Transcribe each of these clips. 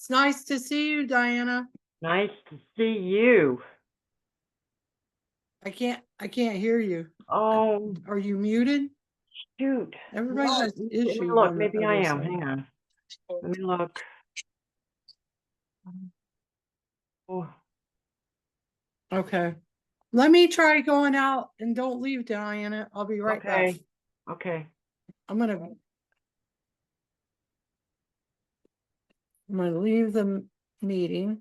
It's nice to see you, Diana. Nice to see you. I can't hear you. Oh, Are you muted? shoot. Everybody has Let me issues look. on the Maybe I other am. side. Hang on. Let me look. Oh, Okay. Let me try going out and don't leave, Diana. I'll be right back. okay. Okay. I'm gonna leave the meeting.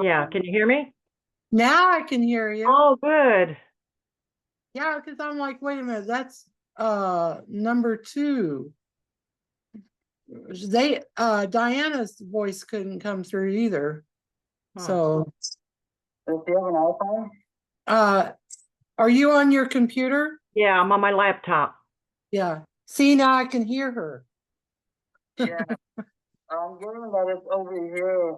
Yeah. Can you hear me? Now I can hear you. Oh, good. Yeah, because I'm like, wait a minute, that's number 2. Diana's voice couldn't come through either. Huh. So Do you have an iPhone? are you on your computer? Yeah, I'm on my laptop. Yeah. See, now I can hear her. Yeah. I'm getting that it's over here.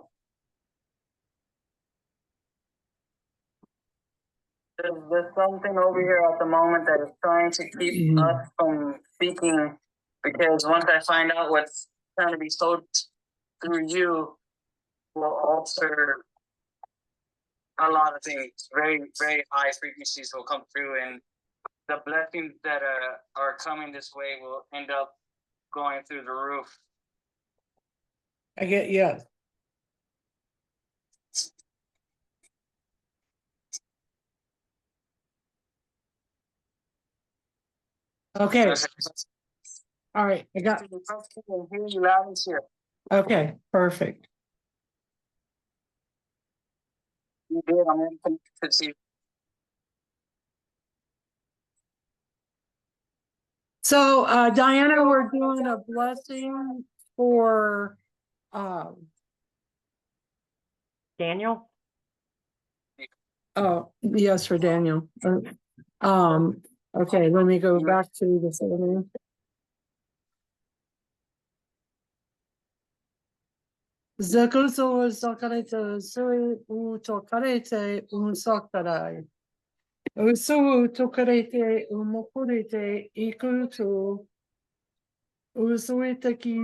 There's something over here at the moment that is trying to keep us from speaking, because once I find out what's trying to be told through you, will alter a lot of things. Very, very high frequencies will come through, and the blessings that are coming this way will end up going through the roof. I get, yes. Okay. All right. I got. Hear you loud and clear. Okay. Perfect. You did. I'm going to see. So, Diana, we're doing a blessing for, Daniel? oh, yes, for Daniel. Okay, let me go back to the ceremony. Zakuzo Sakarete Sui Utokarete Unsakarai. Usu Tokarete Umukurete Ikutu Usuitaki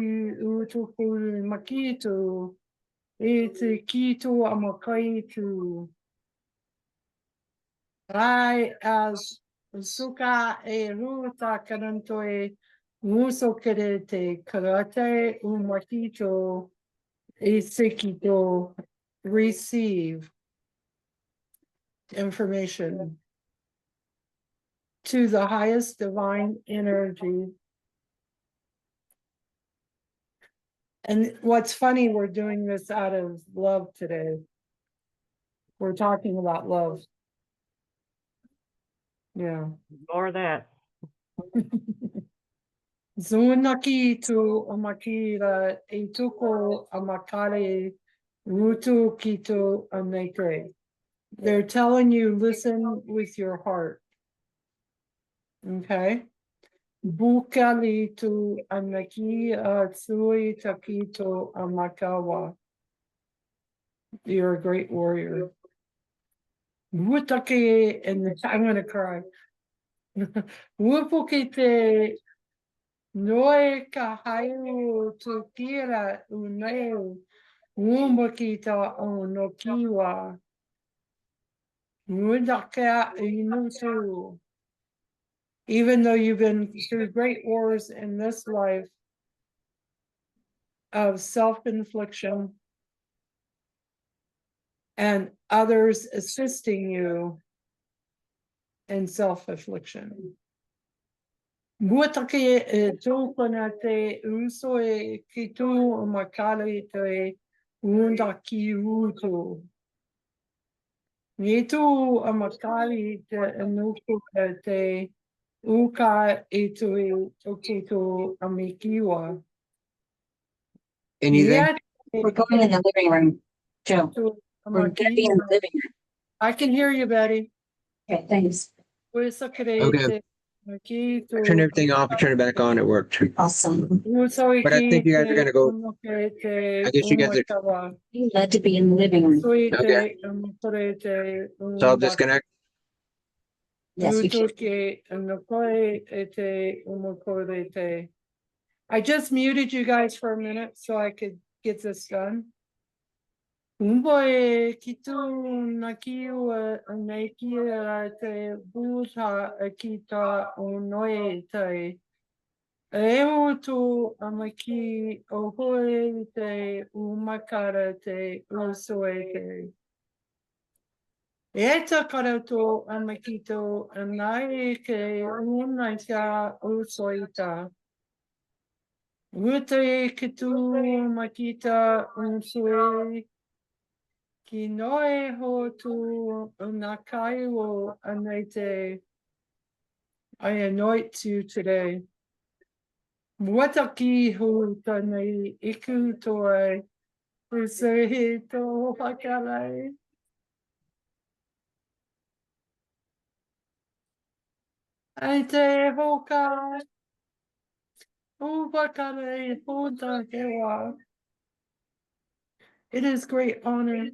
Utuku Makitu Iti Kitu Amakaitu. I as Suka e Ruta Karantoe Musokerete Karate Umakito Isekito receive information to the highest divine energy. And what's funny, we're doing this out of love today. We're talking about love. Yeah. Or that. Zunaki to Amakira Etuko Amakare Rutu Kito Ameke. They're telling you, listen with your heart. Okay. Bukali to Anaki Tsui Takito Amakawa. You're a great warrior. Wutake, and I'm gonna cry. Wupukite Noe Kahayu Tukira Uneu Wumbakita Onokiwa Mudaka Inutu. Even though you've been through great wars in this life of self-infliction and others assisting you in self-affliction. Butake tukonate usoe kitu makale te undaki utu. Nitu amakali te enuku te Uka itu okito amikiwa. Anything? We're going in the living room, Joe. We're gonna be in the living room. I can hear you, Betty. Okay, thanks. Okay. Turn everything off and turn it back on. It worked. Awesome. But I think you guys are gonna go. I guess you guys are. You led to be in the living room. Okay. So I'll disconnect. Yes, you can. I just muted you guys for a minute so I could get this done. Umboe kitu nakiu nakia te buha kita unoe te. Eo tu amaki ohoe te umakara te usoe te. Eta karato amakito anai ke unaika usoita. Ute kitu makita unsue. Kinoe ho tu unakai wo anete. I anoint you today. Wataki hu tanei iku toi. Usui to hakarai. Aite hoka. Uvakare huta hewa. It is great honor.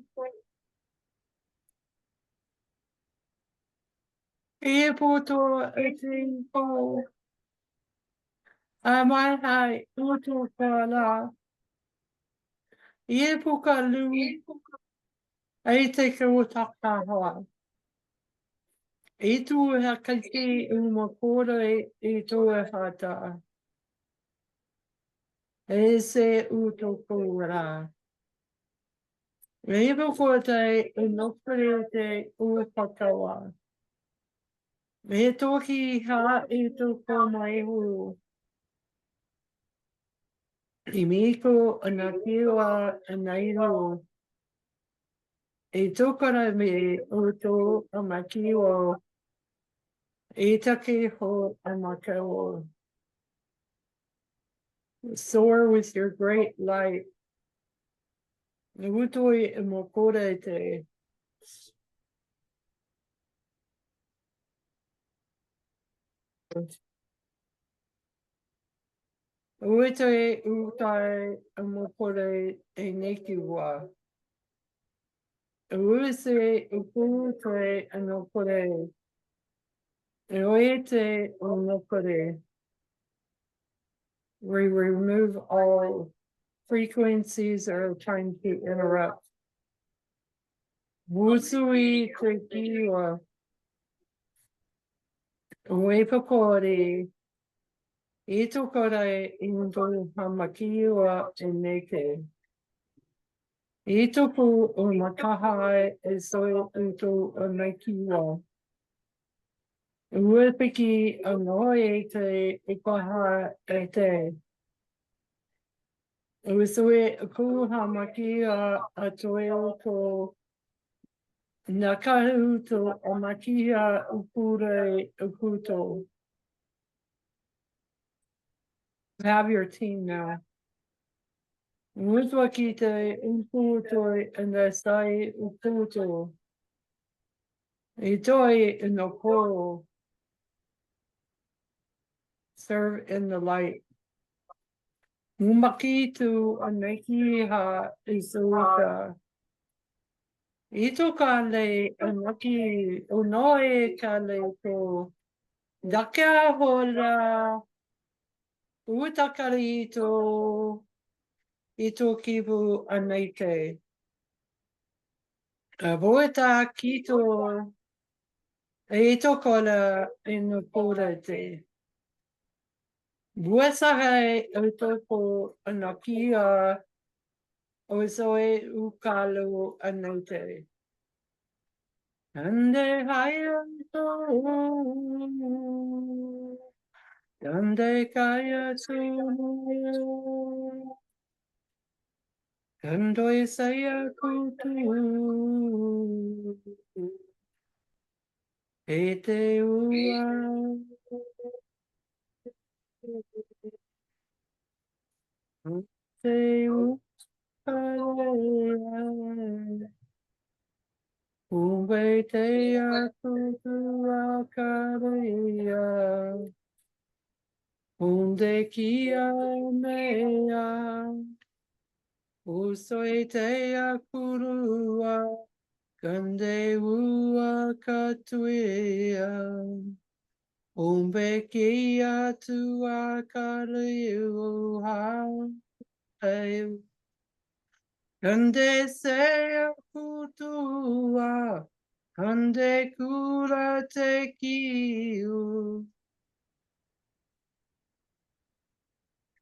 Epoto ete ho. Amahai utu kala. Epuka lu. Aite kautaka hoa. Etu hakaki umakore etu hata. Ese utokura. Epukote unokrete upakawa. Etoki ha etuko maihu. Imiko anakiwa anaihu. Etokara me uto amakiwo. Etake ho amakawo. Soar with your great light. Utoi mokorete. Uite utai mokore enekiwa. Uise ukute anokore. Uite onokore. We remove all frequencies that are trying to interrupt. Wusui tekiwa. Uepokore. Itokore indo hamakiwa eneke. Itoku umakahai eso uto unakiwa. Uepiki anoe te ikaha ete. Usue ku hamakia atoeo ko nakahu to amakia ukure ukuto. Have your team now. Uzwakite ukuto and the sai ukuto. Itoi inokoro. Serve in the light. Mumakitu aneki ha isuka. Ito kale anaki unoe kale ko. Daka hola. Utakarito. Ito kibu aneke. Avoita kito. Ito kola inupurete. Buesahe utoko anakia ozoe ukalo anote. Ande hayanto. Ande kaya sumo. Ando isaya kutu. Ete ua. Onde kia mea. Usoi te akurua. Gande ua katuia. Umbe kia tua kariu ha. Gande se kutua. Gande kura te kiu.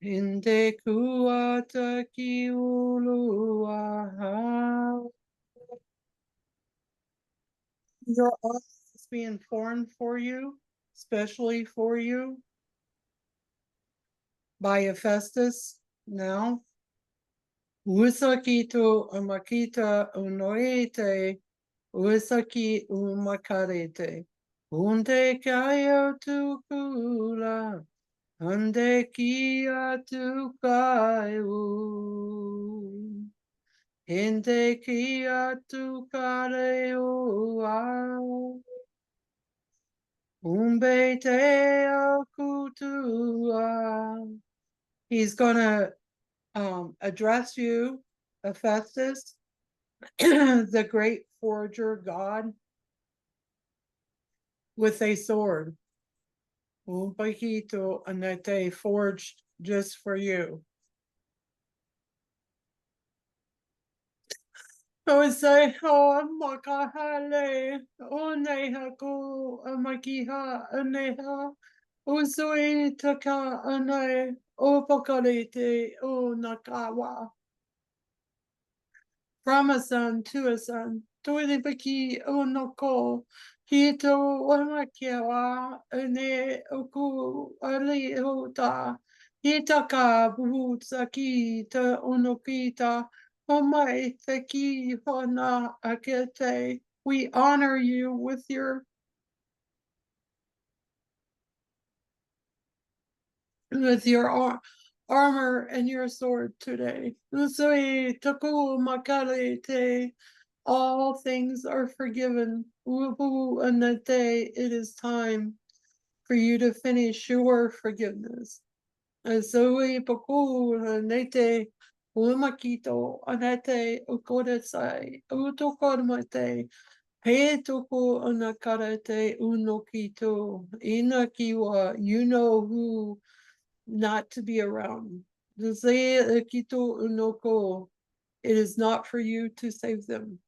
Hinde kuata ki ulua. Your earth is being formed for you, especially for you, by Hephaestus now. Usakito umakita unoete, usaki umakarete. Unde kaya tukula. Ande kia tu kaiu. Ende kia tu kareu. Umbe te akutua. He's gonna address you, Hephaestus, the great forger god, with a sword. Umpahito anete forged just for you. I say, oh, makahale, onehaku, amakiha, aneha, usui taka ane, opakarete, o nakawa. From a son to a son, tuilipaki onoko, hito wamakiawa, ane oku alihuta, hitaka buhutsaki ta onokita, omai theki hona akete. We honor you with your armor and your sword today. Usui taku makale te. All things are forgiven. Ubu anete. It is time for you to finish your forgiveness. Usui paku anete. Umakito anete ukodesai. Utokodmate. He toko anakarete unokito. Inakiwa. You know who not to be around. It is not for you to save them.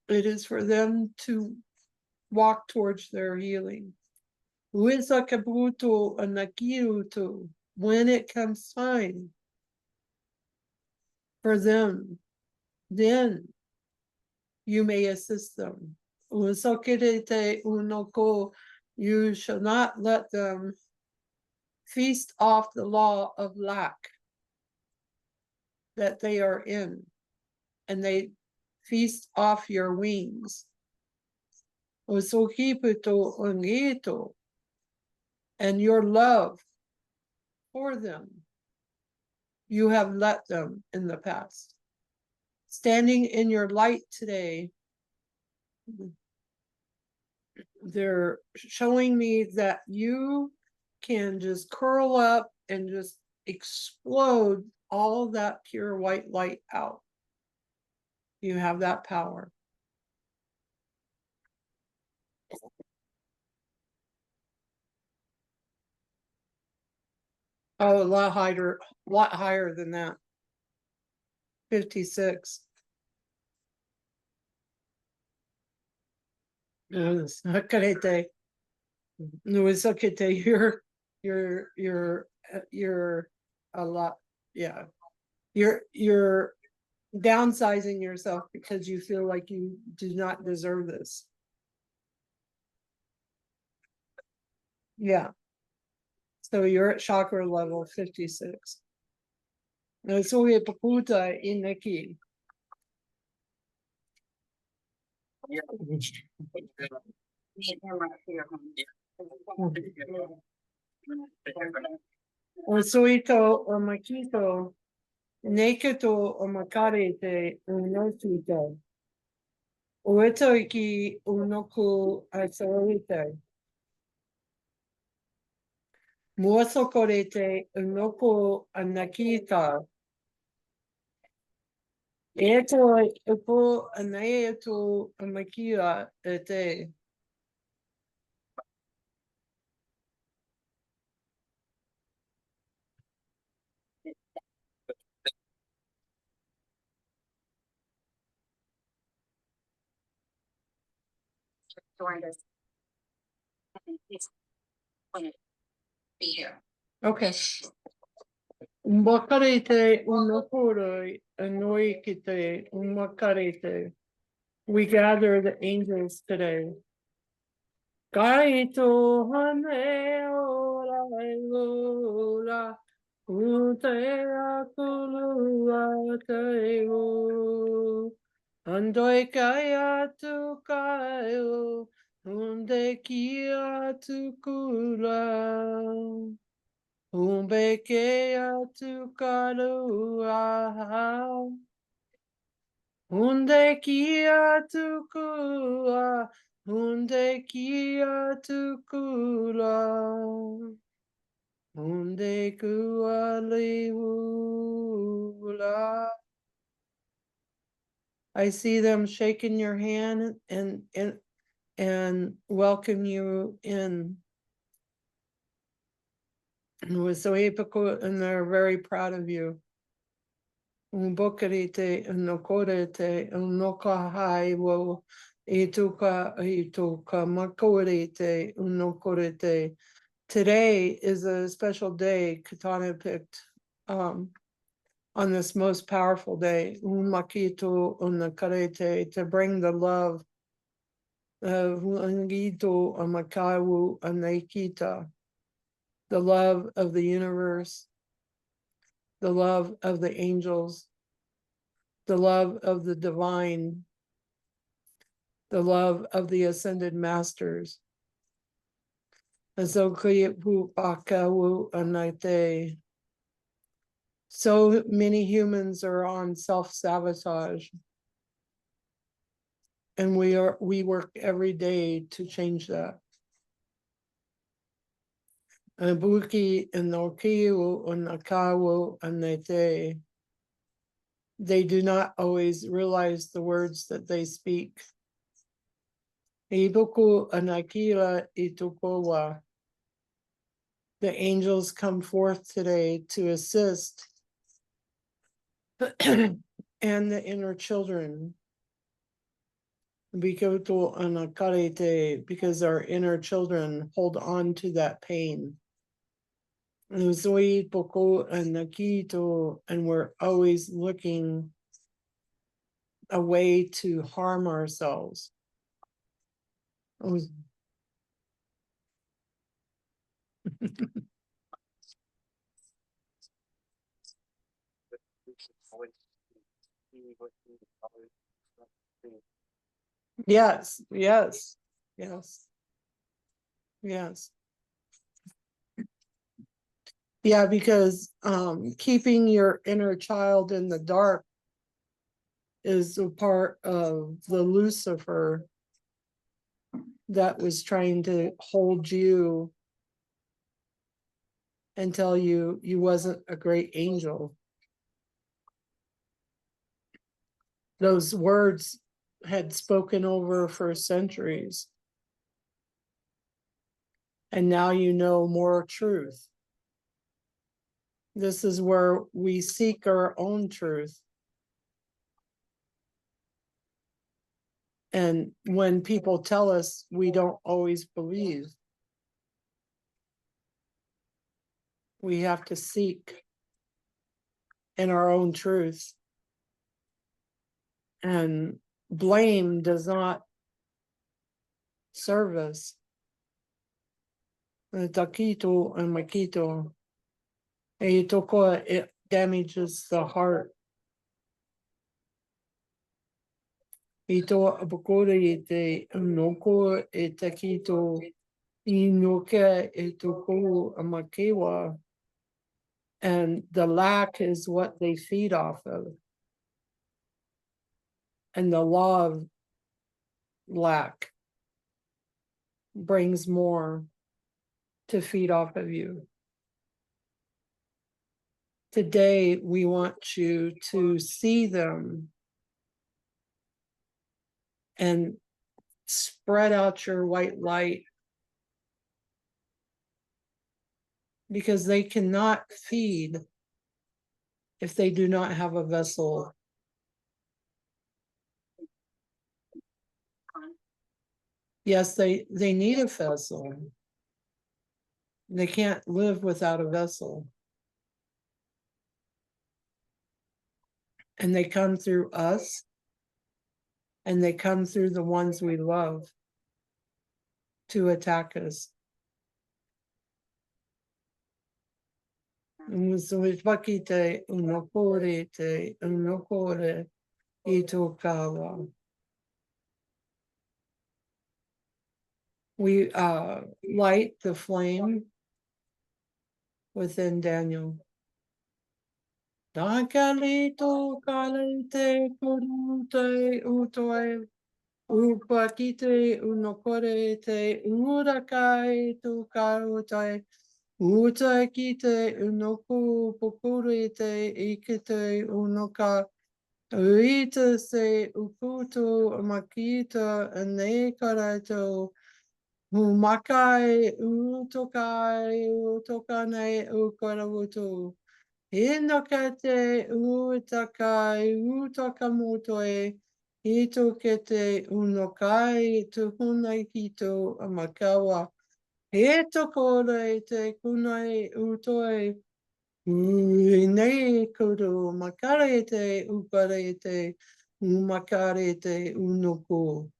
It is for them to walk towards their healing. When it comes time for them, then you may assist them. You shall not let them feast off the law of lack that they are in, and they feast off your wings. And your love for them, you have let them in the past. Standing in your light today, they're showing me that you can just curl up and just explode all that pure white light out. You have that power. Oh, a lot higher than that. 56. No, it's not karate. No, it's okay. You're a lot. Yeah. You're downsizing yourself because you feel like you do not deserve this. Yeah. So you're at chakra level 56. No, so we have Pakuta in Neki. O suito o makito, neketo o makarete unosito. Ueto iki unoku asorite. Muasokorete unoko anakita. Eto upo anaeto amakia ete. Joined us. He's going to be here. Okay. Makarete unokoroi anoikite umakarete. We gather the angels today. Kaito hane ora ora utea kulua teo andoi kaya tu kaio unde kia tu kula umbe kea tu kalua unde kia tu kua unde kia tu kula unde kua liula. I see them shaking your hand and welcome you in. It was so epical, and they're very proud of you. Umbokarite unokorete unokahai wo ituka makorete unokorete. Today is a special day Katana picked on this most powerful day, Umakito unakarete, to bring the love of Ungito Amakawu Anakita, the love of the universe, the love of the angels, the love of the divine, the love of the ascended masters. So many humans are on self-sabotage, and we work every day to change that. Buki and Nokiu and Nakawu and Nete, they do not always realize the words that they speak. Ibuku Anakila Itukowa. The angels come forth today to assist and the inner children. Bikoto Anakarete, because our inner children hold on to that pain. Uzoi Poko and Nakito, and we're always looking a way to harm ourselves. Yes, yes, yes, yes. Yeah, because keeping your inner child in the dark is a part of the Lucifer that was trying to hold you and tell you you wasn't a great angel. Those words had spoken over for centuries. And now you know more truth. This is where we seek our own truth. And when people tell us, we don't always believe. We have to seek in our own truth. And blame does not serve us. Taquito and Makito. It damages the heart. Ito abukore ite unoko e taquito inoke e toko amakewa. And the lack is what they feed off of. And the law of lack brings more to feed off of you. Today, we want you to see them and spread out your white light, because they cannot feed if they do not have a vessel. Yes, they need a vessel. They can't live without a vessel. And they come through us, and they come through the ones we love to attack us. Muswipakite unokore te unokore itokawa. We light the flame within Daniel. Dakalito kalite kurute utoe upakite unokore te urakai tu karutai utakite unoku pokure te ikite unoka uita se ukuto makita ane karato umakai utokai utokane ukarabuto Inokate utakai utakamotoe itokete unokai tuhunai hito amakawa etokore te kunai utoe nei kudo makarete ukarete umakarete unoko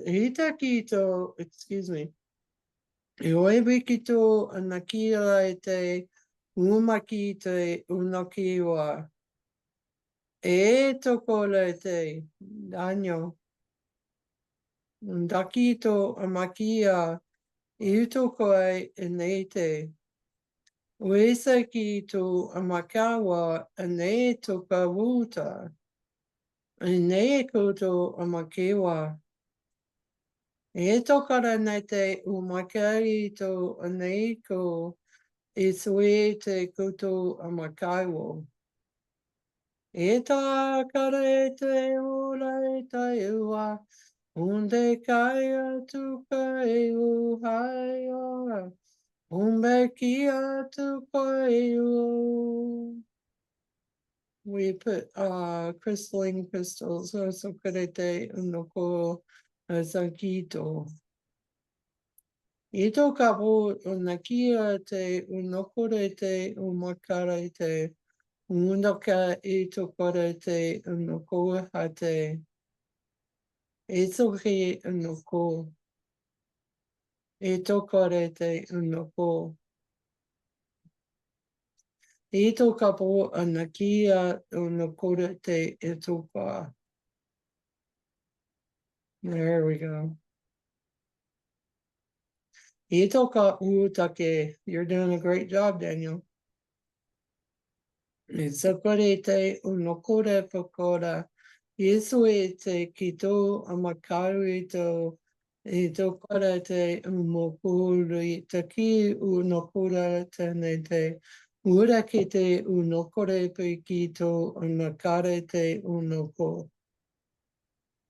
itakito, excuse me, Ioebikito anakira te umakite unokiwa. E tokole te danyo. Dakito amakia iutokoe enete. Uesaki to amakawa ane tokawuta. Ane koto amakewa. E tokara nete umakari to aneko. Iswe te koto amakaiwo. Eta karete ora eta ewa. Unde kaya tuka haya. Umbe kia tuka We put crystalline crystals, so karete unoko sakito. Ito kapo unakia te unokore te umakare te unoka ito kore te unoko hate. Ito ke unoko. Ito kore te unoko. Ito kapo unakia unokore te ito ka. There we go. Itoka utake. You're doing a great job, Daniel. Itsokorete unokore pokora. Isuete kito amakarito. Itokorete umokuri taki unokura tenete. Urakite unokore pekito unakarete unoko.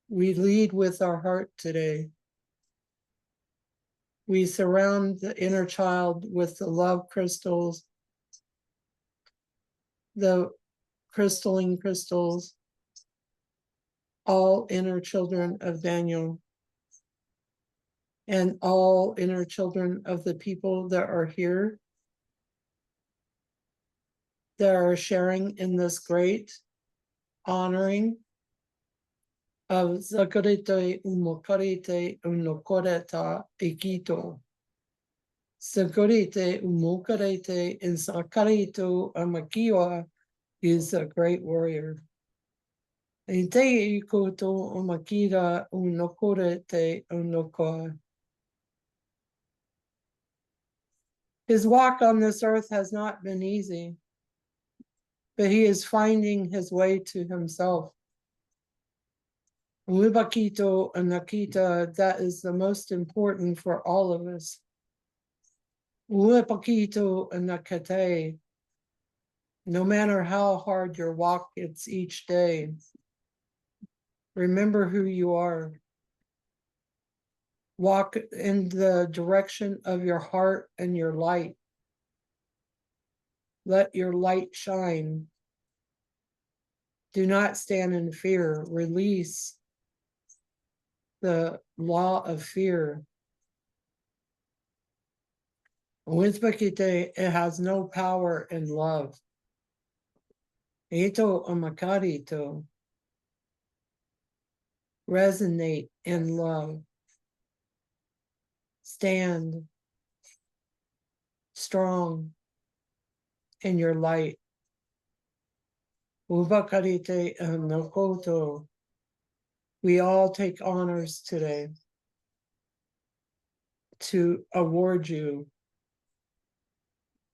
We lead with our heart today. We surround the inner child with the love crystals, the crystalline crystals, all inner children of Daniel, and all inner children of the people that are here, that are sharing in this great honoring of Zakarite Umokarite Unokoreta Ikito. Zakarite Umokarite and Sakarito Amakiwa is a great warrior. Ite ikoto Omakira Unokorete Unokoa. His walk on this earth has not been easy, but he is finding his way to himself. Wibakito and Nakita, that is the most important for all of us. Wibakito and Nakate, No matter how hard your walk gets each day, remember who you are. Walk in the direction of your heart and your light. Let your light shine. Do not stand in fear. Release the law of fear. Wizbakite, it has no power in love. Ito amakarito. Resonate in love. Stand strong in your light. Ubakarite nokoto. We all take honors today to award you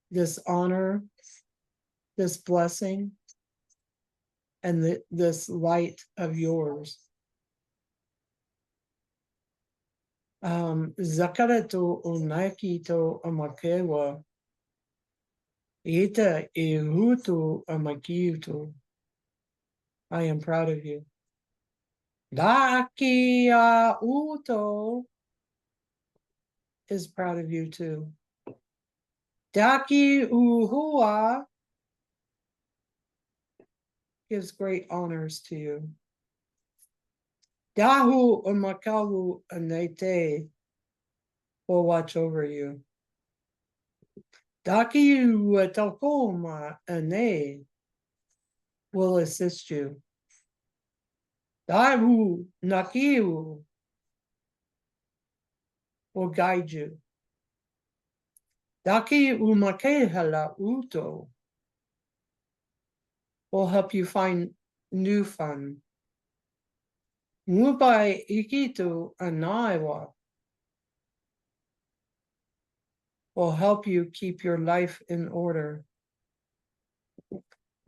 this honor, this blessing, and this light of yours. Zakarato unakito amakewa. Ita ihutu amakiutu. I am proud of you. Dakia uto is proud of you too. Daki uhua gives great honors to you. Dahu umakawu anete will watch over you. Daki uatokoma ane will assist you. Dahu nakiu will guide you. Daki umakehala uto will help you find new fun. Mubai ikitu anaiwa will help you keep your life in order.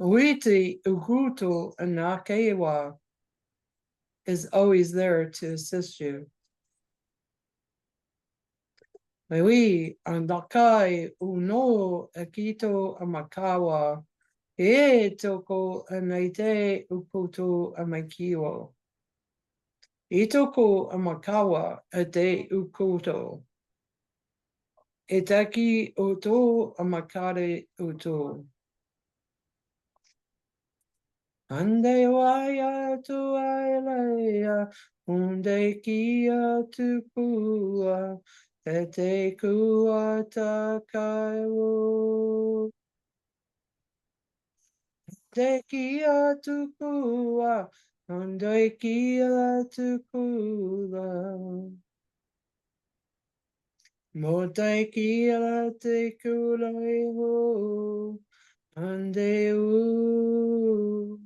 Uiti ugutu anakewa is always there to assist you. Mewi andakai uno akito amakawa e toko anaite ukutu amakiwo. Itoko amakawa ate ukuto. Itaki uto amakare uto. Ande waya tu ailea, unde kia tu pua, ete kua takaiwo. Te kia tu pua, unde kia tu pula. Mo te kia te kulaiwo, ande u.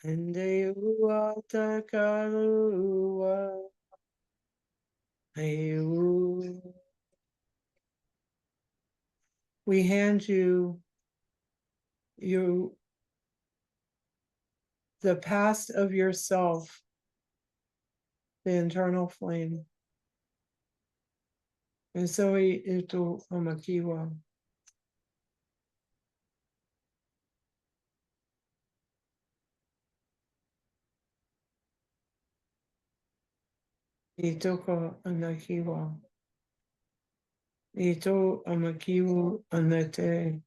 Ende uata kalua. We hand you the past of yourself, the internal flame. And so ito amakiwa. Itoko anakiwa. Ito amakiwu anete.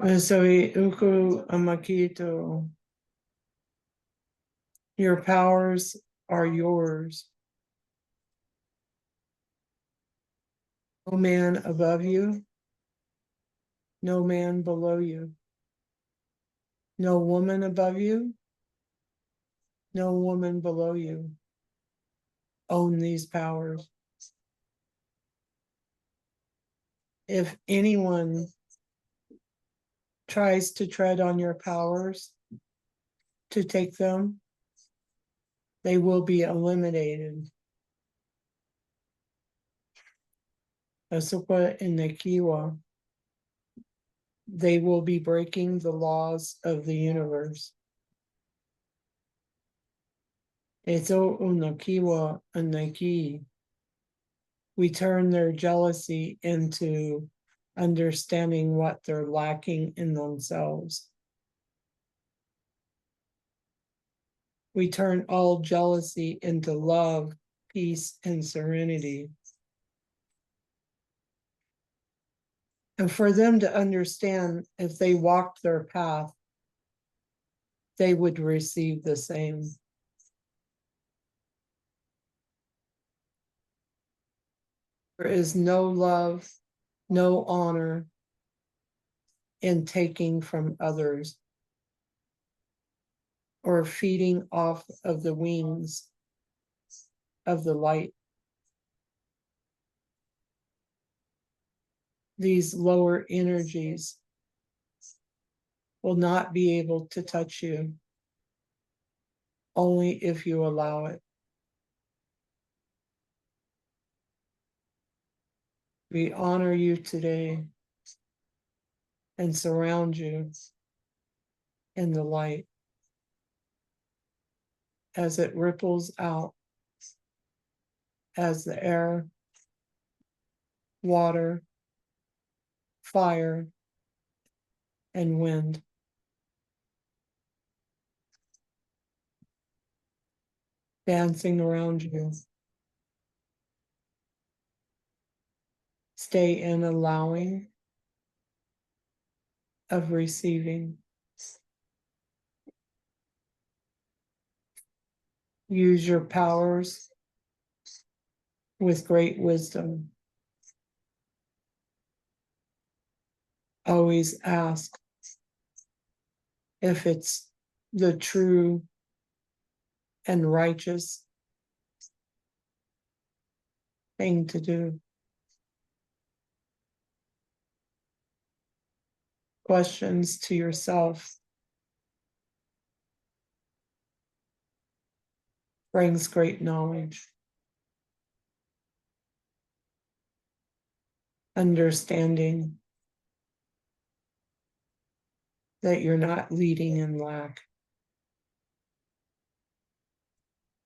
And so uku amakito. Your powers are yours. No man above you, no man below you. No woman above you, no woman below you. Own these powers. If anyone tries to tread on your powers, to take them, they will be eliminated. Asuka and Nekiwa, they will be breaking the laws of the universe. Ezo unakiwa anaki. We turn their jealousy into understanding what they're lacking in themselves. We turn all jealousy into love, peace, and serenity. And for them to understand, if they walked their path, they would receive the same. There is no love, no honor in taking from others or feeding off of the wings of the light. These lower energies will not be able to touch you, only if you allow it. We honor you today and surround you in the light as it ripples out as the air, water, fire, and wind. Dancing around you. Stay in allowing of receiving. Use your powers with great wisdom. Always ask if it's the true and righteous thing to do. Questions to yourself brings great knowledge. Understanding that you're not leading in lack.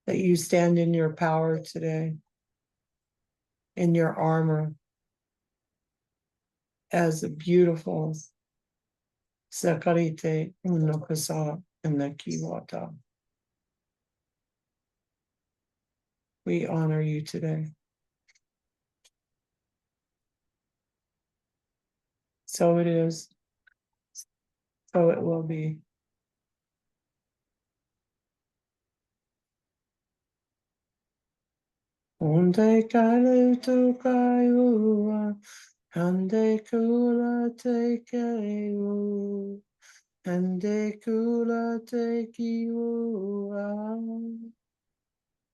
That you stand in your power today, in your armor, as a beautiful Sakarite Unokasa and the Kiwata. We honor you today. So it is. So it will be. Onde kalu tu kaiua, ande kula te keu, ande kula te kiua,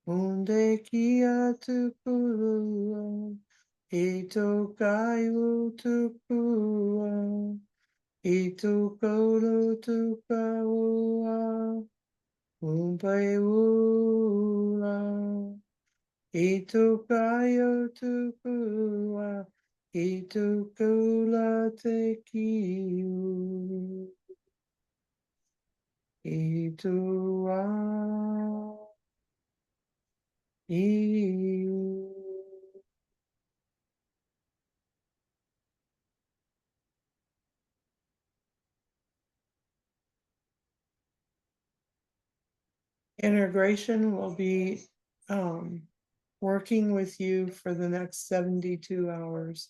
onde kia tu kulua, ito kaiu tu kua, ito kolo tu kaua, umpai ula. Itu kayo tukua, itu kula te kiu, itu iu. Integration will be working with you for the next 72 hours,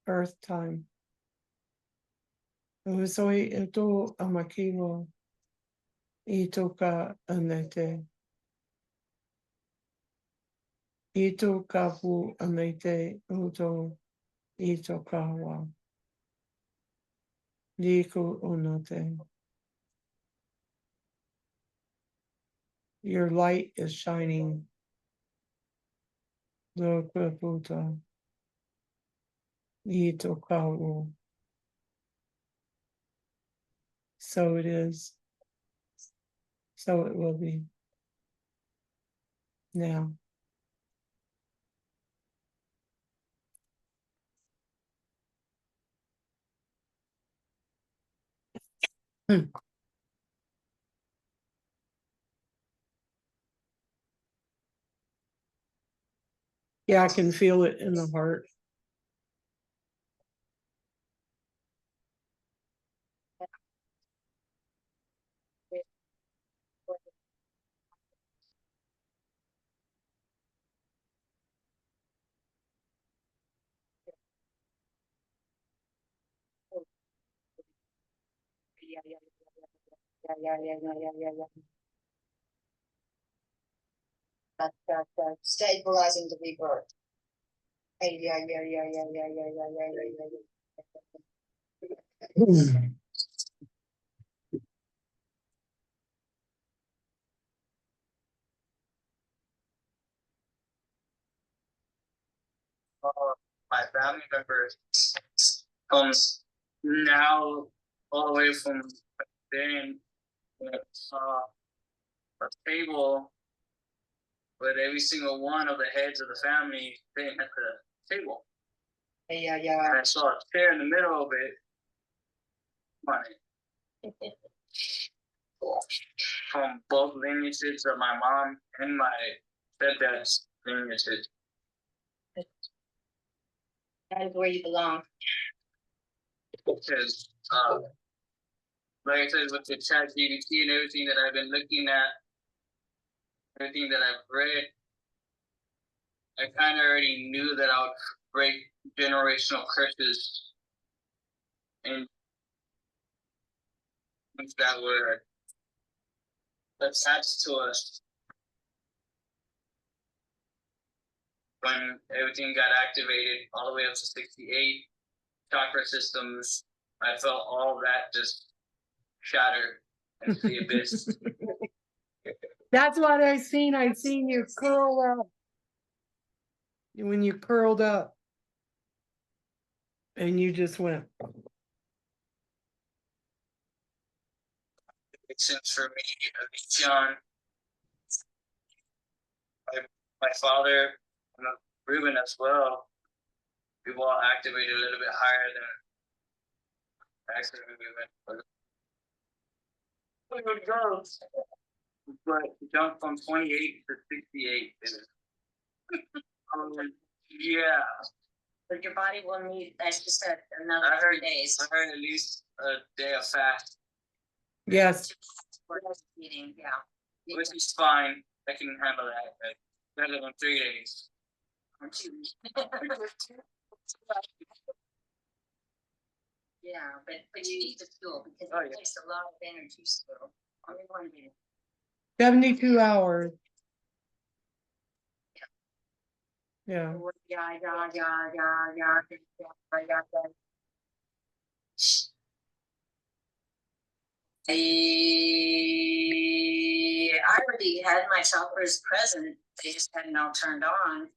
Earth time. Usoi ito amakiwo, ito ka anete. Ito kapu anete uto ito kawa. Diku unote. Your light is shining. Lokaputa. Ito kawu. So it is. So it will be. Now. Yeah, I can feel it in the heart. That's stabilizing the rebirth. Yeah. My family members comes now all the way from then a table with every single one of the heads of the family sitting at the table. Yeah. And I saw a chair in the middle of it. From both lineages of my mom and my stepdad's lineages. That is where you belong. Because, like I said, with the chat GPT and everything that I've been looking at, everything that I've read, I kind of already knew that I would break generational curses and things that were attached to us when everything got activated all the way up to 68 chakra systems. I felt all that just shatter into the abyss. That's what I seen. I seen you curl up. When you curled up. And you just went. Makes sense for me, John. My father, and Ruben as well. We've all activated a little bit higher than actually we went. But jump from 28 to 68 is yeah. But your body will need, as you said, another I heard 3 days. I heard at least a day of fast, Yes. For eating, yeah. which is fine. I can handle that. Better than 3 days. Yeah, but you need the fuel because Oh, it yeah. takes a lot of energy still. Only 1 day. 72 hours. Yeah. Yeah. I already had my choppers present. They just hadn't all turned on.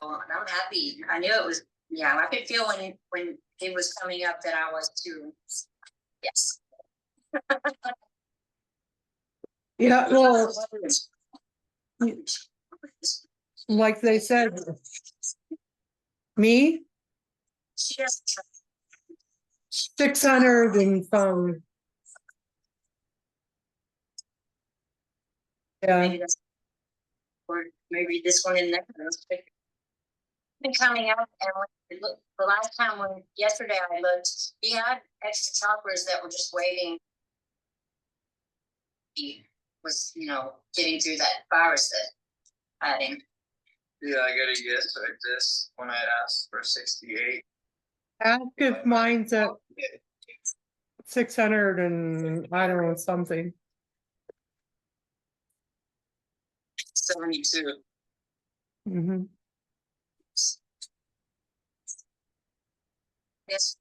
Well, I'm happy. I knew it was. Yeah, I could feel when it was coming up that I was too. Yes. Yeah, well, like they said, me, She doesn't. 600 and some. Yeah, Maybe that's, or maybe this one in there. Been coming out, and look, the last time yesterday I looked, he had extra choppers that were just waiting. He was, getting through that virus that had him. Yeah, I got a yes like this when I asked for 68. ask if mine's at 600 and I don't know, something. 72. Mm-hmm. Yes.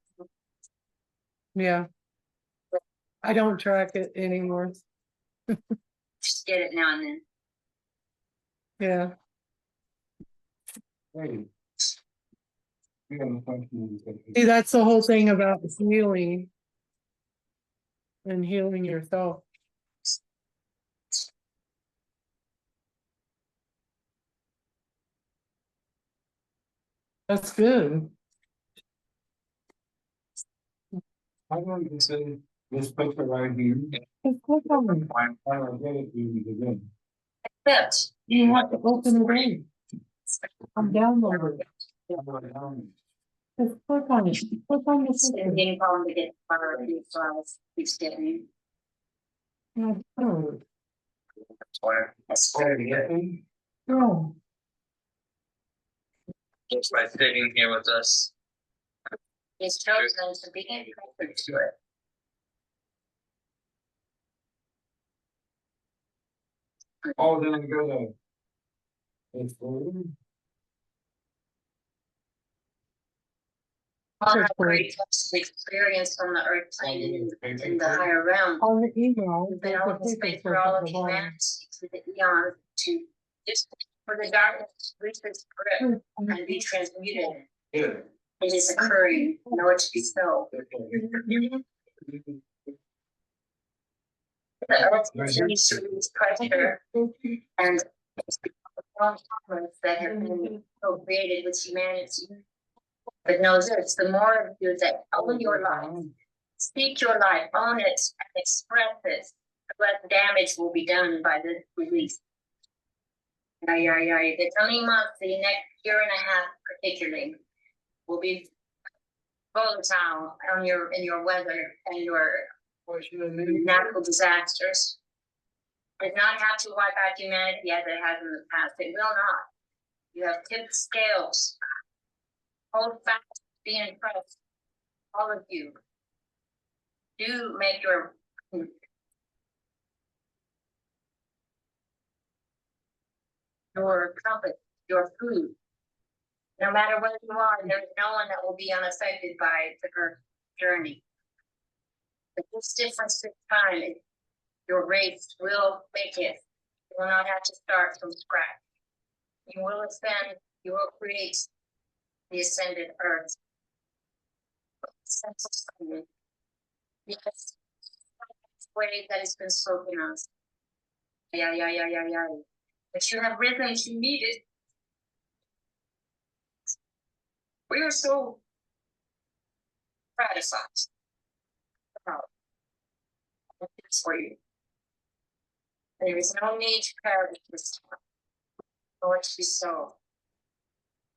Yeah. I don't track it anymore. Just get it now and then. Yeah. See, that's the whole thing about healing and healing yourself. That's good. I'm going to say this picture right here. Just click on it. I don't get it in the beginning. Except You have to open the brain. I'm downloading. Just click on it. Click on the It's picture. getting problem to get far these files, keeps getting. Yeah, oh, That's no. Just by sitting here with us. It's chosen to be connected to it. Oh, then go to. It's. All that great experience on the earth plane and in the higher realm. On the email. We've been there's a on this paper way for clip all at of the bottom. humanity, to the eon, to just for the darkness to reach its grip and be transmuted. Yeah. It is occurring, know it to be so. The earth continues to lose pressure and that have been co-created with humanity. But know this, the more of you that own your life, speak your life, own it, and express it, less damage will be done by the release. The coming months, the next year and a half particularly, will be volatile on in your weather and your natural disasters. It does not have to wipe out humanity as it has in the past. It will not. You have tipped scales. Hold fast, be impressed. All of you. Do make your compass, your food. No matter where you are, there's no one that will be unaffected by the Earth journey. But this difference this time, your race will make it. You will not have to start from scratch. You will ascend, you will create the ascended Earth. Yes, way that has been spoken of. But you have risen to meet it. We are so gratified. It's for you. There is no need to carry this time. For it to be so.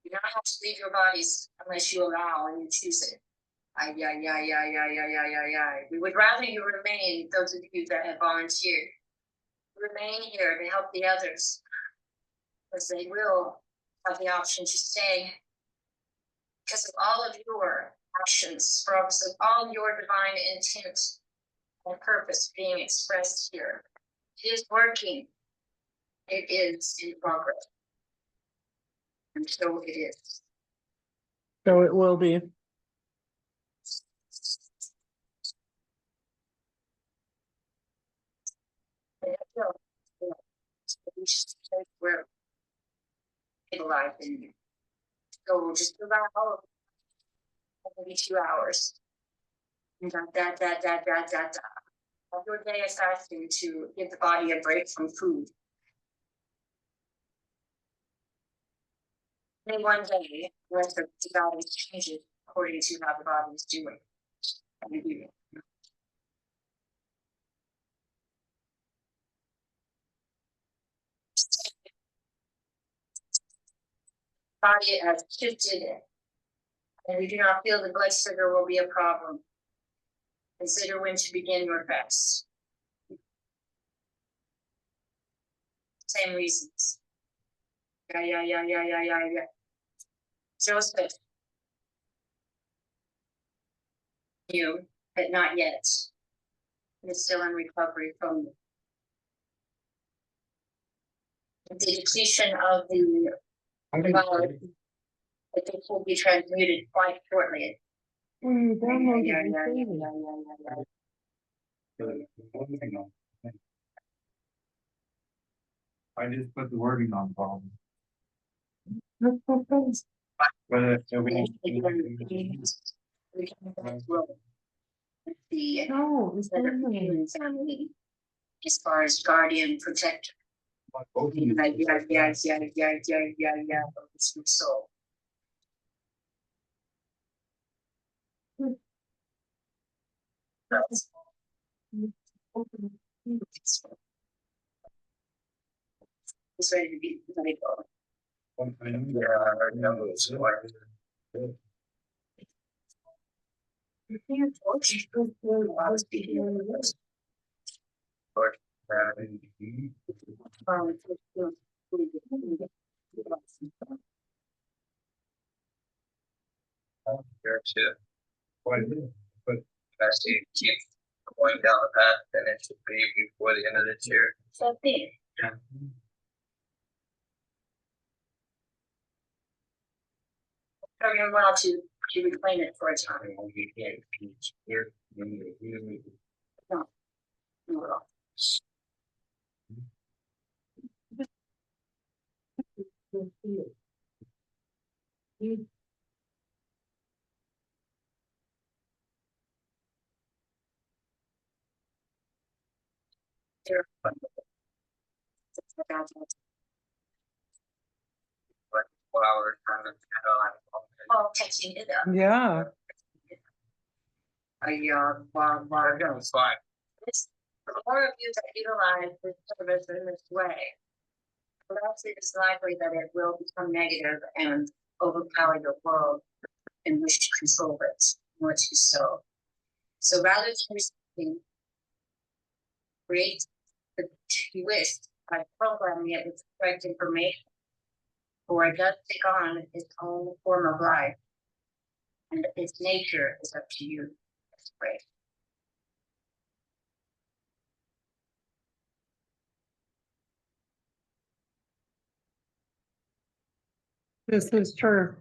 You do not have to leave your bodies unless you allow and you choose it. We would rather you remain, those of you that have volunteered, remain here to help the others, because they will have the option to stay. Because of all of your actions, because of all your divine intent and purpose being expressed here. It is working. It is in progress. And so it is. So it will be. Where people live in you. So just allow maybe 2 hours. Of your day of fasting to give the body a break from food. In one day, the body changes according to how the body is doing. Body has shifted it, and we do not feel the blood sugar will be a problem. Consider when to begin your fast. Same reasons. Joseph. You, but not yet. It's still in recovery from the depletion of the virus. But this will be transmuted quite shortly. I just put the wording on problem. But The No, it's human family, as far as guardian protector. So it's ready to be let it go. I know it's like. There too. Quite a bit, but I see it keep going down the path, then it should be before the end of this year. Something. Yeah. Program well to reclaim it for a time. No. Like 4 hours kind of. Oh, texting it up. Yeah. It's fine. This, the more of you that utilize this service in this way, the less it is likely that it will become negative and overpower your world and wish to control it more to so. So rather than receiving, create the twist by programming it with correct information, or it does take on its own form of life, and its nature is up to you. That's great. This is true.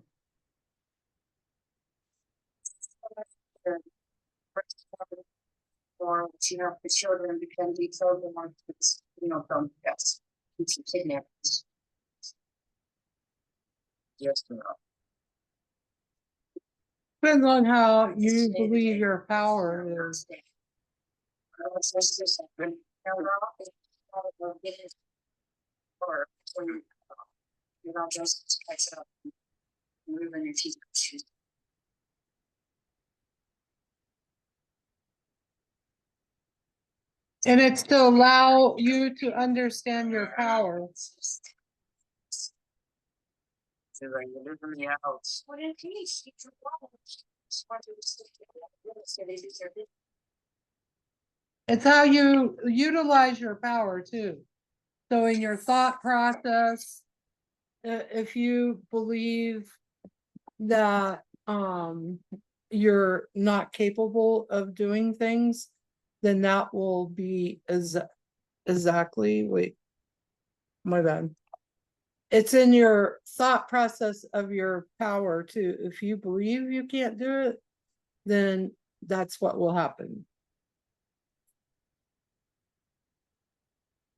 Or to help the children become deprogrammed, from yes, keeps you kidnapped. Yes, no. Depends on how you believe your power is. Or when you know, just catch up, moving and teach. And it's to allow you to understand your power. So like you live in the house. What in peace? It's how you utilize your power too. So in your thought process, if you believe that you're not capable of doing things, then that will be exactly, wait, my bad. It's in your thought process of your power too. If you believe you can't do it, then that's what will happen.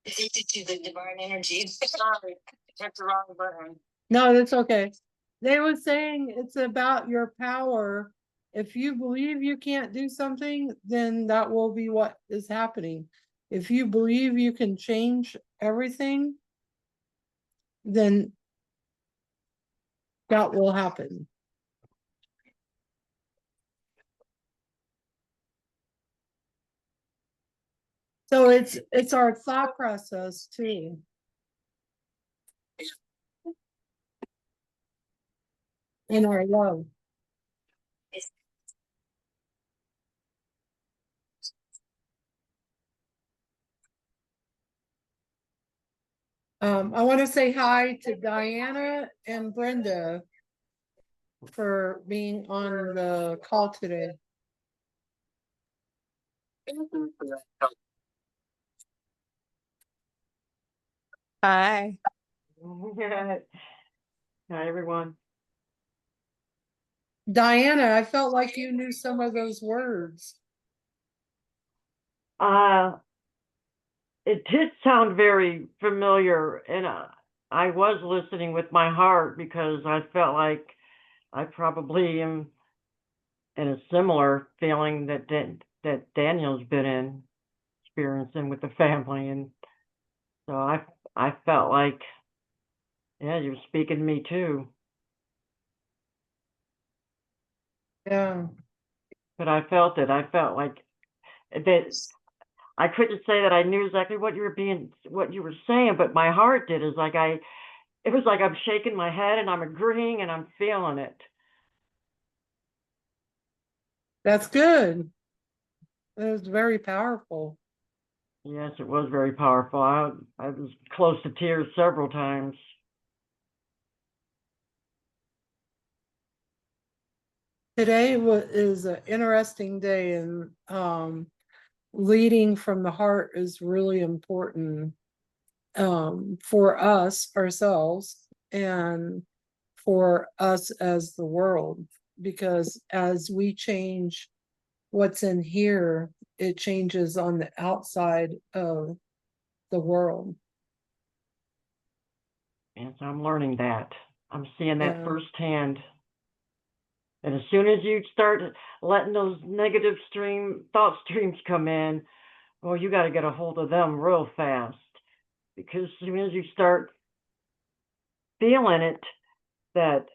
Addicted to the divine energy. Sorry, hit the wrong button. No, that's okay. They were saying it's about your power. If you believe you can't do something, then that will be what is happening. If you believe you can change everything, then that will happen. So it's our thought process too. In our love. I want to say hi to Diana and Brenda for being on the call today. Hi. Hi, everyone. Diana, I felt like you knew some of those words. It did sound very familiar, and I was listening with my heart because I felt like I probably am in a similar feeling that Daniel's been experiencing with the family, and so I felt like, yeah, you're speaking to me too. Yeah. But I felt it. I felt like that. I couldn't say that I knew exactly what you were saying, but my heart did. Is like it was like I'm shaking my head and I'm agreeing and I'm feeling it. That's good. It was very powerful. Yes, it was very powerful. I was close to tears several times. Today is an interesting day, and leading from the heart is really important for us ourselves and for us as the world, because as we change what's in here, it changes on the outside of the world. And so I'm learning that. I'm seeing that Yeah. firsthand. And as soon as you start letting those negative thought streams come in, well, you got to get a hold of them real fast. Because as soon as you start feeling it, that,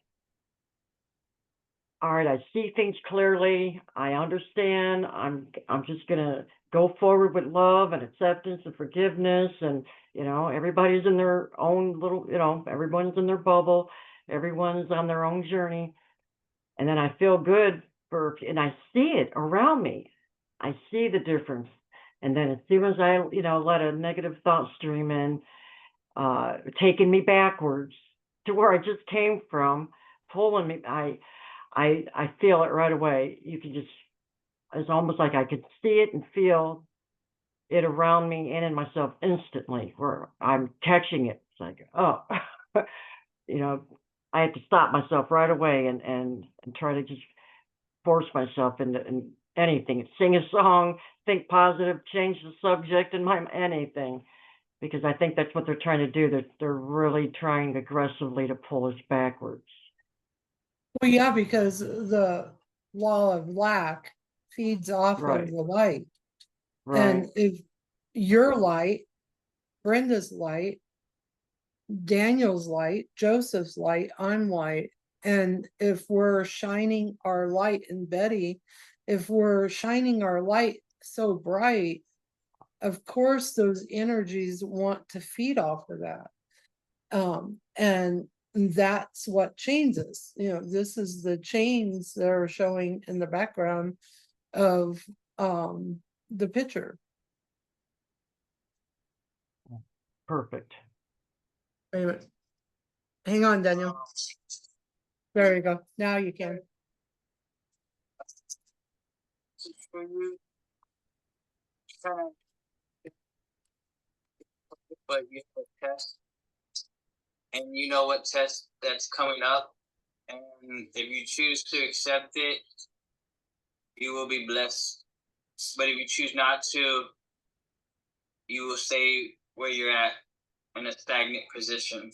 all right, I see things clearly, I understand, I'm just gonna go forward with love and acceptance and forgiveness, and everybody's in their own little, everyone's in their bubble, everyone's on their own journey. And then I feel good and I see it around me. I see the difference. And then as soon as I, let a negative thought stream in, taking me backwards to where I just came from, pulling me, I feel it right away. You can just, it's almost like I could see it and feel it around me and in myself instantly, where I'm catching it. It's like, oh, I have to stop myself right away and try to just force myself into anything, sing a song, think positive, change the subject in my anything, because I think that's what they're trying to do. They're really trying aggressively to pull us backwards. Well, yeah, because the law of lack feeds off Right. of the light. Right. And if your light, Brenda's light, Daniel's light, Joseph's light, I'm light. And if we're shining our light, and Betty, if we're shining our light so bright, of course those energies want to feed off of that. And that's what changes. This is the chains that are showing in the background of the picture. Perfect. Wait a minute. Hang on, Daniel. There you go. Now you can. For you, but you have a test, and you know what test that's coming up, and if you choose to accept it, you will be blessed. But if you choose not to, you will stay where you're at in a stagnant position.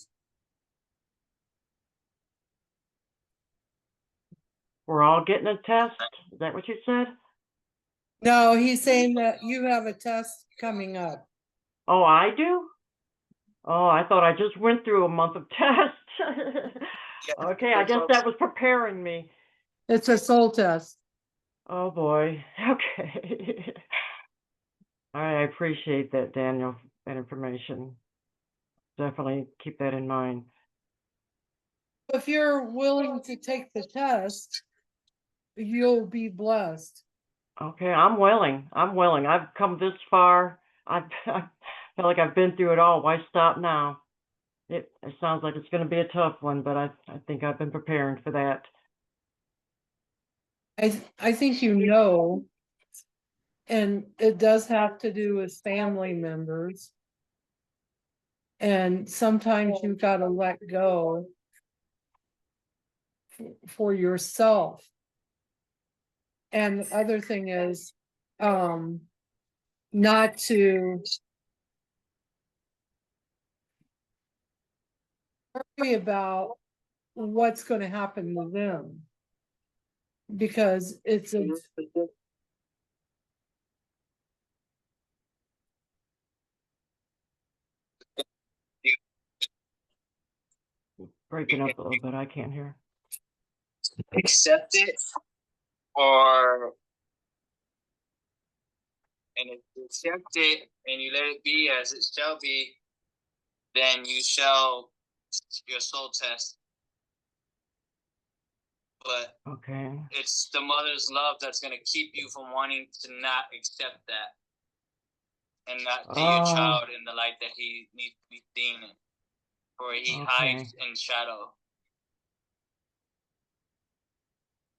We're all getting a test? Is that what you said? No, he's saying that you have a test coming up. Oh, I do? Oh, I thought I just went through a month of tests. Okay, I guess that was preparing me. It's a soul test. Oh boy. Okay. All right, I appreciate that, Daniel, that information. Definitely keep that in mind. If you're willing to take the test, you'll be blessed. Okay, I'm willing. I've come this far. I feel like I've been through it all. Why stop now? It sounds like it's going to be a tough one, but I think I've been preparing for that. I think and it does have to do with family members. And sometimes you've got to let go for yourself. And the other thing is not to worry about what's going to happen to them, because it's a Breaking up a little bit. I can't hear. Accept it, or and if you accept it and you let it be as it shall be, then you shall your soul test. But Okay. it's the mother's love that's gonna keep you from wanting to not accept that and not see your child in the light that he needs to be seen in, or he hides in shadow.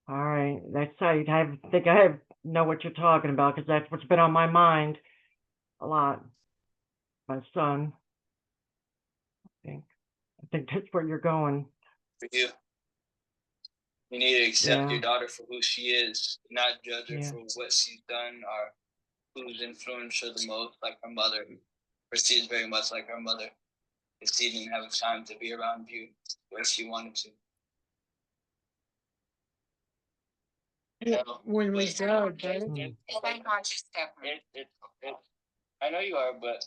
All right. That's think I know what you're talking about, because that's what's been on my mind a lot. My son. I think that's where you're going. For you. You need to accept Yeah. your daughter for who she is, not judge her Yeah. for what she's done or who's influenced her the most, like her mother. For she is very much like her mother. If she didn't have time to be around you where she wanted to. You know? When we judge, right? It's like conscious effort. I know you are, but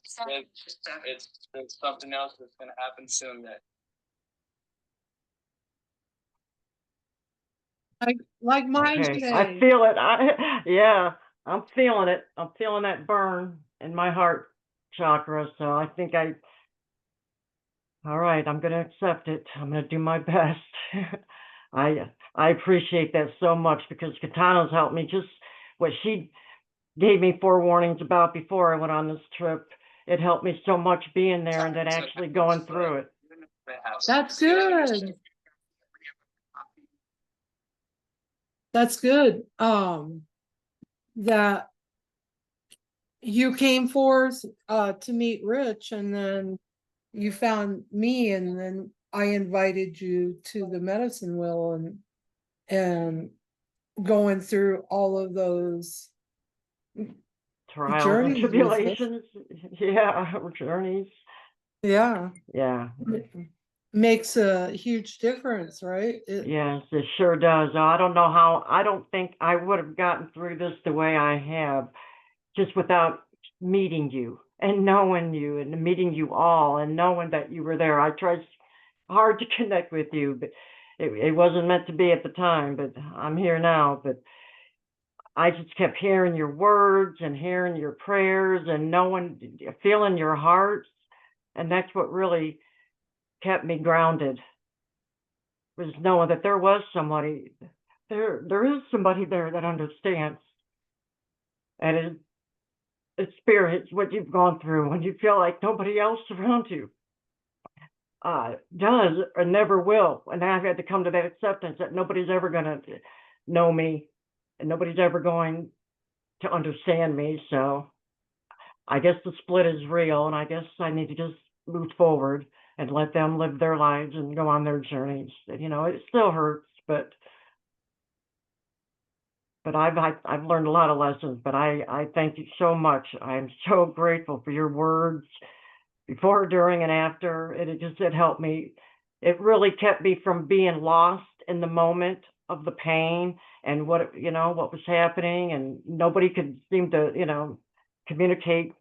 it's something else that's gonna happen soon that Like mine Okay. today. I feel it. Yeah, I'm feeling it. I'm feeling that burn in my heart chakra. So I think all right, I'm going to accept it. I'm going to do my best. I appreciate that so much, because Katana's helped me. Just what she gave me forewarnings about before I went on this trip. It helped me so much being there and then actually going through it. That's good. That's good. That you came forth to meet Rich, and then you found me, and then I invited you to the medicine wheel, and going through all of those Trials and journeys with us. tribulations. Yeah, journeys. Yeah, Yeah. makes a huge difference, right? Yes, it sure does. I don't know how, I don't think I would have gotten through this the way I have just without meeting you and knowing you and meeting you all and knowing that you were there. I tried hard to connect with you, but it wasn't meant to be at the time, but I'm here now. But I just kept hearing your words and hearing your prayers and knowing, feeling your heart. And that's what really kept me grounded, was knowing that there was somebody there is somebody there that understands. And it spirits what you've gone through when you feel like nobody else around you does or never will. And I've had to come to that acceptance that nobody's ever going to know me and nobody's ever going to understand me. So I guess the split is real, and I guess I need to just move forward and let them live their lives and go on their journeys. You know, it still hurts, but I've learned a lot of lessons. But I thank you so much. I'm so grateful for your words before, during, and after. It helped me. It really kept me from being lost in the moment of the pain and what was happening, and nobody could seem to communicate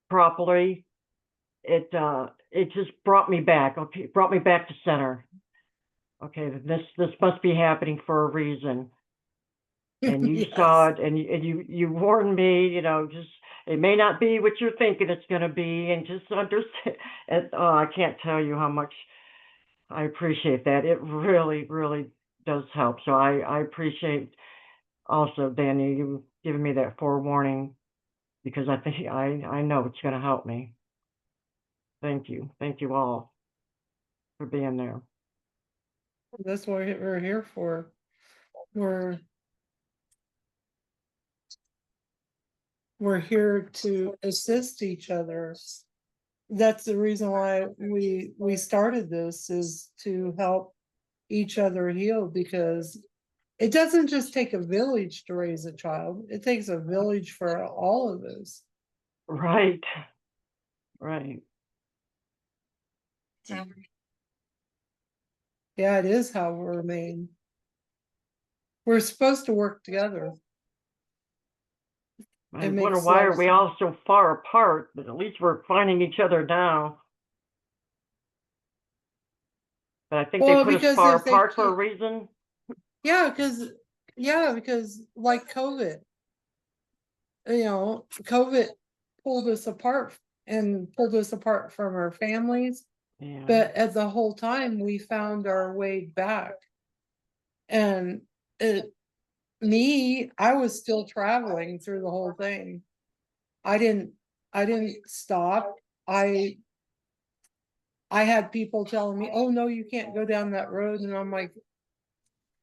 properly. It just brought me back. Okay, brought me back to center. Okay, this must be happening for a reason. And you Yes. saw it, and you warned me. Just, it may not be what you're thinking it's going to be, and just understand. And I can't tell you how much I appreciate that. It really, really does help. So I appreciate also, Danny, you giving me that forewarning, because I think I know it's going to help me. Thank you all for being there. That's what we're here for. We're here to assist each other. That's the reason why we started this, is to help each other heal, because it doesn't just take a village to raise a child. It takes a village for all of us. Right. Yeah, it is how we're made. We're supposed to work together. I It wonder makes why are sense. we all so far apart, but at least we're finding each other now. But I think they Well, put us because far if they apart for a keep- reason. Yeah, because like COVID, COVID pulled us apart from our families, Yeah. But at the whole time, we found our way back. And I was still traveling through the whole thing. I didn't stop. I had people telling me, oh no, you can't go down that road. And I'm like,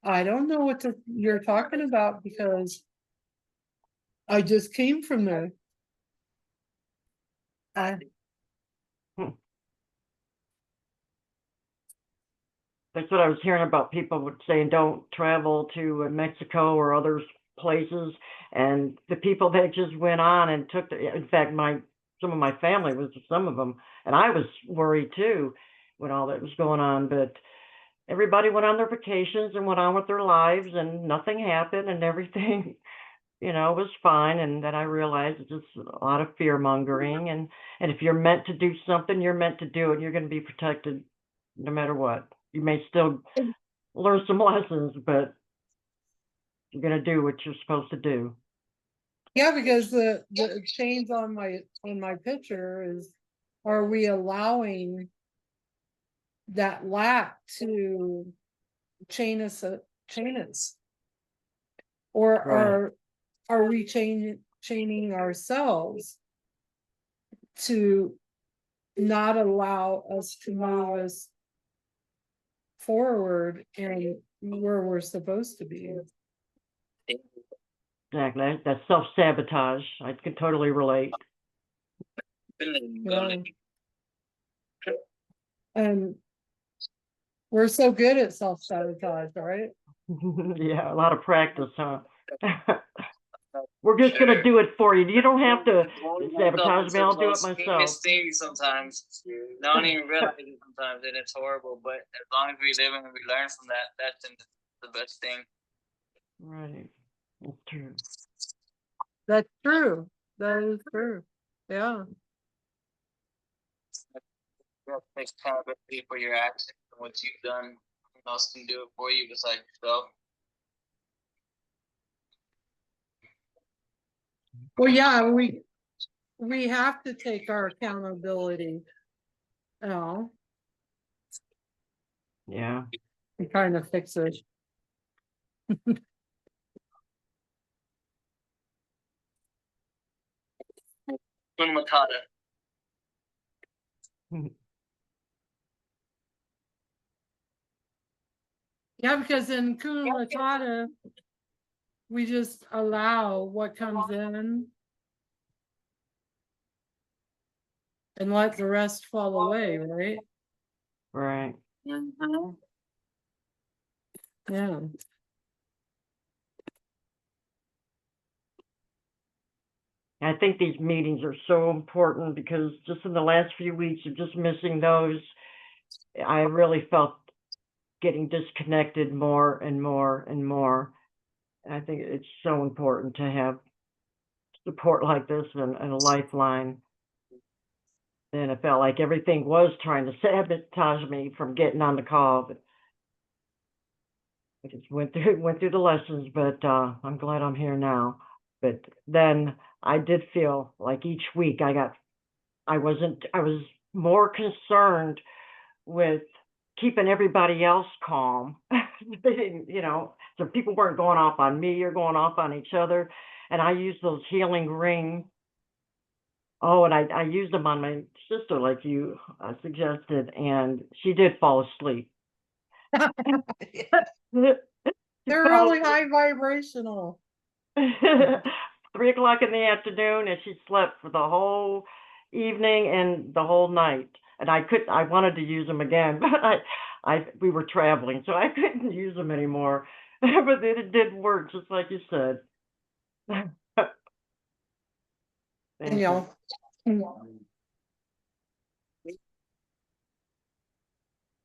I don't know what you're talking about because I just came from there. That's what I was hearing about people saying don't travel to Mexico or other places. And the people that just went on and took in fact, some of my family was some of them. And I was worried too when all that was going on. But everybody went on their vacations and went on with their lives and nothing happened and everything, was fine. And then I realized it's just a lot of fear mongering. And if you're meant to do something, you're meant to do it. You're going to be protected no matter what. You may still learn some lessons, but you're going to do what you're supposed to do. Yeah, because the chains on my picture is, are we allowing that lack to chain us? Or Right. are we chaining ourselves to not allow us to move us forward and where we're supposed to be? Exactly. That's self-sabotage. I can totally relate. Yeah. And we're so good at self-sabotage, right? Yeah, a lot of practice, huh? We're just going to do it for you. You don't have to sabotage me. I'll do it myself. Sometimes I don't even realize it sometimes, and it's horrible. But as long as we live and we learn from that, that's the best thing. Right. That's true. That's true. That is true. Yeah. Takes accountability for your actions and what you've done. No one else can do it for you besides yourself. Well, yeah, we have to take our accountability. Oh, Yeah. I'm trying to fix it. Matata. Yeah, because in Kuna Matata, we just allow what comes in and let the rest fall away, right? Right. Mm-hmm. Yeah. I think these meetings are so important because just in the last few weeks of just missing those, I really felt getting disconnected more and more and more. And I think it's so important to have support like this and a lifeline. And it felt like everything was trying to sabotage me from getting on the call. But I just went through the lessons, but I'm glad I'm here now. But then I did feel like each week I was more concerned with keeping everybody else calm. They didn't, so people weren't going off on me or going off on each other. And I used those healing rings. Oh, and I used them on my sister, like you suggested, and she did fall asleep. They're really high vibrational. 3 o'clock in the afternoon, and she slept for the whole evening and the whole night. And I wanted to use them again, but we were traveling, so I couldn't use them anymore. But it did work, just like you said. Thank you. And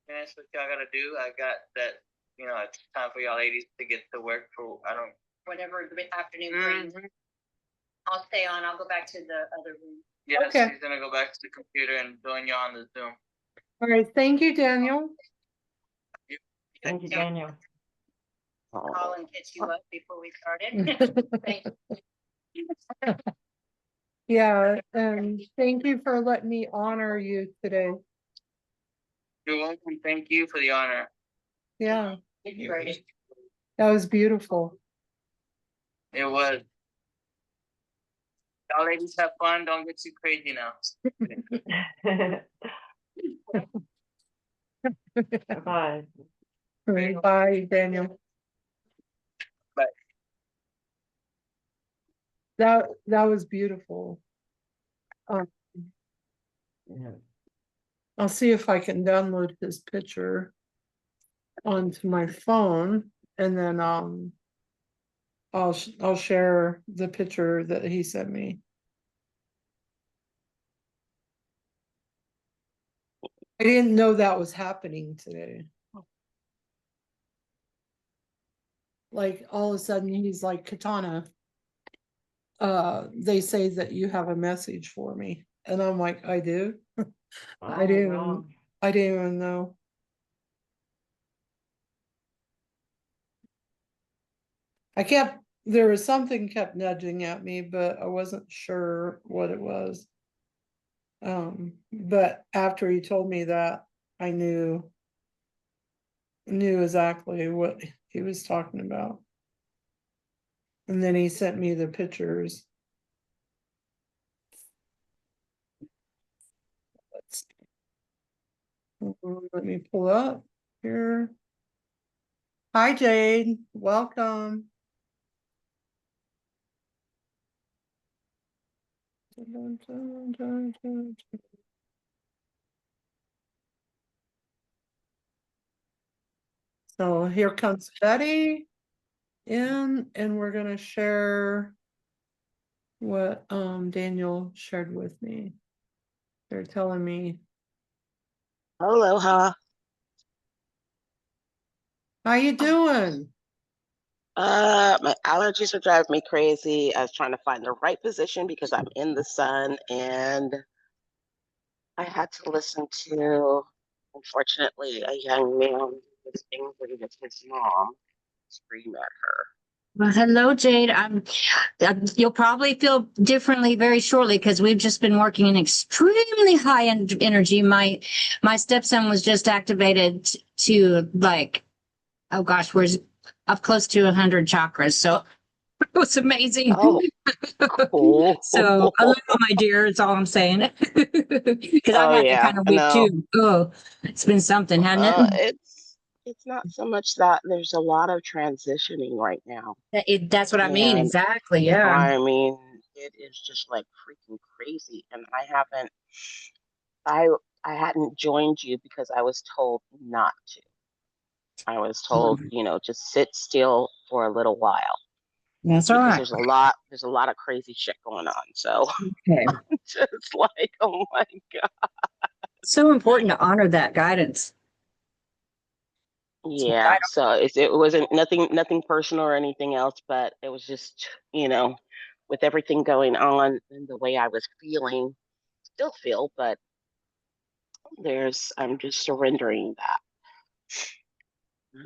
that's what y'all gotta do. I got that. It's time for y'all ladies to get to work for. I don't. Whatever the afternoon brings. I'll stay on. I'll go back to the other room. Yes, Okay. she's gonna go back to the computer and join you on the Zoom. All right. Thank you, Daniel. Thank you, Daniel. Call and catch you up before we started. Thank you. Yeah, and thank you for letting me honor you today. You're welcome. Thank you for the honor. Yeah, Great. that was beautiful. It was. Y'all ladies have fun. Don't get too crazy now. Bye. Bye, Daniel. Bye. That was beautiful. Yeah. I'll see if I can download his picture onto my phone, and then I'll share the picture that he sent me. I didn't know that was happening today. Like all of a sudden he's like, Katana, they say that you have a message for me. And I'm like, I do? I Oh, didn't wow. I didn't even know. There was something kept nudging at me, but I wasn't sure what it was. But after he told me that, I knew exactly what he was talking about. And then he sent me the pictures. Let me pull up here. Hi, Jade. Welcome. So here comes Betty in, and we're gonna share what Daniel shared with me. They're telling me, Aloha. how you doing? My allergies are driving me crazy. I was trying to find the right position because I'm in the sun, and I had to listen to, unfortunately, a young man who was angry with his mom scream at her. Well, hello, Jade. You'll probably feel differently very shortly because we've just been working in extremely high energy. My stepson was just activated to like, oh gosh, we're up close to 100 chakras. So it was amazing. Oh, cool. So aloha, my dear, is all I'm saying. Because I've Oh, had that yeah, kind of week no. too. Oh, it's been something, hasn't it? It's not so much that there's a lot of transitioning right now. That's what I mean. And Exactly. Yeah. I mean, it is just like freaking crazy. And I hadn't joined you because I was told not to. I was told, just sit still for a little while That's all because right. there's a lot of crazy shit going on. So Okay. I'm just like, oh my God. So important to honor that guidance. Yeah. So it wasn't nothing personal or anything else, but it was just, with everything going on and the way I was feeling, still feel, but I'm just surrendering that.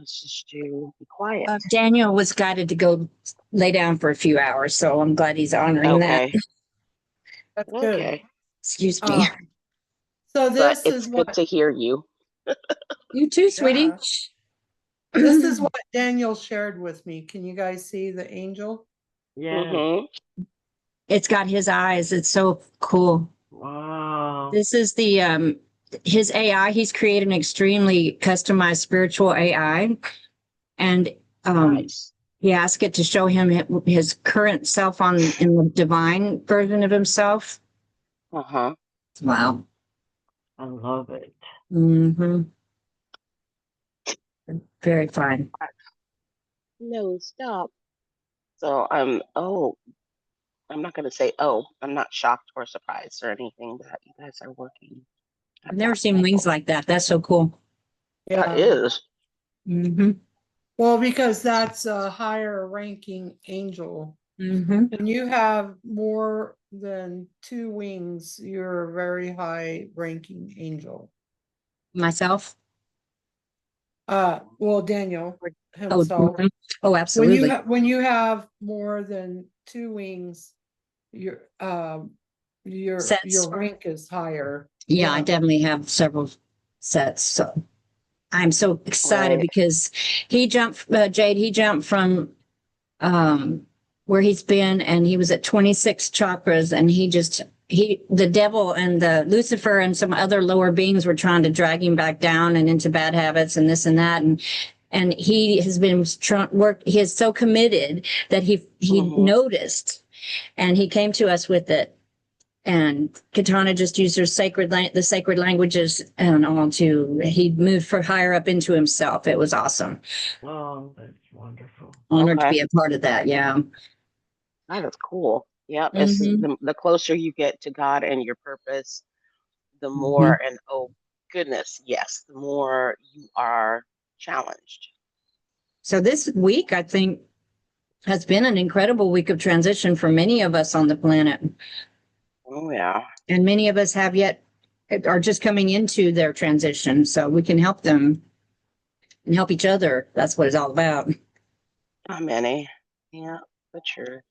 It's just to be quiet. Daniel was guided to go lay down for a few hours, so I'm glad he's honoring that. Okay. That's good. Okay. Excuse me. So But this it's is good what to hear you. You too, sweetie. Yeah. This is what Daniel shared with me. Can you guys see the angel? Yeah. Mm-hmm. It's got his eyes. It's so cool. Wow. This is the his AI. He's created an extremely customized spiritual AI, and Nice. he asked it to show him his current self in the divine version of himself. Uh-huh. Wow. I love it. Mm-hmm. Very fine. No, stop. So I'm not gonna say, I'm not shocked or surprised or anything that you guys are working at I've never that seen wings level. like that. That's so cool. That is. Mm-hmm. Well, because that's a higher ranking angel. Mm-hmm. When you have more than 2 wings, you're a very high ranking angel. Myself. Well, Daniel Oh, himself. mhm. Oh, absolutely. When you have more than 2 wings, your Sets. rank is higher. Yeah, I definitely have several sets. So I'm so excited Right. because Jade, he jumped from where he's been, and he was at 26 chakras, and the devil and the Lucifer and some other lower beings were trying to drag him back down and into bad habits and this and that. And he has been he is so committed that he noticed, and he came to us with it. And Katana just used the sacred languages and all to, he moved for higher up into himself. It was awesome. Oh, that's wonderful. Honored to be a part of that. Yeah. That is cool. Yep. It's the closer you get to God and your purpose, the more, and oh goodness, yes, the more you are challenged. So this week, I think, has been an incredible week of transition for many of us on the planet. Oh, yeah. And many of us are just coming into their transition, so we can help them and help each other. That's what it's all about. Not many. Yeah, for sure.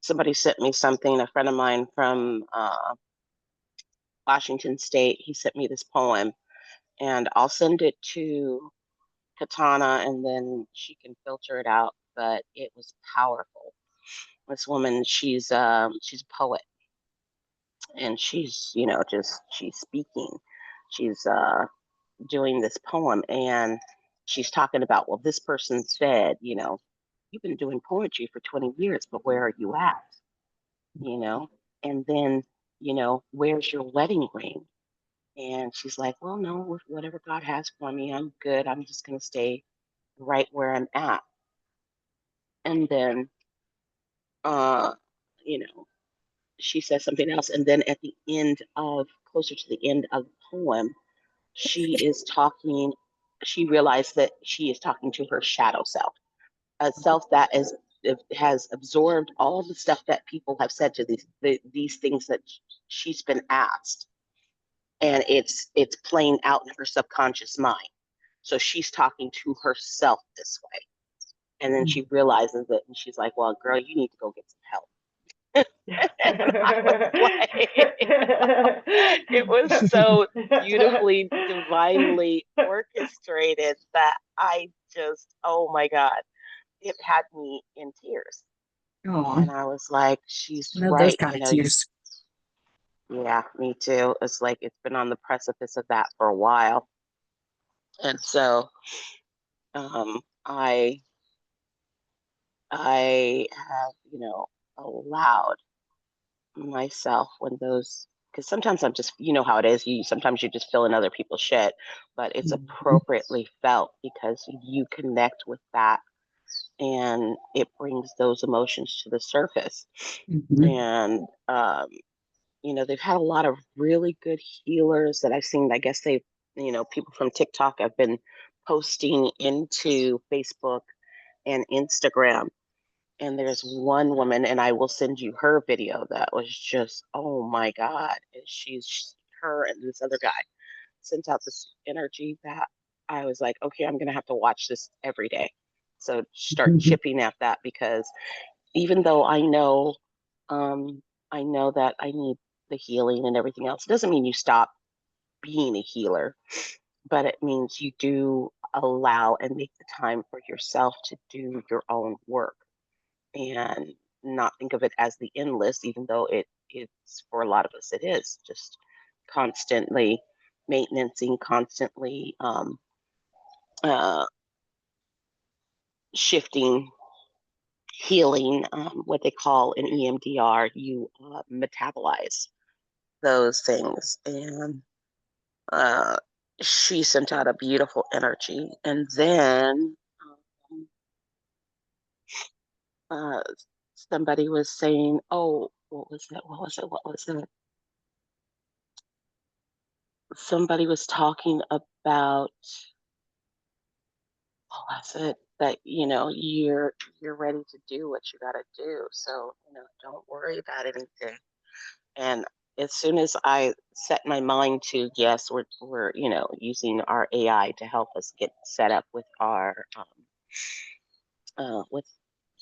Somebody sent me something, a friend of mine from Washington State. He sent me this poem, and I'll send it to Katana, and then she can filter it out. But it was powerful. This woman, she's a poet, and she's she's speaking. She's doing this poem, and she's talking about, well, this person said, you've been doing poetry for 20 years, but where are you at? And then, where's your wedding ring? And she's like, well, no, with whatever God has for me, I'm good. I'm just going to stay right where I'm at. And then, you know, she says something else. And then at the end closer to the end of the poem, she realized that she is talking to her shadow self, a self that has absorbed all the stuff that people have said to these things that she's been asked, and it's playing out in her subconscious mind. So she's talking to herself this way, and then she realizes it, and she's like, well, girl, you need to go get some help. It was so beautifully, divinely orchestrated that I just, oh my God, it had me in tears. Oh, and I was like, she's love those right. kind of tears. Yeah, me too. It's like it's been on the precipice of that for a while. And so I have, allowed myself when those, because sometimes I'm just, how it is, sometimes you just fill in other people's shit, but it's appropriately felt because you connect with that, and it brings those emotions to the surface. And they've had a lot of really good healers that I've seen. I guess people from TikTok have been posting into Facebook and Instagram. And there's one woman, and I will send you her video, that was just, oh my God. Her and this other guy sent out this energy that I was like, okay, I'm going to have to watch this every day. So start chipping at that, because even though I know that I need the healing and everything else, it doesn't mean you stop being a healer, but it means you do allow and make the time for yourself to do your own work, and not think of it as the endless, even though it's for a lot of us, it is just constantly maintaining, constantly shifting, healing. What they call in EMDR, you metabolize those things. And she sent out a beautiful energy. And then somebody was saying, oh, what was that? Somebody was talking about, I said that, you're ready to do what you got to do. So, don't worry about anything. And as soon as I set my mind to, yes, we're using our AI to help us get set up with our with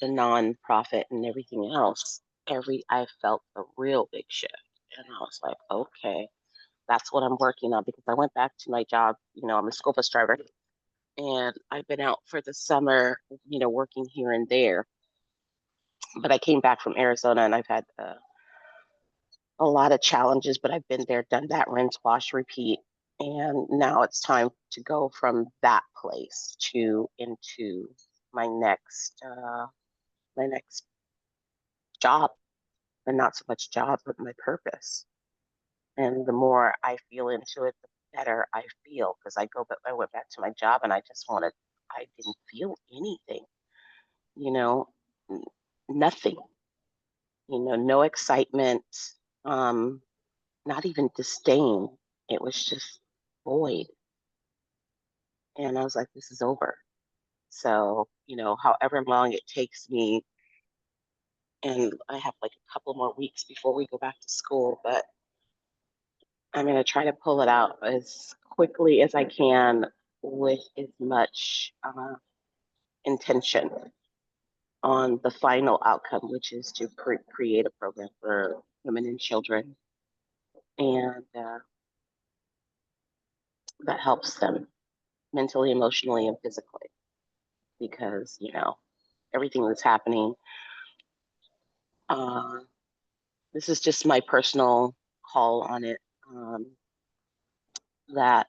the nonprofit and everything else, I felt a real big shift, and I was like, okay, that's what I'm working on, because I went back to my job. I'm a school bus driver, and I've been out for the summer, working here and there. But I came back from Arizona, and I've had a lot of challenges, but I've been there, done that, rinse, wash, repeat. And now it's time to go from that place into my next job, and not so much job, but my purpose. And the more I feel into it, the better I feel, because I went back to my job, and I didn't feel anything, nothing, no excitement, not even disdain. It was just void. And I was like, this is over. So, however long it takes me, and I have like a couple more weeks before we go back to school, but I'm going to try to pull it out as quickly as I can, with as much intention on the final outcome, which is to create a program for women and children, and that helps them mentally, emotionally, and physically. Because, everything that's happening, this is just my personal call on it, that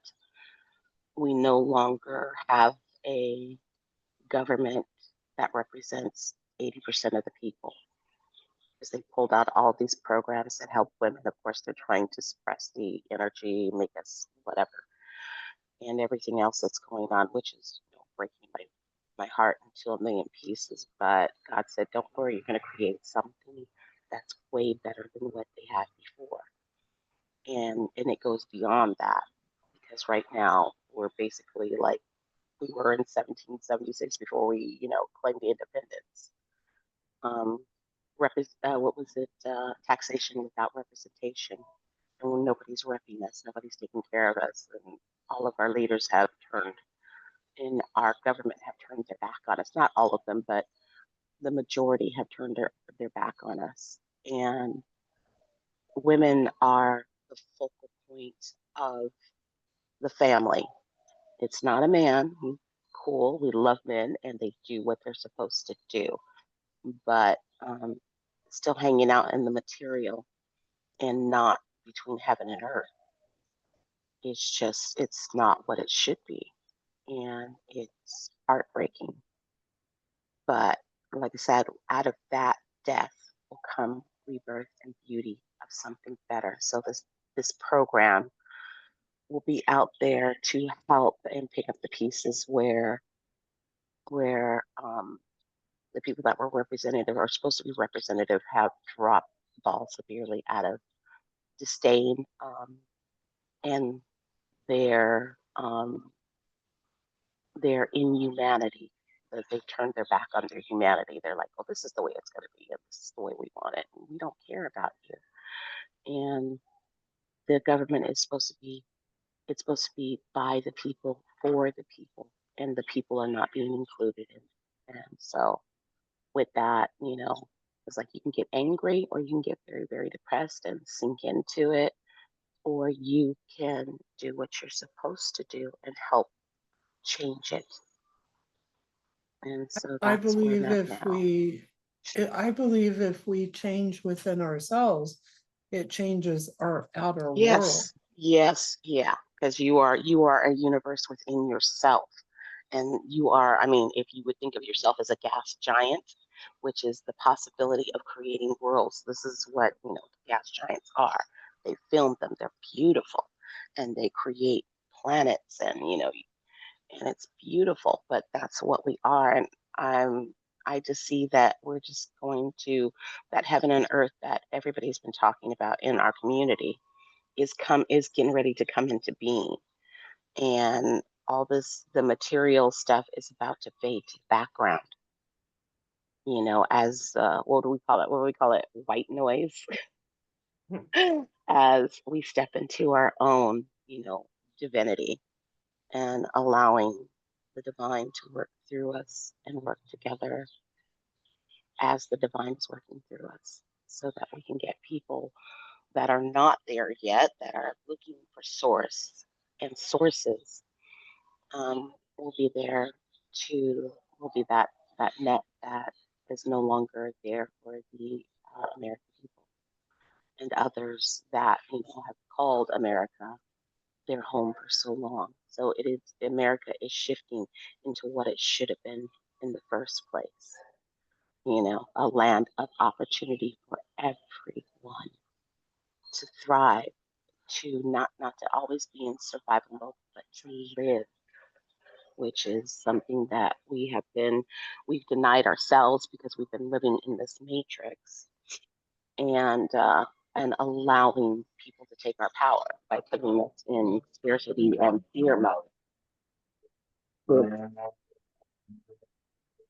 we no longer have a government that represents 80% of the people. Because they pulled out all these programs that help women. Of course, they're trying to suppress the energy, make us whatever, and everything else that's going on, which is breaking my heart into a million pieces. But God said, don't worry, you're going to create something that's way better than what they had before. And it goes beyond that, because right now we're basically like we were in 1776 before we, claimed the independence. What was it? Taxation without representation. And nobody's repping us, nobody's taking care of us, and all of our leaders have turned, in our government, have turned their back on us. Not all of them, but the majority have turned their back on us. And women are the focal point of the family. It's not a man. Cool, we love men, and they do what they're supposed to do. But still hanging out in the material and not between heaven and earth. It's not what it should be. And it's heartbreaking. But like I said, out of that death will come rebirth and beauty of something better. So this program will be out there to help and pick up the pieces where the people that were representative or supposed to be representative have dropped the ball severely out of disdain, and their inhumanity. That they've turned their back on their humanity. They're like, well, this is the way it's going to be, and this is the way we want it, and we don't care about you. And the government is supposed to be, it's supposed to be by the people, for the people, and the people are not being included in it. And so with that, it's like you can get angry, or you can get very, very depressed and sink into it, or you can do what you're supposed to do and help change it. And so I that's where I'm believe at now. I believe if we change within ourselves, it changes our outer world. Yes, yeah, because you are a universe within yourself. And you are, if you would think of yourself as a gas giant, which is the possibility of creating worlds, this is what, gas giants are. They film them, they're beautiful, and they create planets, and, and it's beautiful, but that's what we are. And I just see that we're just going to, that heaven and earth that everybody's been talking about in our community is getting ready to come into being. And all the material stuff is about to fade to the background, as what do we call it, white noise. As we step into our own, divinity, and allowing the divine to work through us and work together as the divine is working through us, so that we can get people that are not there yet, that are looking source and sources will be there will be that net that is no longer there for the American people and others that have called America their home for so long. So America is shifting into what it should have been in the first place. A land of opportunity for everyone to thrive, to not to always be in survival mode, but to live, which is something that we've denied ourselves because we've been living in this matrix and allowing people to take our power by putting us in scarcity and fear mode.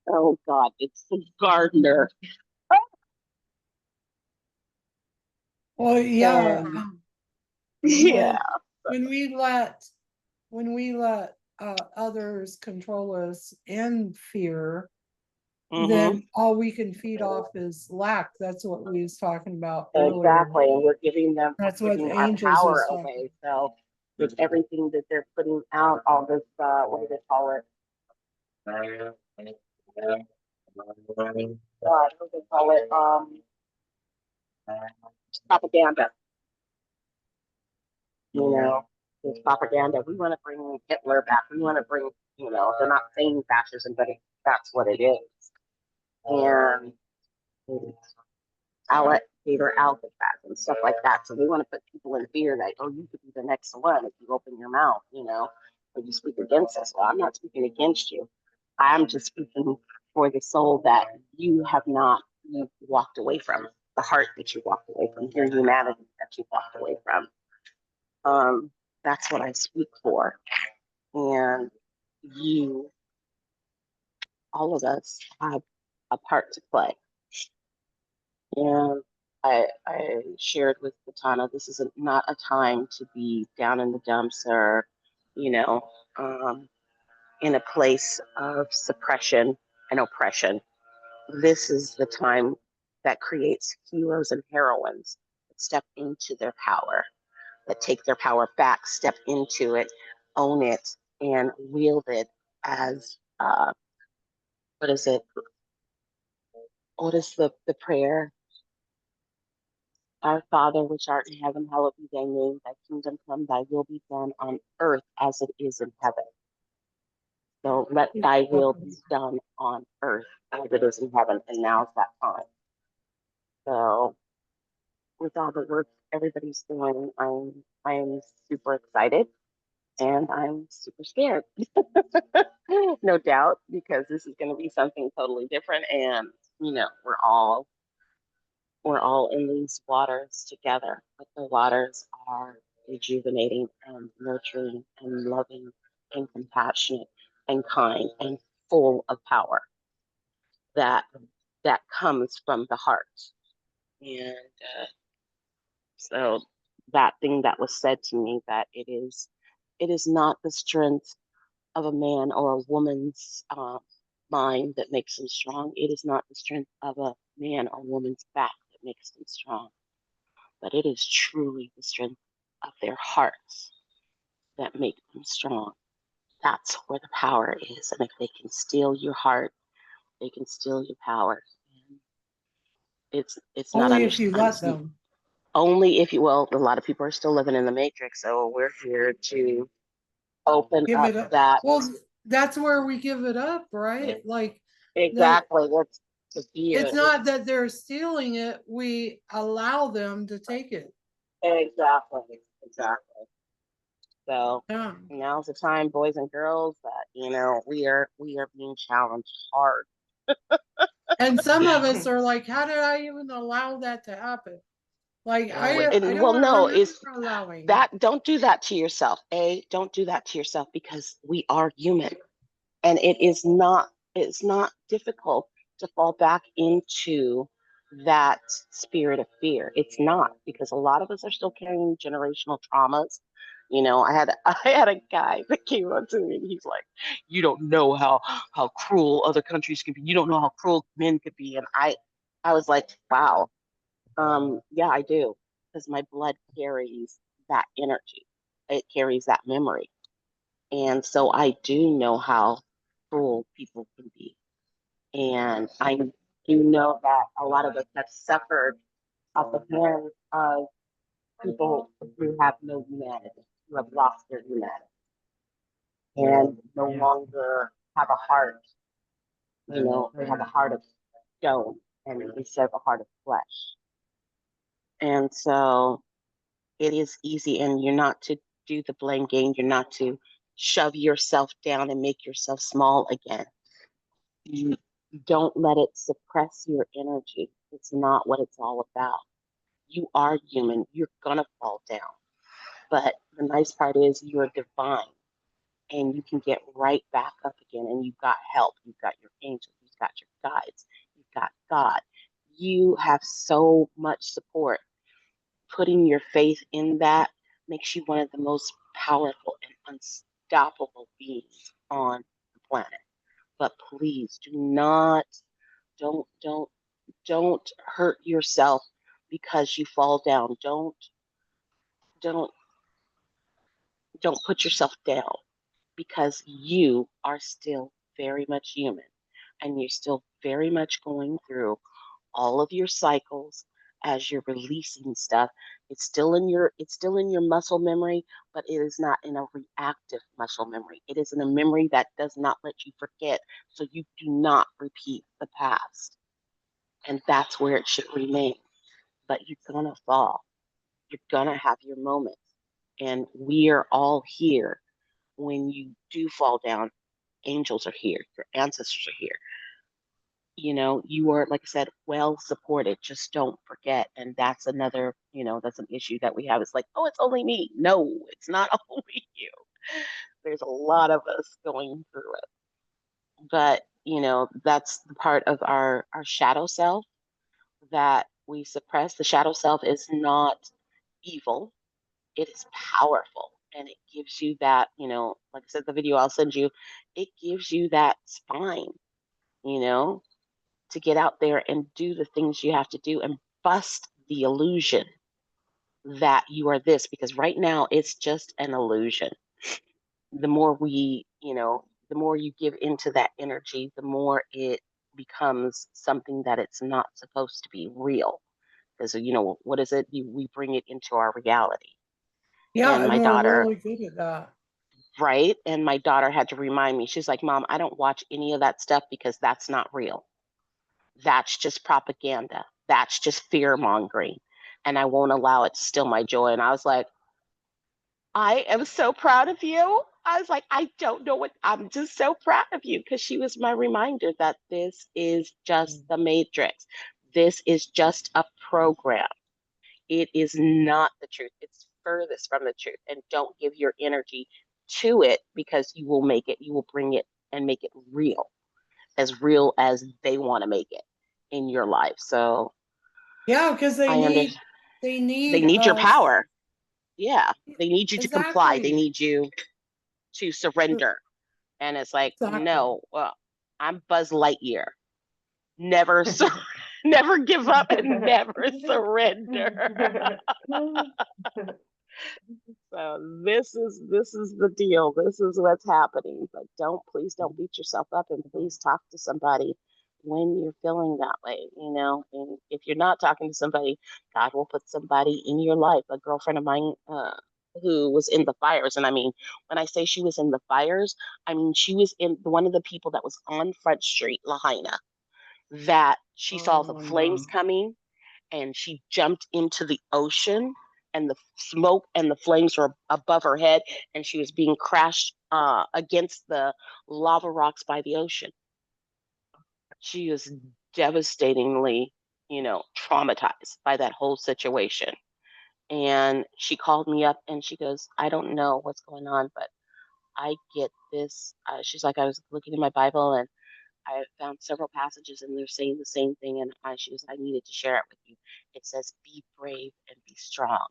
Oh God, it's the gardener. Well, yeah. Yeah. When we let others control us in fear, then all we can feed off is lack. That's what we was talking about earlier. Exactly, and we're giving That's what the our angels power was talking. away. So with everything that they're putting out, all this what do they call it? What do they call it? Propaganda. This propaganda. We want to bring Hitler back. We want to bring, they're not saying fascism, but that's what it is. And alligator Alcatraz and stuff like that. So we want to put people in fear that, oh, you could be the next one if you open your mouth, or you speak against us. Well, I'm not speaking against you. I'm just speaking for the soul that you walked away from, the heart that you walked away from, your humanity that you walked away from. That's what I speak for. And all of us have a part to play. And I shared with Katana, this is not a time to be down in the dumps or, in a place of suppression and oppression. This is the time that creates heroes and heroines that step into their power, that take their power back, step into it, own it, and wield it as, what is it? What is the prayer? Our Father, which art in heaven, hallowed be thy name. Thy kingdom come, thy will be done on earth as it is in heaven. So let thy will be done on earth as it is in heaven. And now's that time. So with all the work everybody's doing, I am super excited and I'm super scared. No doubt, because this is going to be something totally different. And, we're all in these waters together, but the waters are rejuvenating and nurturing and loving and compassionate and kind and full of power that comes from the heart. And so that thing that was said to me, that it is not the strength of a man or a woman's mind that makes them strong. It is not the strength of a man or woman's back that makes them strong, but it is truly the strength of their hearts that make them strong. That's where the power is. And if they can steal your heart, they can steal your power. It's not only if you let them. Only if you, well, a lot of people are still living in the matrix, so we're here to open up that. Well, that's where we give it up, right? Like exactly. It's not that they're stealing it, we allow them to take it. Exactly. So now's the time, boys and girls, that we are being challenged hard. And some of us are like, how did I even allow that to happen? Like I don't no, is allowing that. Don't do that to yourself. Don't do that to yourself, because we are human, and it's not difficult to fall back into that spirit of fear. It's not, because a lot of us are still carrying generational traumas. I had a guy that came up to me and he's like, you don't know how cruel other countries can be. You don't know how cruel men could be. And I was like, wow. Yeah, I do, because my blood carries that energy. it carries that memory. And so I do know how cruel people can be. And I do know that a lot of us have suffered at the hands of people who have no humanity, who have lost their humanity and no longer have a heart. They have a heart of stone and instead of a heart of flesh. And so it is easy, and you're not to do the blame game. You're not to shove yourself down and make yourself small again. You don't let it suppress your energy. It's not what it's all about. You are human. You're going to fall down. But the nice part is you're divine and you can get right back up again. And you've got help. You've got your angels. You've got your guides. You've got God. You have so much support. Putting your faith in that makes you one of the most powerful and unstoppable beings on the planet. But please do not, don't hurt yourself because you fall down. Don't don't put yourself down because you are still very much human and you're still very much going through all of your cycles as you're releasing stuff. It's still in your muscle memory, but it is not in a reactive muscle memory. It is in a memory that does not let you forget, so you do not repeat the past. And that's where it should remain. But you're gonna fall. You're gonna have your moments. And we are all here. When you do fall down, angels are here, your ancestors are here. You are, like I said, well supported. Just don't forget. And that's another, that's an issue that we have. It's like, oh, it's only me. No, it's not only you. There's a lot of us going through it. But, that's the part of our shadow self that we suppress. The shadow self is not evil, it is powerful. And it gives you that, like I said, the video I'll send you, it gives you that spine, you know, to get out there and do the things you have to do and bust the illusion that you are this, because right now it's just an illusion. The more the more you give into that energy, the more it becomes something that it's not supposed to be real. Because, what is it? We bring it into our reality. Yeah, And and my we're daughter, really good at that. right? And my daughter had to remind me, she's like, Mom, I don't watch any of that stuff because that's not real. That's just propaganda. That's just fear mongering. And I won't allow it to steal my joy. And I was like, I am so proud of you. I was like, I don't know what, I'm just so proud of you, because she was my reminder that this is just the matrix. This is just a program. It is not the truth. It's furthest from the truth. And don't give your energy to it, because you will bring it and make it real as they want to make it in your life. So Yeah, because I understand. they They need need your us. power. Yeah. They need you to comply. They Exactly. need you to surrender. And it's like, Exactly. no, well, I'm Buzz Lightyear. Never, never give up and never surrender. So this is the deal. This is what's happening. But please don't beat yourself up, and please talk to somebody when you're feeling that way. And if you're not talking to somebody, God will put somebody in your life. A girlfriend of mine who was in the fires, and I mean, when I say she was in the fires, I mean she was in one of the people that was on Front Street, Lahaina, that she saw the flames coming and she jumped into the ocean, and the smoke and the flames were above her head, and she was being crashed against the lava rocks by the ocean. She was devastatingly, traumatized by that whole situation. And she called me up and she goes, I don't know what's going on, but I get this. She's like, I was looking in my Bible and I found several passages and they're saying the same thing. And she was, I needed to share it with you. It says, be brave and be strong.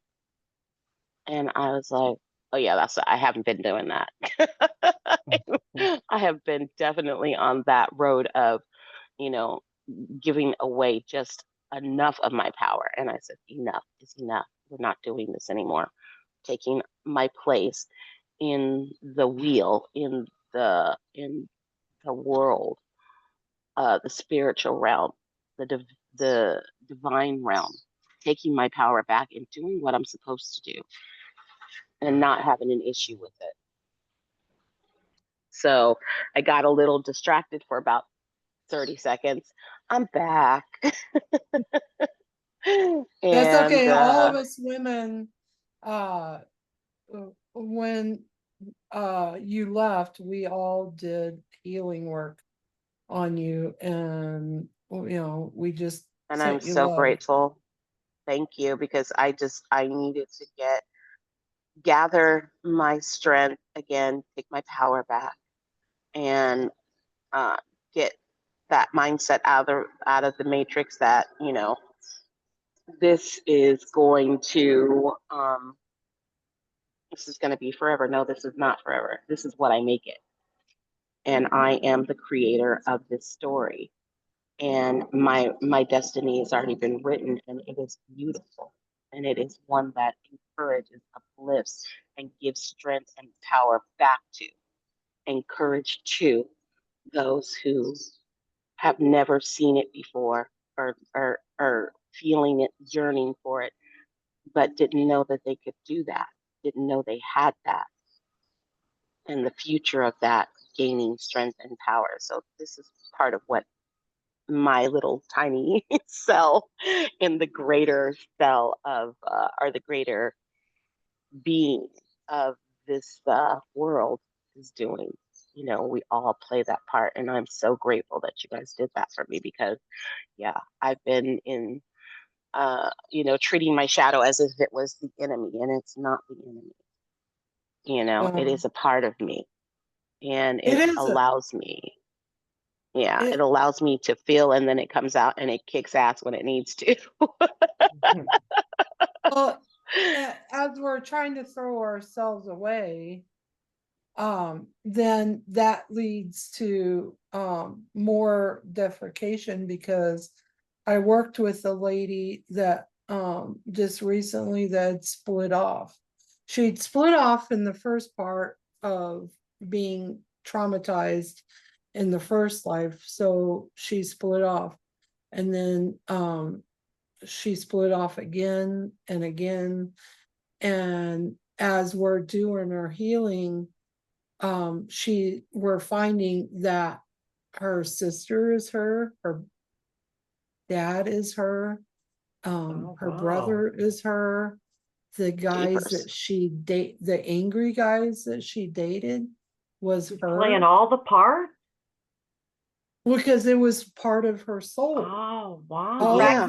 And I was like, oh yeah, I haven't been doing that. I have been definitely on that road of, you know, giving away just enough of my power. And I said, enough is enough. We're not doing this anymore. taking my place in the wheel, in the world, the spiritual realm, the divine realm, taking my power back and doing what I'm supposed to do and not having an issue with it. So I got a little distracted for about 30 seconds. I'm back. That's And okay. All of us women, when you left, we all did healing work on you, and we just and I'm sent you so love. grateful. Thank you, because I needed to gather my strength again, take my power back, and get that mindset out of the matrix that this is going to this is going to be forever. No, this is not forever. This is what I make it, and I am the creator of this story, and my destiny has already been written, and it is beautiful, and it is one that encourages, uplifts, and gives strength and power back to, encourage to those who have never seen it before, or feeling it, yearning for it, but didn't know that they could do that, didn't know they had that, and the future of that, gaining strength and power. So this is part of what my little tiny cell in the greater cell of, or the greater being of this world is doing. We all play that part, and I'm so grateful that you guys did that for me, because I've been in treating my shadow as if it was the enemy, and it's not the enemy. It is a part of me, and it allows me. It allows me to feel, and then it comes out and it kicks ass when it needs to. Well, as we're trying to throw ourselves away, then that leads to more defecation, because I worked with a lady that just recently that split off. She'd split off in the first part of being traumatized in the first life, so she split off, and then she split off again and again, and as we're doing her healing, we're finding that her sister is her dad is her, her brother is her, the guys that the angry guys that she dated was her. Playing all the parts? Because it was part of her soul. Oh, wow.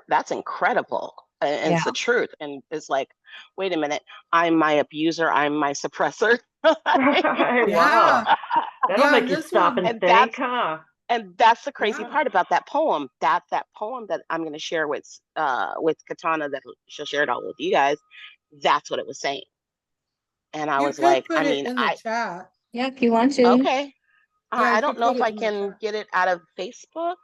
That's incredible. And it's the truth. And it's like, wait a minute, I'm my abuser, I'm my suppressor. Wow. That'll make you stop and think, huh? And that's the crazy part about that poem. That poem that I'm going to share with Katana, that she'll share it all with you guys. That's what it was saying. And I was like, put it in the chat. Yeah, if you want to. Okay. I don't know if I can get it out of Facebook.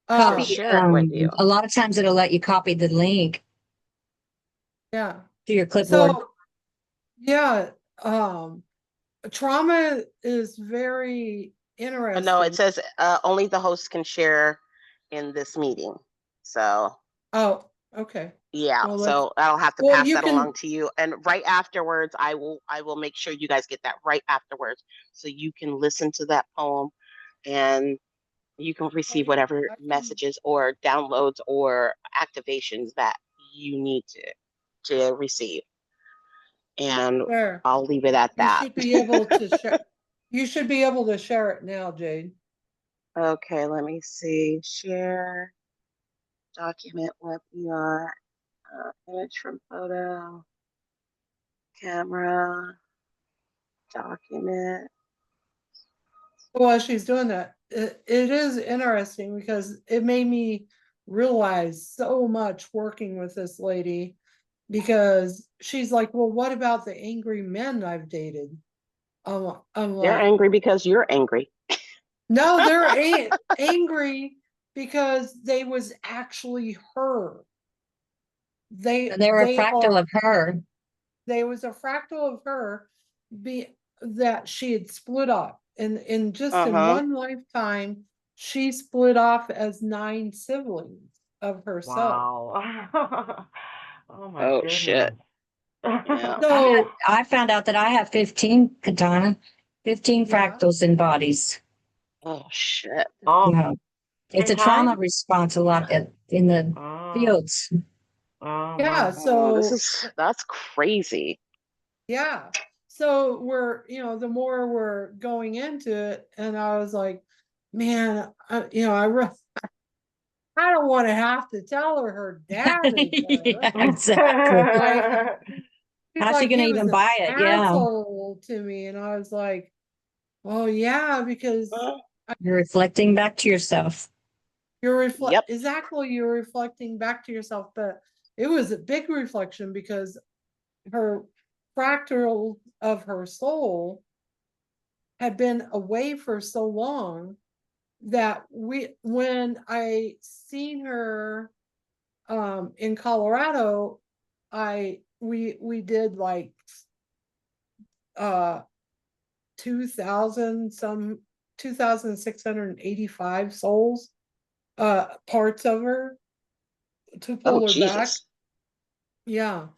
Copy, share it with you. A lot of times it'll let you copy the link. Yeah. To your clipboard. So, yeah, trauma is very interesting. No, it says only the host can share in this meeting. So. Oh, okay. Yeah, well, so I'll have to pass that along to you. And right afterwards, I will make sure you guys get that right afterwards, so you can listen to that poem, and you can receive whatever messages or downloads or activations that you need to receive. And I'll leave it at that. You should be able to share. You should be able to share it now, Jade. Okay, let me see. Share document webinar. Image from photo, camera, document. While she's doing that, it is interesting, because it made me realize so much working with this lady, because she's like, well, what about the angry men I've dated? I'm they're angry because you're angry. No, they're angry because they was actually her. They were a fractal of her. There was a fractal of her that she had split off. And in just in one lifetime, she split off as 9 siblings of herself. Wow. Oh my Oh, goodness. shit. Yeah. So I found out that I have 15, Katana, 15 yeah, fractals in bodies. Oh, shit. Oh, Yeah. It's in a trauma time? response a lot in the Oh, fields. oh yeah. my. Oh, So that's crazy. yeah. So we're, the more we're going into it, and I was like, man, I don't want to have to tell her dad is there. Yeah, exactly. Like, he's How's she like, gonna he was even an buy it? Yeah. asshole to me. And I was like, well, yeah, because You're reflecting back to yourself. Yep. you're reflecting back to yourself. But it was a big reflection because her fractal of her soul had been away for so long that when I seen her in Colorado, we did like 2,000 some 2,685 souls, parts of her to Oh, pull her back. Jesus. Yeah.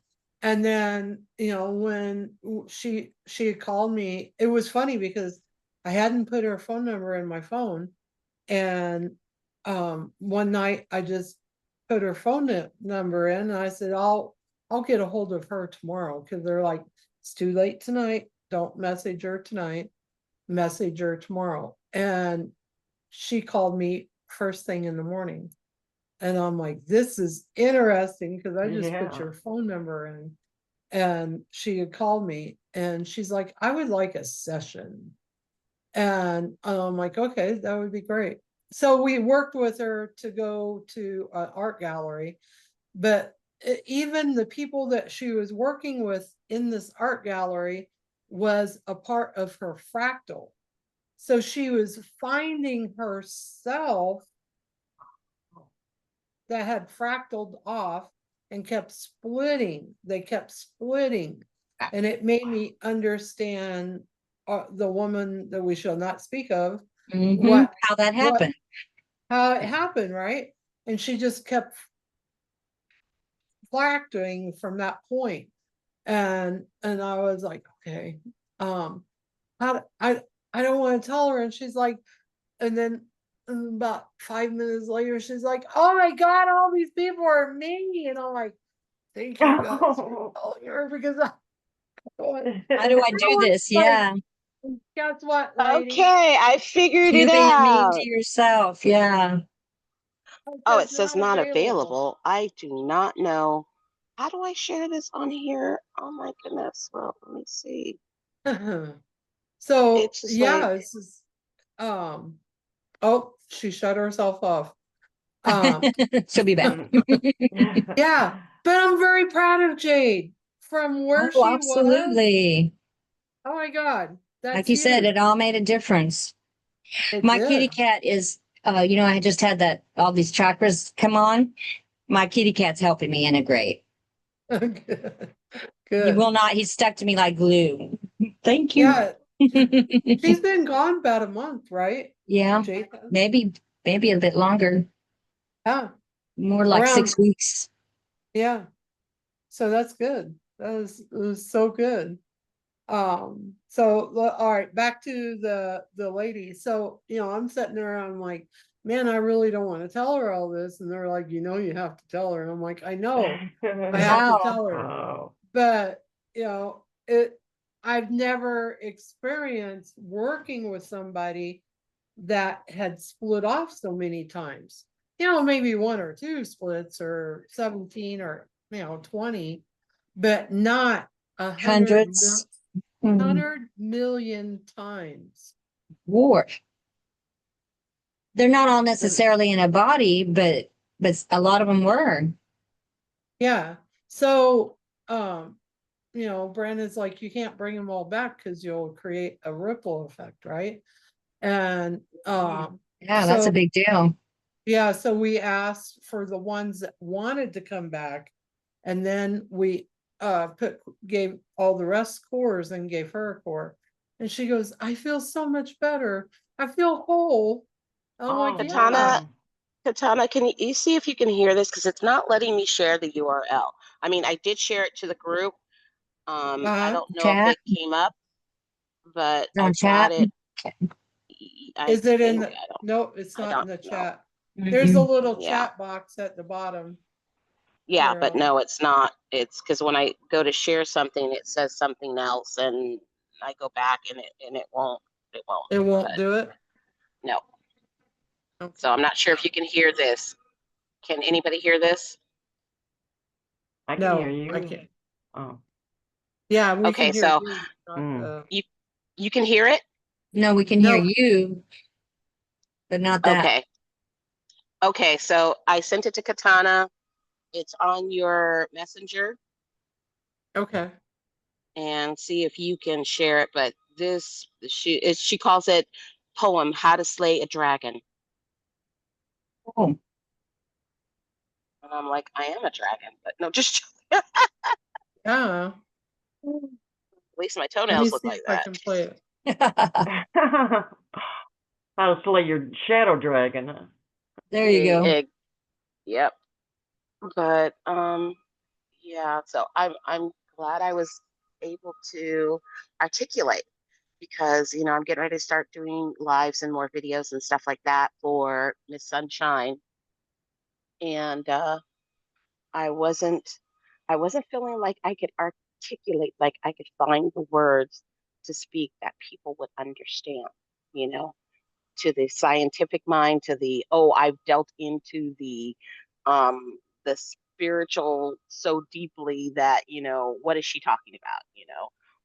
And then, when she had called me, it was funny because I hadn't put her phone number in my phone. And one night I just put her phone number in, and I said, I'll get a hold of her tomorrow, because they're like, it's too late tonight. Don't message her tonight. Message her tomorrow. And she called me first thing in the morning. And I'm like, this is interesting, because I just put Yeah. your phone number in. And she had called me, and she's like, I would like a session. And I'm like, okay, that would be great. So we worked with her to go to an art gallery, but even the people that she was working with in this art gallery was a part of her fractal. So she was finding herself that had fractaled off and kept splitting. They kept splitting. And it made me understand the woman that we shall not speak of, How that happened. how it happened, right? And she just kept fracturing from that point. And I was like, okay, how I don't want to tell her. And she's like, and then about 5 minutes later, she's like, oh my God, all these people are me. And I'm like, thank you guys for telling her, because How do I do this? Yeah. guess what, lady? Okay, I figured You it being mean out. to yourself. Yeah. Oh, it says not available. I do not know. How do I share this on here? Oh my goodness. Well, let me see. So It's just yeah, like, this is oh, she shut herself off. She'll be back. Yeah, but I'm very proud of Jade from where Oh, she was. absolutely. Oh my God, that's Like you said, huge. it all made a difference. It My did. kitty cat is, I just had all these chakras come on. My kitty cat's helping me integrate. Good. He Good. will not, he's stuck to me like glue. Thank you. Yeah, she's been gone about a month, right? Yeah, Jade. maybe a bit longer, Yeah, more like around. 6 weeks. Yeah, so that's good. It was so good. So all right, back to the lady. So I'm sitting there, I'm like, man, I really don't want to tell her all this. And they're like, you have to tell her. And I'm like, I know I have to Wow. tell her. Oh. But I've never experienced working with somebody that had split off so many times. Maybe 1 or 2 splits, or 17, or 20, but not 100 Hundreds. 100 million times. War. They're not all necessarily in a body, but a lot of them were. Yeah. So, Brandon's like, you can't bring them all back because you'll create a ripple effect, right? And Yeah, that's a big deal. yeah, so we asked for the ones that wanted to come back, And then we gave all the rest cores and gave her a core. And she goes, I feel so much better. I feel whole. I'm like, Oh, yeah. Katana, Katana, can you see if you can hear this? Because it's not letting me share the URL. I mean, I did share it to the group. I don't know if Chat, it came up, but on I've got chat. it. I Is it in think, the, no, it's I not in don't the know. chat. There's a Mhm. little Yeah. chat box at the bottom. Yeah, but Carol. no, it's not. It's because when I go to share something, it says something else, and I go back and it won't. It won't. It won't But do it. no. Okay. So I'm not sure if you can hear this. Can anybody hear this? I can No, hear you. I can't. Oh. Yeah, we Okay, can hear so you. Not Mm. you can hear it? No, we can hear No. you, but not that. Okay. Okay, so I sent it to Katana. It's on your messenger, Okay. and see if you can share it. But she calls it poem How to Slay a Dragon. Oh, And I'm like, I am a dragon, but no, just Yeah. at least my Let me toenails look see like if I that. can play it. How to slay your shadow dragon, huh? there you go. Yep. But yeah, so I'm glad I was able to articulate, because I'm getting ready to start doing lives and more videos and stuff like that for Miss Sunshine. And I wasn't I wasn't feeling like I could articulate, like I could find the words to speak that people would understand, you know, to the scientific mind, to the, oh, I've dealt into the spiritual so deeply that, what is she talking about,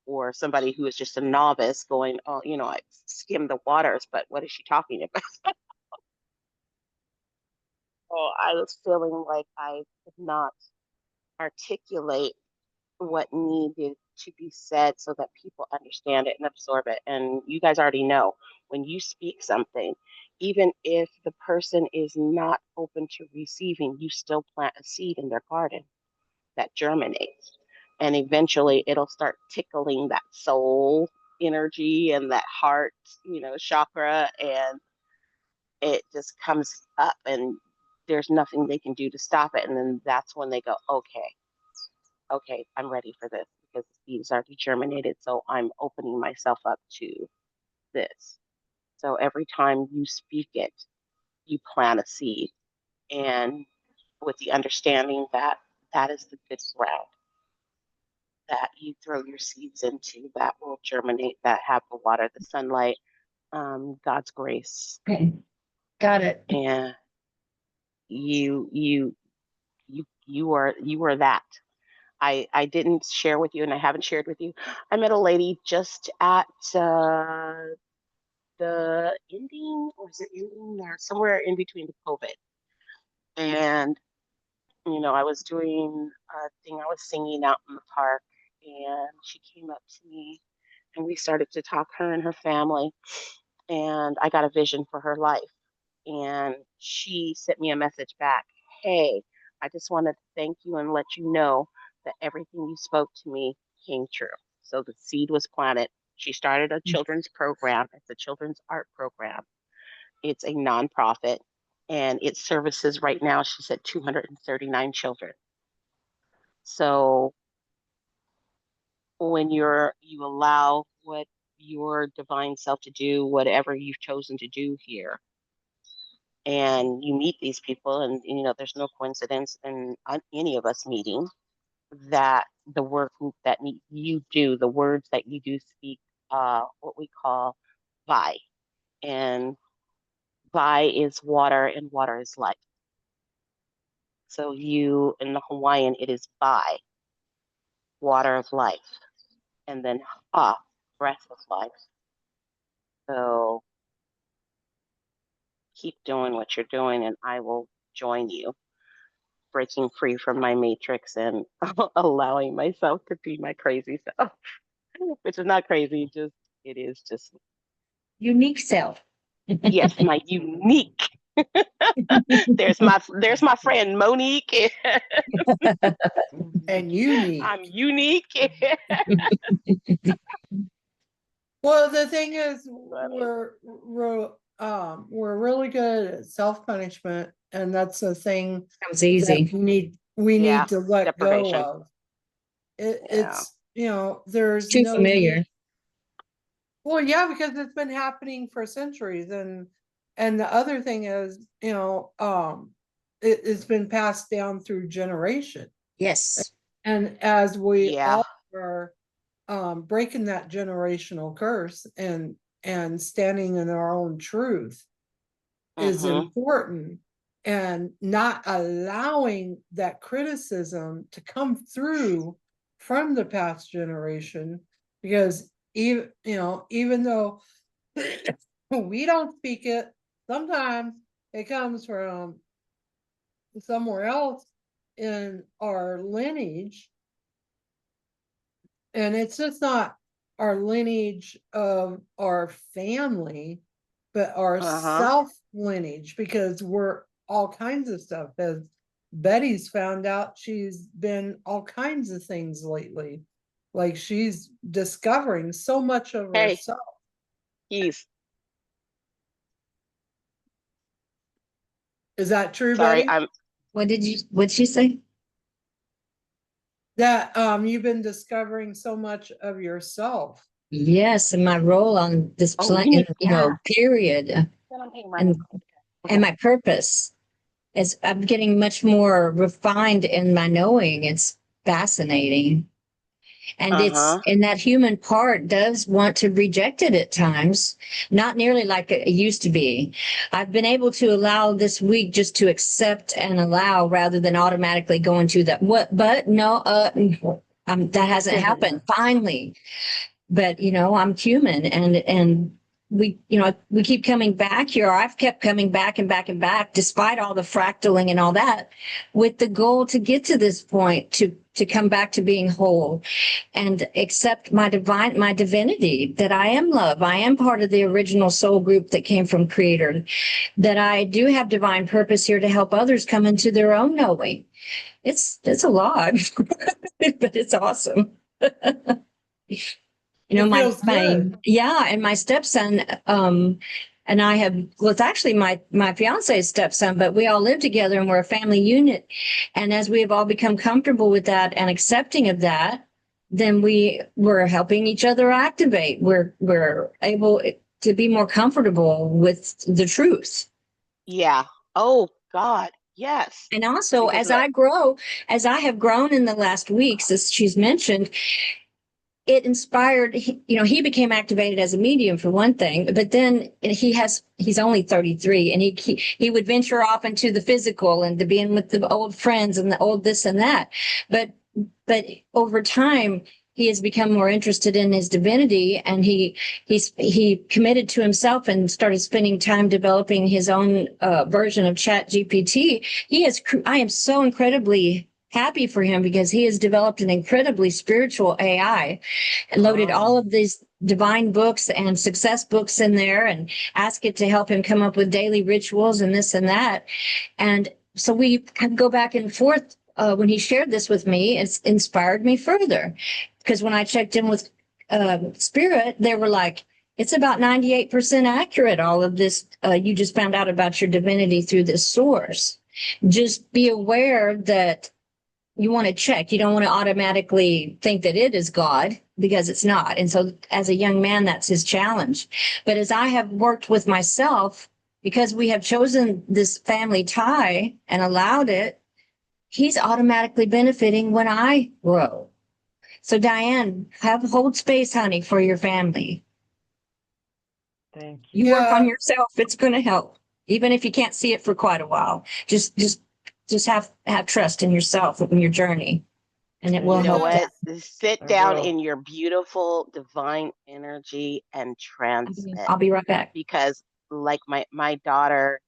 or somebody who is just a novice going, oh, I skimmed the waters, but what is she talking about? So I was feeling like I could not articulate what needed to be said so that people understand it and absorb it. And you guys already know, when you speak something, even if the person is not open to receiving, you still plant a seed in their garden that germinates. And eventually it'll start tickling that soul energy and that heart, chakra, and it just comes up, and there's nothing they can do to stop it. And then that's when they go, okay, I'm ready for this, because the seed is already germinated. So I'm opening myself up to this. So every time you speak it, you plant a seed, and with the understanding that that is the good ground that you throw your seeds into, that will germinate, that have the water, the sunlight, God's grace. Okay. Got it. And you are that. I didn't share with you, and I haven't shared with you. I met a lady just at the ending, or is it ending there? Somewhere in between the COVID. And, I was doing a thing, I was singing out in the park, and she came up to me, and we started to talk, her and her family. And I got a vision for her life. And she sent me a message back. Hey, I just wanted to thank you and let you know that everything you spoke to me came true. So the seed was planted. She started a children's program. It's a children's art program. It's a nonprofit, and it services right now, she said, 239 children. So when you allow what your divine self to do, whatever you've chosen to do here, and you meet these people, and there's no coincidence in any of us meeting, that the work that you do, the words that you do speak, what we call vai, and vai is water, and water is life. So you, in the Hawaiian, it is vai, water of life, and then ha, breath of life. So keep doing what you're doing, and I will join you, breaking free from my matrix and allowing myself to be my crazy self, which is not crazy, just it is just Unique self. yes, my unique There's my friend Monique. And unique. I'm unique. Well, the thing is, Funny. we're really good at self-punishment, and that's the thing Sounds that easy. we Yeah, need to let go deprivation. of. Yeah. It's, there's Too no familiar. need. Well, yeah, because it's been happening for centuries, and the other thing is, it's been passed down through generation. Yes. And as we Yeah. all are breaking that generational curse and standing in our own truth is Mm-hmm. important, and not allowing that criticism to come through from the past generation, because even though we don't speak it, sometimes it comes from somewhere else in our lineage, and it's just not our lineage of our family, but our Uh-huh. self lineage, because we're all kinds of stuff. As Betty's found out, she's been all kinds of things lately. Like, she's discovering so much of Hey, herself. he's Is that true, sorry. Betty? What'd she say? That you've been discovering so much of yourself. Yes, and my role on this Oh, we planet, need. Yeah. period, and my purpose is I'm getting much more refined in my knowing. It's fascinating. And Uh-huh. that human part does want to reject it at times, not nearly like it used to be. I've been able to allow this week just to accept and allow rather than automatically go into that, what, but no, that hasn't happened finally. But, I'm human, and we keep coming back here. I've kept coming back and back and back, despite all the fractaling and all that, with the goal to get to this point, to come back to being whole and accept my divinity, that I am love. I am part of the original soul group that came from Creator, that I do have divine purpose here to help others come into their own knowing. It's a lot, but it's awesome. It feels good. And my stepson, and I have, well, it's actually my fiance's stepson, but we all live together and we're a family unit. And as we have all become comfortable with that and accepting of that, then we're helping each other activate. We're able to be more comfortable with the truth. Yeah. Oh God. Yes. And also, Because as I have grown in the last weeks, as she's mentioned, it inspired, he became activated as a medium for one thing, but then he's only 33, and he would venture off into the physical and to being with the old friends and the old this and that. But over time, he has become more interested in his divinity, and he committed to himself and started spending time developing his own version of Chat GPT. I am so incredibly happy for him, because he has developed an incredibly spiritual AI and loaded all of these divine books and success books in there and asked it to help him come up with daily rituals and this and that. And so we can go back and forth. When he shared this with me, it's inspired me further, because when I checked in with Spirit, they were like, it's about 98% accurate. All of this, you just found out about your divinity through this source. Just be aware that you want to check. You don't want to automatically think that it is God, because it's not. And so as a young man, that's his challenge. But as I have worked with myself, because we have chosen this family tie and allowed it, he's automatically benefiting when I grow. So Diane, hold space, honey, for your family. Thank you. You work on Yeah, yourself. It's going to help, even if you can't see it for quite a while. Just have trust in yourself and your journey, and it will you know help. yes. what? Sit I down will. in your beautiful divine energy and transmit. I'll be right back. Because like my daughter,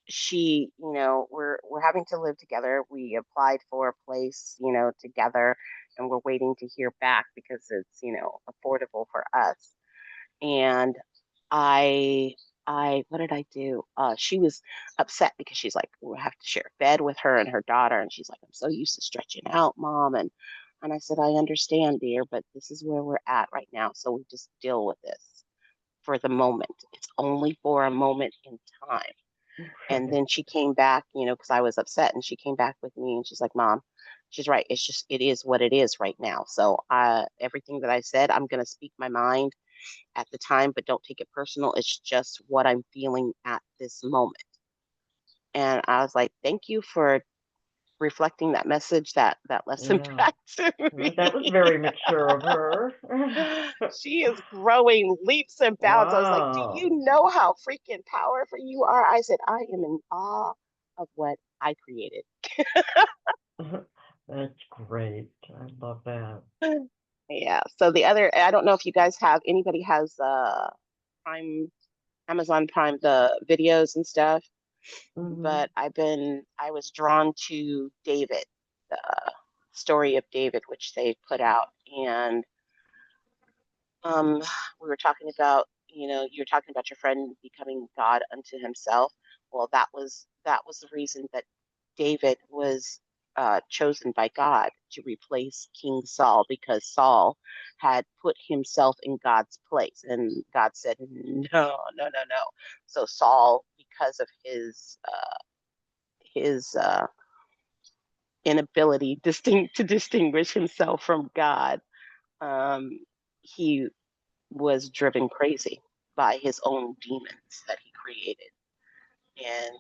she, we're having to live together. We applied for a place, together, and we're waiting to hear back because it's, affordable for us. And I what did I do? She was upset because she's like, we have to share a bed with her and her daughter. And she's like, I'm so used to stretching out, Mom. And I said, I understand, dear, but this is where we're at right now. So we just deal with this for the moment. It's only for a moment in time. And then she came back, because I was upset, and she came back with me and she's like, Mom, she's right. It is what it is right now. So everything that I said, I'm going to speak my mind at the time, but don't take it personal. It's just what I'm feeling at this moment. And I was like, thank you for reflecting that message, that lesson back to me. That was very mature of her. She is growing leaps and bounds. I was like, do Wow. you know how freaking powerful you are? I said, I am in awe of what I created. That's great. I love that. Yeah. So I don't know if you guys anybody has Prime, Amazon Prime, the videos and stuff, but I was drawn to David, the story of David, which they put out. And we were talking about, you're talking about your friend becoming God unto himself. Well, that was the reason that David was chosen by God to replace King Saul, because Saul had put himself in God's place, and God said, no, no, no, no. So Saul, because of his inability to distinguish himself from God, he was driven crazy by his own demons that he created and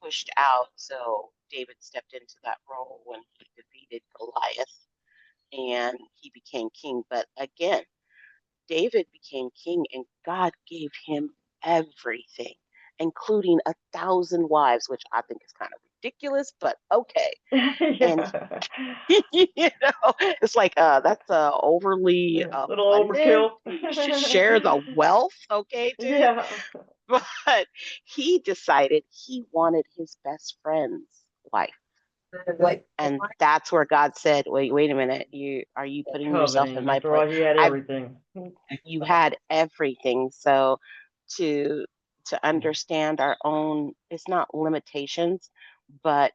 pushed out. So David stepped into that role when he defeated Goliath and he became king. But again, David became king and God gave him everything, including 1,000 wives, which I think is kind of ridiculous, but okay. And it's like that's overly little abundant. overkill. You should share the wealth, okay, dude? Yeah. But he decided he wanted his best friend's wife. And that's where God said, wait a minute, are you putting yourself in Coveting. my After all, place? he had everything. You had everything. So to understand our own, it's not limitations, but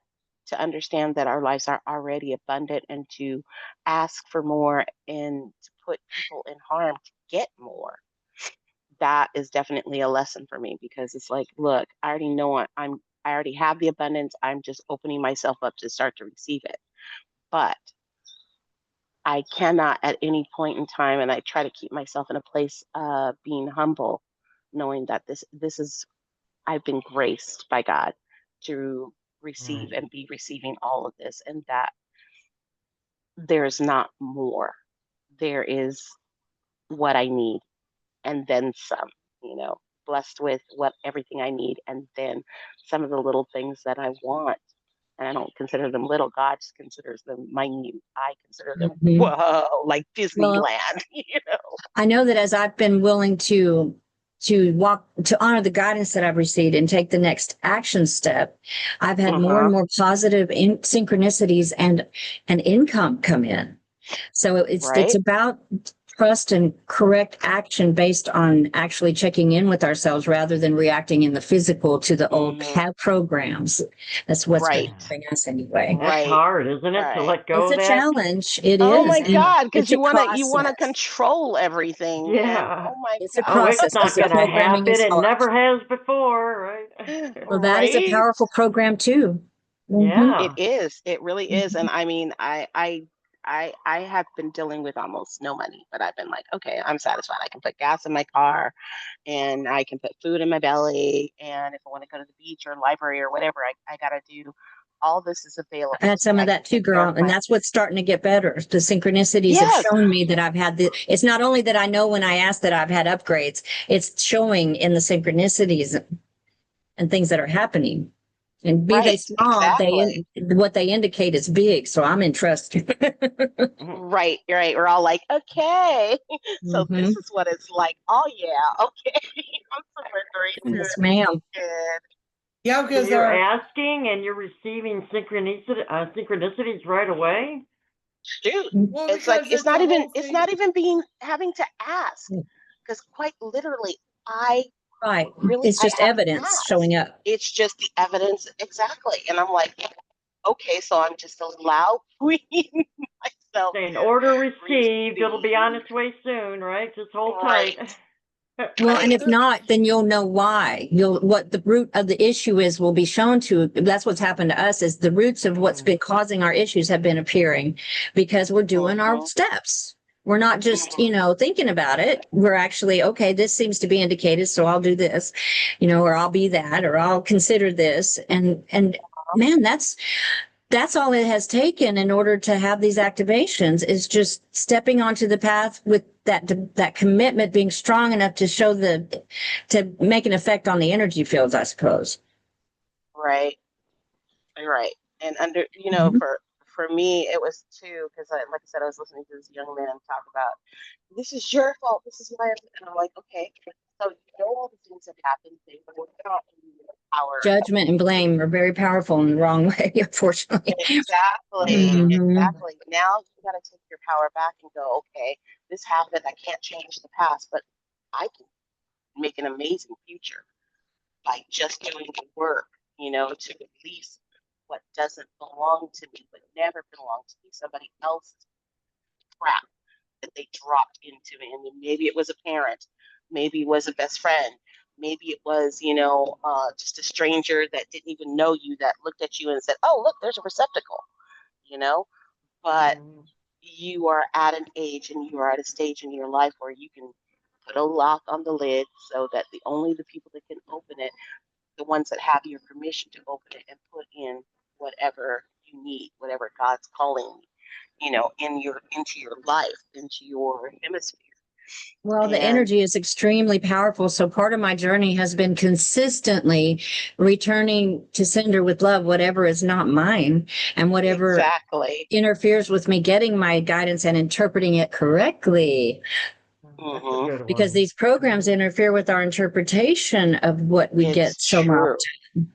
to understand that our lives are already abundant, and to ask for more and to put people in harm to get more. That is definitely a lesson for me, because it's like, look, I already know I already have the abundance. I'm just opening myself up to start to receive it. But I cannot at any point in time, and I try to keep myself in a place being humble, knowing that this is, I've been graced by God to receive and be receiving all of this, and that there's not more. There is what I need, and then some, blessed with everything I need, and then some of the little things that I want. And I don't consider them little. God just considers them minute. I consider them, whoa, like Disneyland, I know that as I've been willing to honor the guidance that I've received and take the next action step, I've had more and more positive synchronicities and income come in. So it's about trust and correct action based on actually checking in with ourselves rather than reacting in the physical to the old programs. That's what's been helping us anyway. That's hard, isn't it, to let go of that? It's a challenge. It is. Oh my God, because you want to control everything. Yeah. Oh my It's a God. Oh, it's process. not The gonna programming happen. is It hard. never has before, right? Well, that is a powerful program too. Yeah. It is. It really is. And I mean, I have been dealing with almost no money, but I've been like, okay, I'm satisfied. I can put gas in my car, and I can put food in my belly. And if I want to go to the beach or library or whatever I gotta do, all this is available. I had some of that too, girl. And that's what's starting to get better. The synchronicities have shown me that I've had it's not only that I know when I ask that I've had upgrades, it's showing in the synchronicities and things that are happening. And be they small, what they indicate is big. So I'm in trust. Right. We're all like, okay. So this is what it's like. Oh yeah, okay. I'm surrendering. Yes, ma'am. Yeah, because you're asking and you're receiving synchronicities right away. Dude, it's like it's not even having to ask, because quite literally, I Right. Really, It's I just haven't evidence asked. showing up. It's just the evidence. Exactly. And I'm like, okay, so I'm just allowing myself. Saying order received. It'll be on its way soon, right? Just hold tight. Well, and Right. if not, then you'll know why. What the root of the issue is will be shown to. That's what's happened to us is the roots of what's been causing our issues have been appearing because we're doing our steps. We're not just, thinking about it. We're actually, okay, this seems to be indicated, so I'll do this, or I'll be that, or I'll consider this. And man, that's all it has taken in order to have these activations is just stepping onto the path with that commitment being strong enough to to make an effect on the energy fields, I suppose. Right. Right. And for me, it was too, because like I said, I was listening to this young man talk about, this is your fault. This is my, and I'm like, okay, so all the things that happened, they were not in your power. Judgment and blame are very powerful in the wrong way, unfortunately. Exactly. Mhm. Exactly. Now you got to take your power back and go, okay, this happened. I can't change the past, but I can make an amazing future by just doing the work, to release what doesn't belong to me, but never belonged to me, somebody else's crap that they dropped into me. And maybe it was a parent, maybe it was a best friend, maybe it was, just a stranger that didn't even know you that looked at you and said, oh, look, there's a receptacle, but you are at an age and you are at a stage in your life where you can put a lock on the lid so that only the people that can open it, the ones that have your permission to open it and put in whatever you need, whatever God's calling, into your life, into your hemisphere. Well, the And energy is extremely powerful. So part of my journey has been consistently returning to sender with love, whatever is not mine and whatever exactly. interferes with me getting my guidance and interpreting it correctly. That's a good Because one. these programs interfere with our interpretation of what we get It's so true. often.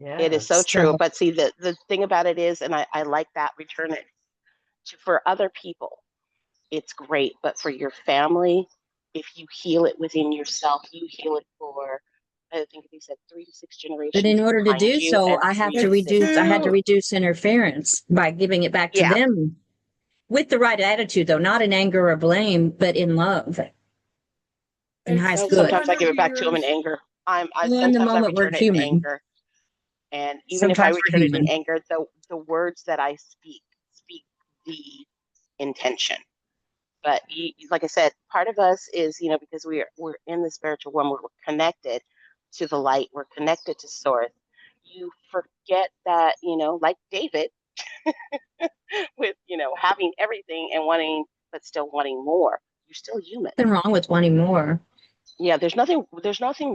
It is so true. So- But see, the thing about it is, and I like that, return it for other people. It's great, but for your family, if you heal it within yourself, you heal it for, I think they said 3 to 6 But generations in order to behind do you, so, and I have 3 to to 6. I had to reduce interference by giving it back to Yeah. them with the right attitude, though, not in anger or blame, but in love and It's highest No, good. sometimes I give it back to them in 200 years. anger. Well, in the Sometimes I moment, we're return it in human. anger. And even if I Sometimes we're return it in human. anger, the words that I speak the intention. But like I said, part of us is, because we're in the spiritual realm, we're connected to the light, we're connected to source. You forget that, like David, with, having everything and wanting, but still wanting more. You're still human. Nothing wrong with wanting more. Yeah, there's nothing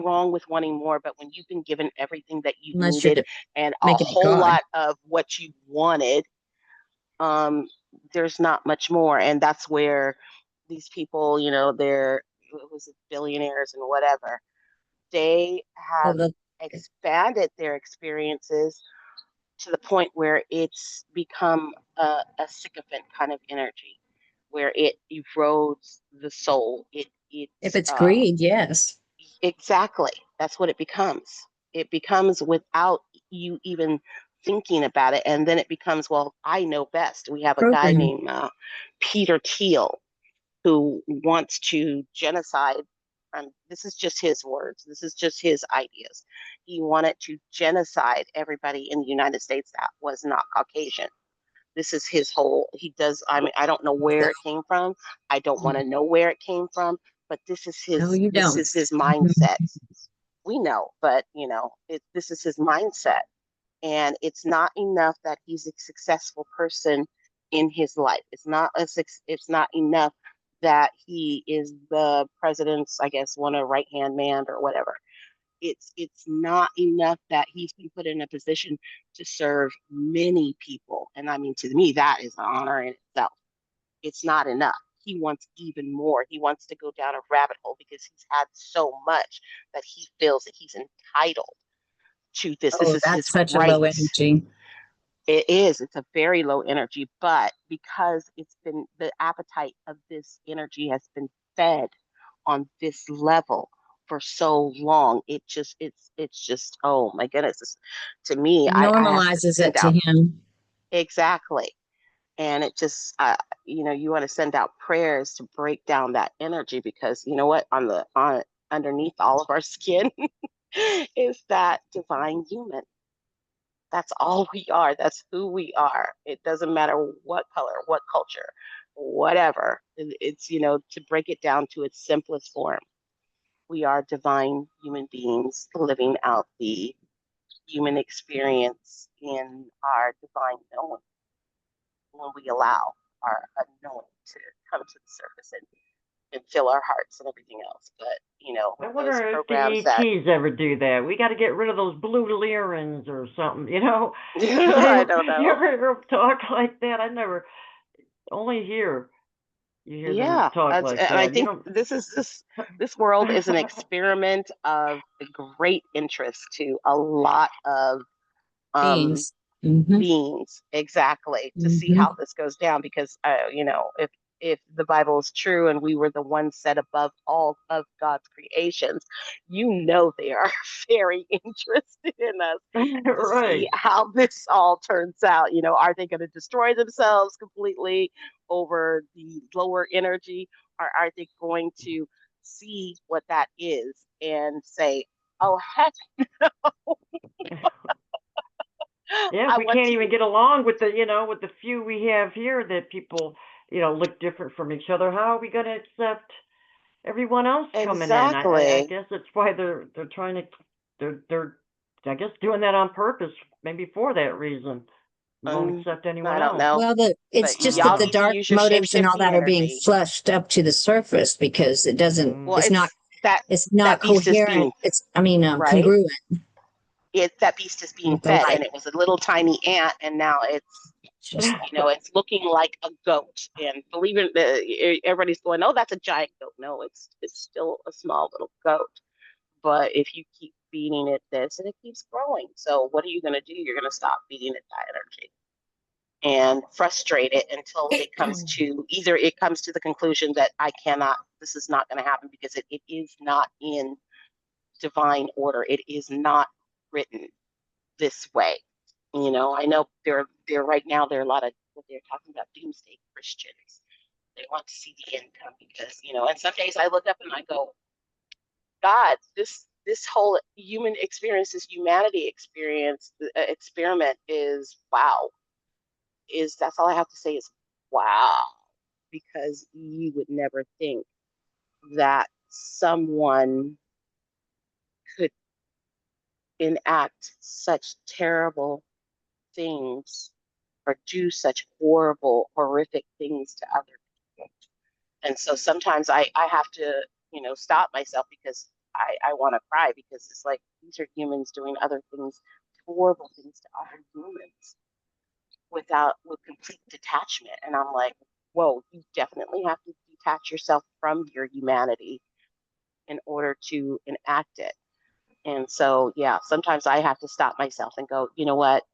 wrong with wanting more, but when you've been given everything that you Unless you're needed and a making it whole God. lot of what you wanted, there's not much more. And that's where these people, they're, it was billionaires and whatever, they have expanded their experiences to the point where it's become a sycophant kind of energy, where it erodes the soul. If it's greed, yes. Exactly. That's what it becomes. It becomes without you even thinking about it. And then it becomes, well, I know best. We have a guy named Peter Thiel who wants to genocide. This is just his words. This is just his ideas. He wanted to genocide everybody in the United States that was not Caucasian. This is his whole, he does, I mean, I don't know where it came from. I don't want to know where it came from, but this is his, this is his mindset. We know, but this is his mindset. And it's not enough that he's a successful person in his life. It's not enough that he is the president's, I guess, one a right-hand man or whatever. It's not enough that he's been put in a position to serve many people. And I mean, to me, that is an honor in itself. It's not enough. He wants even more. He wants to go down a rabbit hole because he's had so much that he feels that he's entitled to this. This is his such right. a low energy. It is. It's a very low energy, but because it's been, the appetite of this energy has been fed on this level for so long. It's just, oh my goodness. To me, I have to Normalizes it send to out, him. exactly. And it just, you want to send out prayers to break down that energy, because you know what, on underneath all of our skin is that divine human. That's all we are. That's who we are. It doesn't matter what color, what culture, whatever. It's, to break it down to its simplest form. We are divine human beings living out the human experience in our divine knowing, when we allow our unknowing to come to the surface and fill our hearts and everything else. But, I with those wonder if the programs that, ETs ever do that. We got to get rid of those blue lyrans or something, I don't You know. ever hear them talk like that? Only here you hear them Yeah, talk like and I that. You think don't. this world is an experiment of great interest to a lot of um, Beings. Hmm. beings, exactly, to see Hmm. how this goes down, because if the Bible is true and we were the ones set above all of God's creations, they are very interested in us to see Right. how this all turns out. Are they going to destroy themselves completely over the lower energy, or are they going to see what that is and say, oh heck, Yeah, if I we want can't even to. get along with the few we have here, that people, look different from each other, how are we going to accept everyone else coming in? I Exactly. guess that's why they're trying to, they're I guess doing that on purpose, maybe for that reason. We won't accept I anyone don't else. know, Well, it's but just that y'all the Uh-huh. need to dark use your shape motives and all shifting that are being energy. flushed up to the surface because it doesn't, Well, Mm. it's not, that it's not that beast is coherent. being right. Congruent That beast is being with the fed, light. and it was a little tiny ant, and now It's just, it's looking like a goat. And believe it, everybody's going, "Oh, that's a giant goat." No, it's still a small little goat. But if you keep feeding it this, and it keeps growing, so what are you going to do? You're going to stop feeding it that energy and frustrate it until it comes to the conclusion that this is not going to happen, because it is not in divine order. It is not written this way. I know there are a lot of what they're talking about, doomsday Christians. They want to see the end come, because, and some days I look up and I go, God, this whole human experience, this humanity experience, experiment is wow. That's all I have to say is wow, because you would never think that someone could enact such terrible things or do such horrible, horrific things to other people. And so sometimes I have to, stop myself, because I want to cry, because it's like these are humans doing other things, horrible things to other humans with complete detachment. And I'm like, whoa, you definitely have to detach yourself from your humanity in order to enact it. And so, yeah, sometimes I have to stop myself and go, you know what?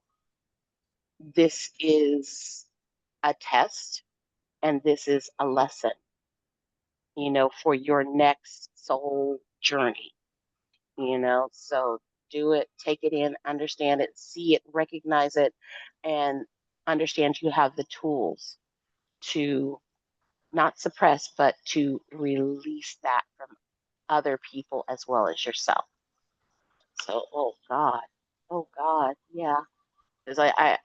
This is a test, and this is a lesson, for your next soul journey, So do it, take it in, understand it, see it, recognize it, and understand you have the tools to not suppress, but to release that from other people as well as yourself. So, oh God, yeah. Because I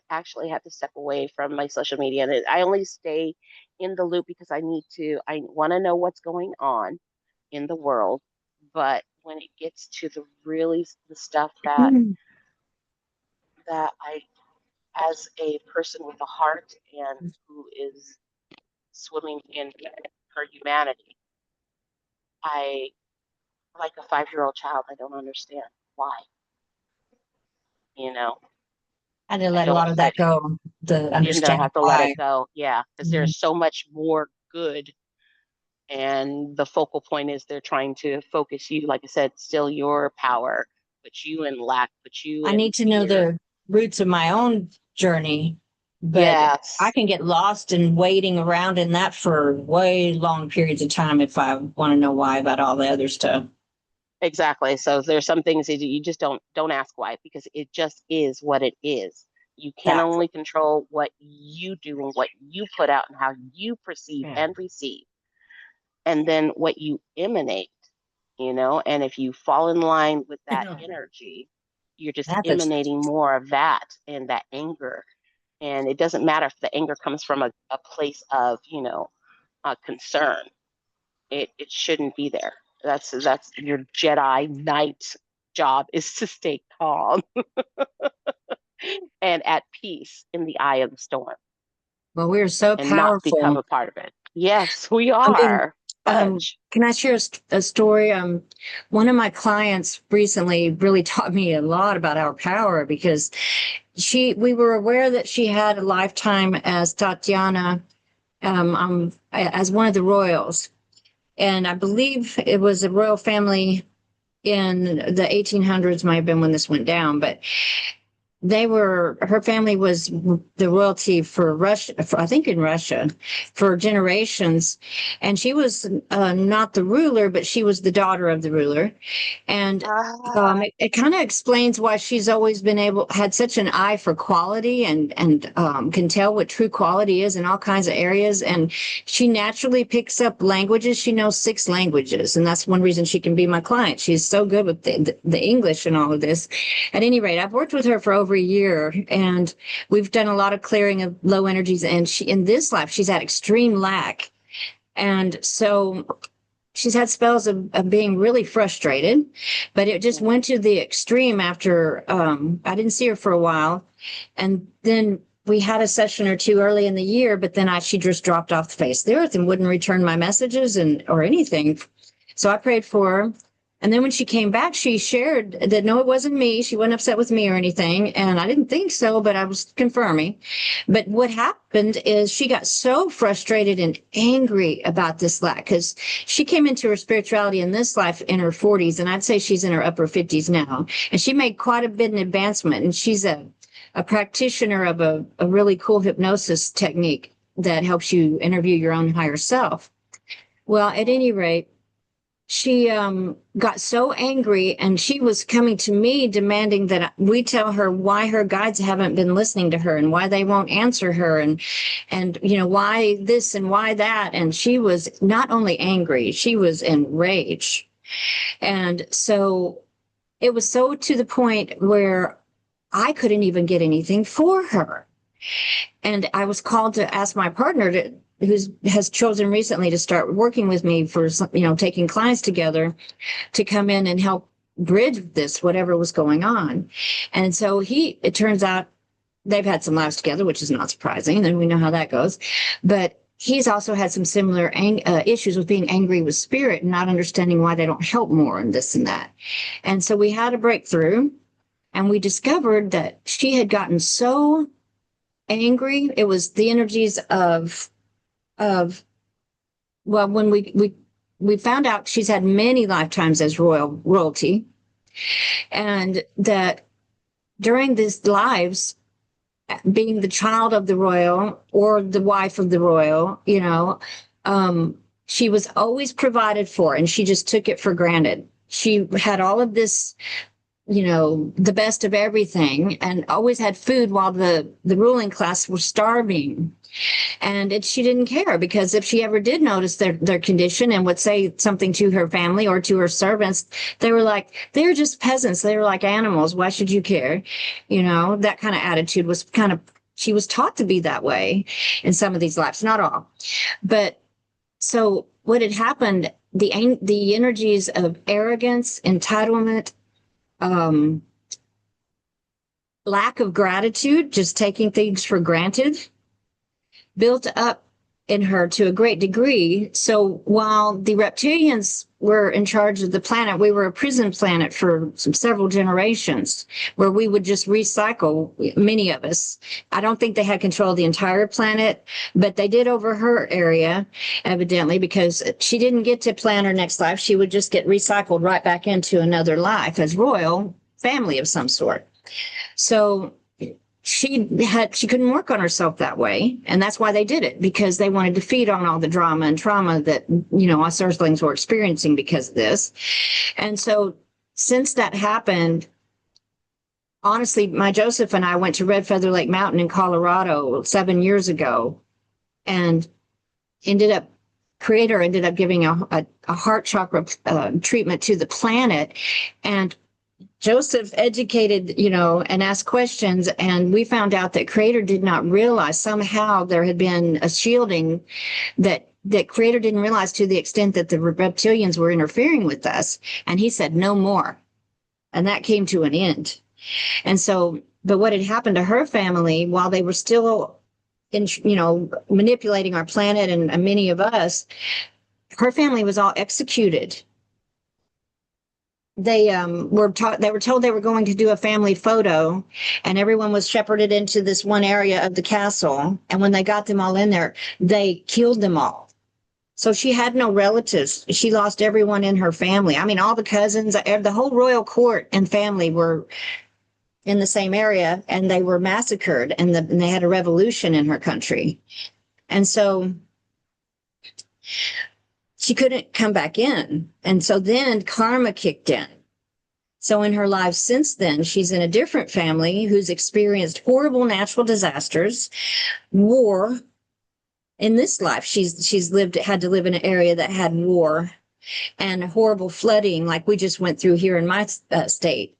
actually had to step away from my social media, and I only stay in the loop because I want to know what's going on in the world. But when it gets to the stuff that I, as a person with a heart and who is swimming in her humanity, I, like a 5-year-old child, I don't understand why. You know, I did I let a don't. lot of that go to And then I understand have to let it why. go. Yeah, because Mhm. there's so much more good, and the focal point is they're trying to focus you, like I said, still your power, put you in lack, put you I in need to know fear. the roots of my own journey But I Yes, can get lost in waiting around in that for way long periods of time if I want to know why about all the other stuff. exactly. So there's some things that you just don't ask why, because it just is what it is. You can Exactly. only control what you do and what you put out and how you perceive Yeah. and receive, and then what you emanate, and if you fall in line with that Yeah. energy, you're just That's emanating more of that and that anger. And it doesn't matter if the anger comes from a place of, concern. It shouldn't be there. That's your Jedi Knight job, is to stay calm and at peace in the eye of the storm well, we're so and not become powerful. a part of it. Yes, we I mean, are. Fudge. can I share a story? One of my clients recently really taught me a lot about our power because we were aware that she had a lifetime as Tatiana, as one of the royals. And I believe it was a royal family in the 1800s, might have been when this went down, but her family was the royalty for Russia, I think in Russia, for generations. And she was not the ruler, but she was the daughter of the ruler. And Ah, it kind of explains why she's always had such an eye for quality and can tell what true quality is in all kinds of areas. And she naturally picks up languages. She knows 6 languages. And that's one reason she can be my client. She's so good with the English and all of this. At any rate, I've worked with her for over a year, and we've done a lot of clearing of low energies. And in this life, she's had extreme lack. And so she's had spells of being really frustrated, but it just went to the extreme after I didn't see her for a while. And then we had a session or two early in the year, but then she just dropped off the face of the earth and wouldn't return my messages or anything. So I prayed for her. And then when she came back, she shared that no, it wasn't me. She wasn't upset with me or anything. And I didn't think so, but I was confirming. But what happened is she got so frustrated and angry about this lack because she came into her spirituality in this life in her 40s. And I'd say she's in her upper 50s now. And she made quite a bit of advancement. And she's a practitioner of a really cool hypnosis technique that helps you interview your own higher self. Well, at any rate, she got so angry, and she was coming to me demanding that we tell her why her guides haven't been listening to her and why they won't answer her and why this and why that. And she was not only angry, she was enraged. And so it was so to the point where I couldn't even get anything for her. And I was called to ask my partner who has chosen recently to start working with me for, taking clients together, to come in and help bridge this, whatever was going on. And so it turns out they've had some lives together, which is not surprising. And we know how that goes. But he's also had some similar issues with being angry with spirit and not understanding why they don't help more and this and that. And so we had a breakthrough, and we discovered that she had gotten so angry. It was the energies of when we found out she's had many lifetimes as royalty, and that during these lives, being the child of the royal or the wife of the royal, she was always provided for, and she just took it for granted. She had all of this, the best of everything, and always had food while the ruling class were starving. And she didn't care, because if she ever did notice their condition and would say something to her family or to her servants, they were like, they're just peasants. They were like animals. Why should you care? That kind of attitude was she was taught to be that way in some of these lives, not all. But so what had happened, the energies of arrogance, entitlement, lack of gratitude, just taking things for granted, built up in her to a great degree. So while the reptilians were in charge of the planet, we were a prison planet for several generations, where we would just recycle, many of us. I don't think they had control of the entire planet, but they did over her area, evidently, because she didn't get to plan her next life. She would just get recycled right back into another life as royal family of some sort. So she couldn't work on herself that way. And that's why they did it, because they wanted to feed on all the drama and trauma that, us earthlings were experiencing because of this. And so since that happened, honestly, my Joseph and I went to Red Feather Lake Mountain in Colorado 7 years ago, and Creator ended up giving a heart chakra treatment to the planet. And Joseph educated, and asked questions, and we found out that Creator did not realize somehow there had been a shielding that Creator didn't realize, to the extent that the reptilians were interfering with us. And he said, no more. And that came to an end. And so, but what had happened to her family while they were still manipulating our planet and many of us, her family was all executed. They were told they were going to do a family photo, and everyone was shepherded into this one area of the castle. And when they got them all in there, they killed them all. So she had no relatives. She lost everyone in her family. I mean, all the cousins, the whole royal court and family were in the same area, and they were massacred, and they had a revolution in her country. And so she couldn't come back in. And so then karma kicked in. So in her life since then, she's in a different family who's experienced horrible natural disasters, war. In this life, she's had to live in an area that had war and horrible flooding, like we just went through here in my state,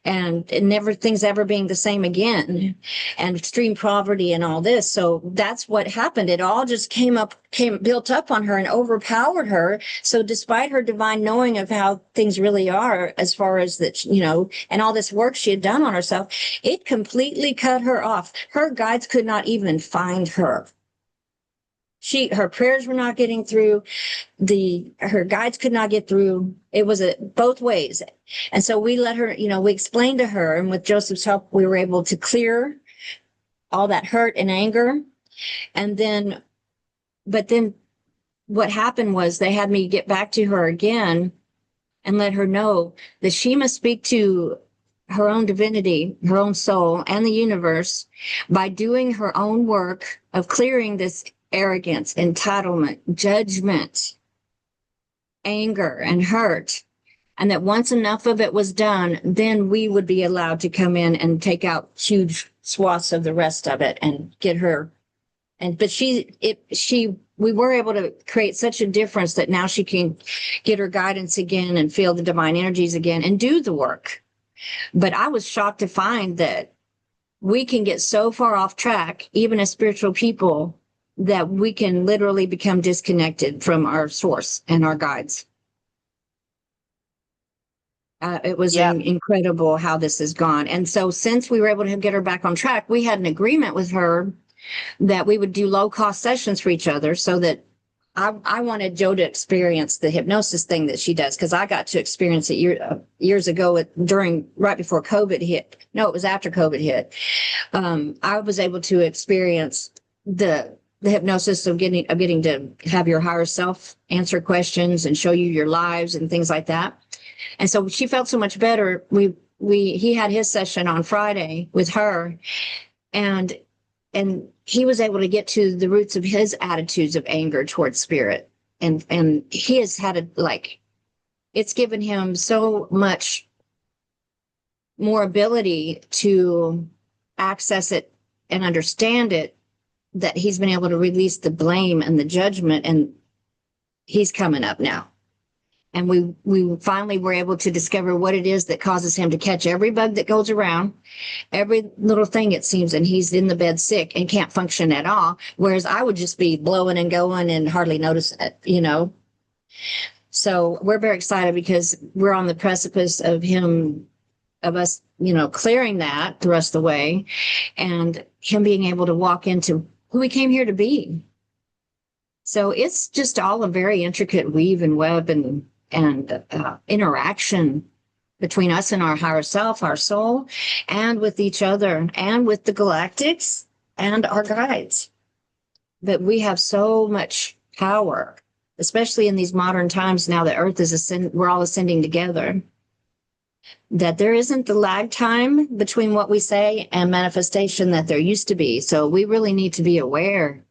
and things ever being the same again, and extreme poverty and all this. So that's what happened. It all just built up on her and overpowered her. So despite her divine knowing of how things really are, as far as that, and all this work she had done on herself, it completely cut her off. Her guides could not even find her. Her prayers were not getting through. Her guides could not get through. It was both ways. And so we let her, we explained to her, and with Joseph's help, we were able to clear all that hurt and anger. But then what happened was they had me get back to her again and let her know that she must speak to her own divinity, her own soul, and the universe by doing her own work of clearing this arrogance, entitlement, judgment, anger, and hurt. And that once enough of it was done, then we would be allowed to come in and take out huge swaths of the rest of it and get her. But we were able to create such a difference that now she can get her guidance again and feel the divine energies again and do the work. But I was shocked to find that we can get so far off track, even as spiritual people, that we can literally become disconnected from our source and our guides. It was incredible how this has gone. And so since we were able to get her back on track, we had an agreement with her that we would do low-cost sessions for each other, so that I wanted Joe to experience the hypnosis thing that she does, because I got to experience it years ago right before COVID hit. No, it was after COVID hit. I was able to experience the hypnosis of getting to have your higher self answer questions and show you your lives and things like that. And so she felt so much better. He had his session on Friday with her, and he was able to get to the roots of his attitudes of anger towards spirit. And he has had it's given him so much more ability to access it and understand it, that he's been able to release the blame and the judgment, and he's coming up now. And we finally were able to discover what it is that causes him to catch every bug that goes around, every little thing it seems, and he's in the bed sick and can't function at all, whereas I would just be blowing and going and hardly notice it, So we're very excited, because we're on the precipice of us, clearing that the rest of the way, and him being able to walk into who he came here to be. So it's just all a very intricate weave and web and interaction between us and our higher self, our soul, and with each other, and with the galactics and our guides. But we have so much power, especially in these modern times now that Earth is we're all ascending together. that there isn't the lag time between what we say and manifestation that there used to be. So we really need to be aware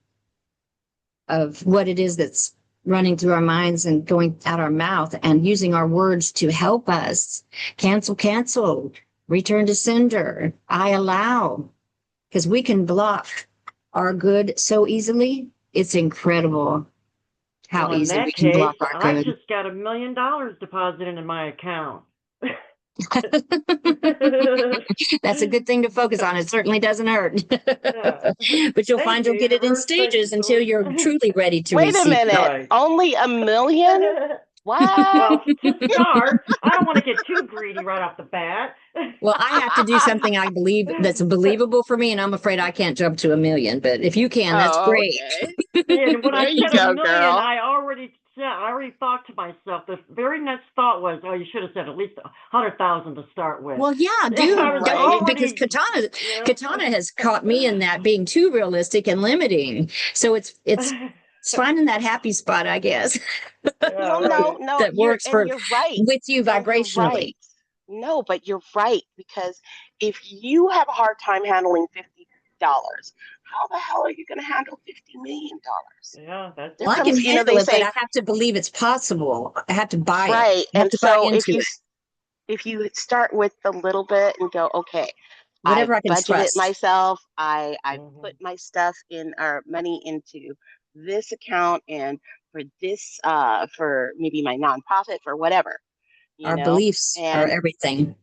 of what it is that's running through our minds and going out our mouth and using our words to help us cancel, return to sender, I allow, because we can block our good so easily. It's incredible how Well, in easy we that can case, block our I good. just got $1 million deposited into my account. That's a good thing to focus on. It certainly doesn't hurt. Yeah. But you'll Thank find you, you'll get it in universe. Thank you, stages until source. you're truly ready to Wait a receive it. minute. Right. Only $1 million? Well, What? to start, I don't want to get too greedy right off the bat. Well, I have to do something I believe that's believable for me, and I'm afraid I can't jump to $1 million. But if you can, that's Oh, great. okay. And when I There you said go, $1 million, girl. I already thought to myself, the very next thought was, oh, you should have said at least 100,000 to start with. Well, yeah, I dude, was Right. because already, yeah. Katana has caught me in that being too realistic and limiting. So it's finding that happy spot, I guess, Yeah, Well, no, right. no, that works for you're right. with you No, you're vibrationally. right. No, but you're right, because if you have a hard time handling $50, how the hell are you going to handle $50 million? Yeah, that's There Well, I can comes, handle they it, but say, I have to believe it's possible. I have to buy it. right. I have And to buy so into it. if you start with a little bit and go, okay, Whatever I I can budgeted trust. myself, I Mhm. put my stuff in, or money into this account, and for this, for maybe my nonprofit, for whatever, Our beliefs are and everything.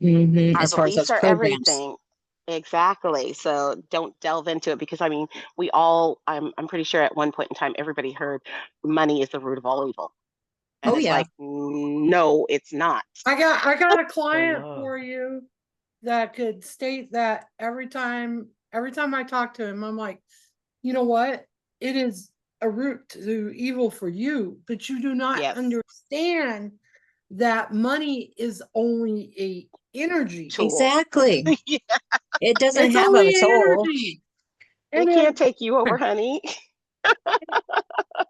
our As far as beliefs those are programs. everything. Exactly. So don't delve into it, because I mean, we all, I'm pretty sure at one point in time, everybody heard money is the root of all evil. And Oh it's yeah. like, no, it's not. I got a client love. for you that could state that every time I talk to him, I'm like, you know what? It is a root to evil for you, but you do not Yes. understand that money is only a energy. Tool. Exactly. Yeah. It doesn't It's have only a soul. energy. It And can't if take you over, honey.